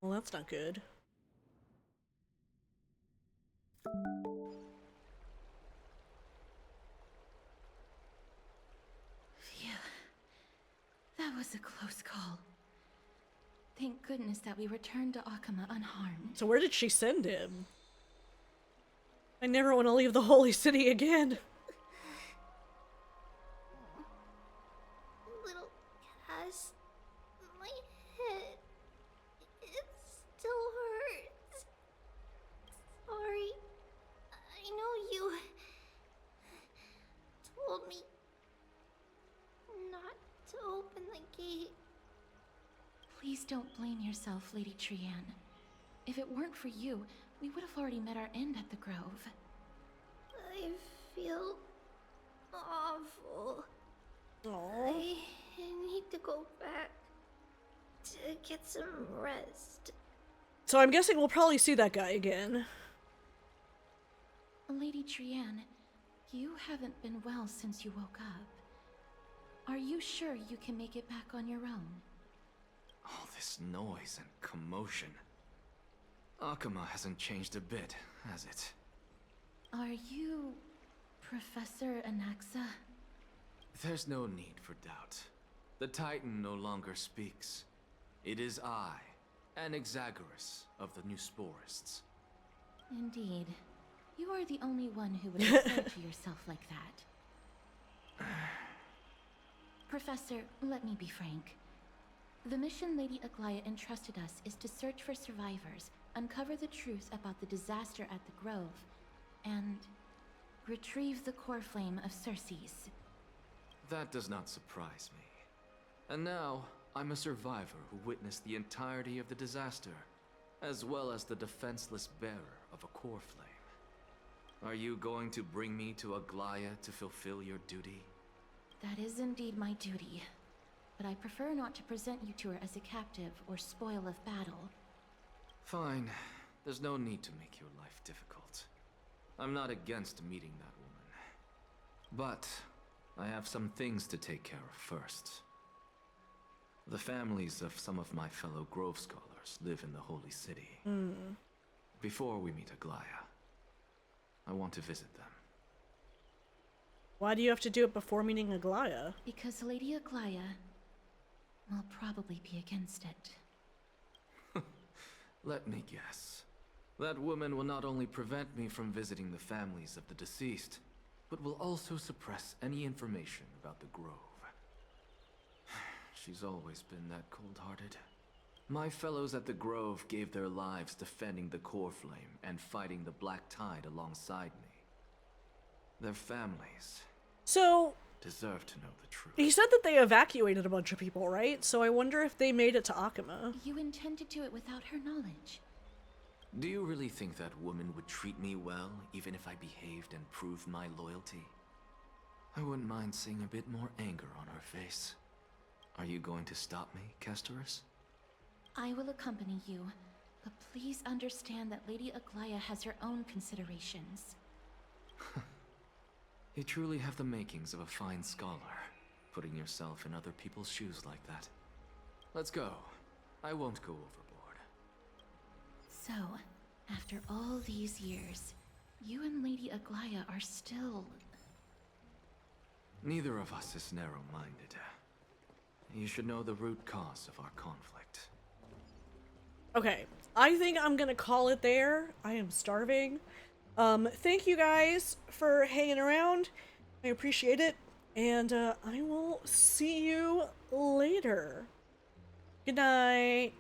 Well, that's not good. Phew. That was a close call. Thank goodness that we returned to Akama unharmed. So where did she send him? I never want to leave the holy city again. Little Cass, my head. to open the gate. Please don't blame yourself, Lady Trianne. If it weren't for you, we would have already met our end at the Grove. I feel awful. Aww. I need to go back to get some rest. So I'm guessing we'll probably see that guy again. Lady Trianne, you haven't been well since you woke up. Are you sure you can make it back on your own? All this noise and commotion. Akuma hasn't changed a bit, has it? Are you Professor Anaxa? There's no need for doubt. The Titan no longer speaks. It is I, Anaxagoras of the New Sporists. Indeed. You are the only one who would refer to yourself like that. Professor, let me be frank. The mission Lady Aglaya entrusted us is to search for survivors, uncover the truth about the disaster at the Grove, and retrieve the core flame of Circe's. That does not surprise me. And now, I'm a survivor who witnessed the entirety of the disaster, as well as the defenseless bearer of a core flame. Are you going to bring me to Aglaya to fulfill your duty? That is indeed my duty, but I prefer not to present you to her as a captive or spoil of battle. Fine. There's no need to make your life difficult. I'm not against meeting that woman. But I have some things to take care of first. The families of some of my fellow Grove scholars live in the Holy City. Before we meet Aglaya, I want to visit them. Why do you have to do it before meeting Aglaya? Because Lady Aglaya will probably be against it. Let me guess. That woman will not only prevent me from visiting the families of the deceased, but will also suppress any information about the Grove. She's always been that cold-hearted. My fellows at the Grove gave their lives defending the core flame and fighting the Black Tide alongside me. Their families deserve to know the truth. He said that they evacuated a bunch of people, right? So I wonder if they made it to Akuma. You intend to do it without her knowledge. Do you really think that woman would treat me well, even if I behaved and proved my loyalty? I wouldn't mind seeing a bit more anger on her face. Are you going to stop me, Castorus? I will accompany you, but please understand that Lady Aglaya has her own considerations. You truly have the makings of a fine scholar, putting yourself in other people's shoes like that. Let's go. I won't go overboard. So, after all these years, you and Lady Aglaya are still... Neither of us is narrow-minded. You should know the root cause of our conflict. Okay, I think I'm gonna call it there. I am starving. Thank you guys for hanging around. I appreciate it. And I will see you later. Good night.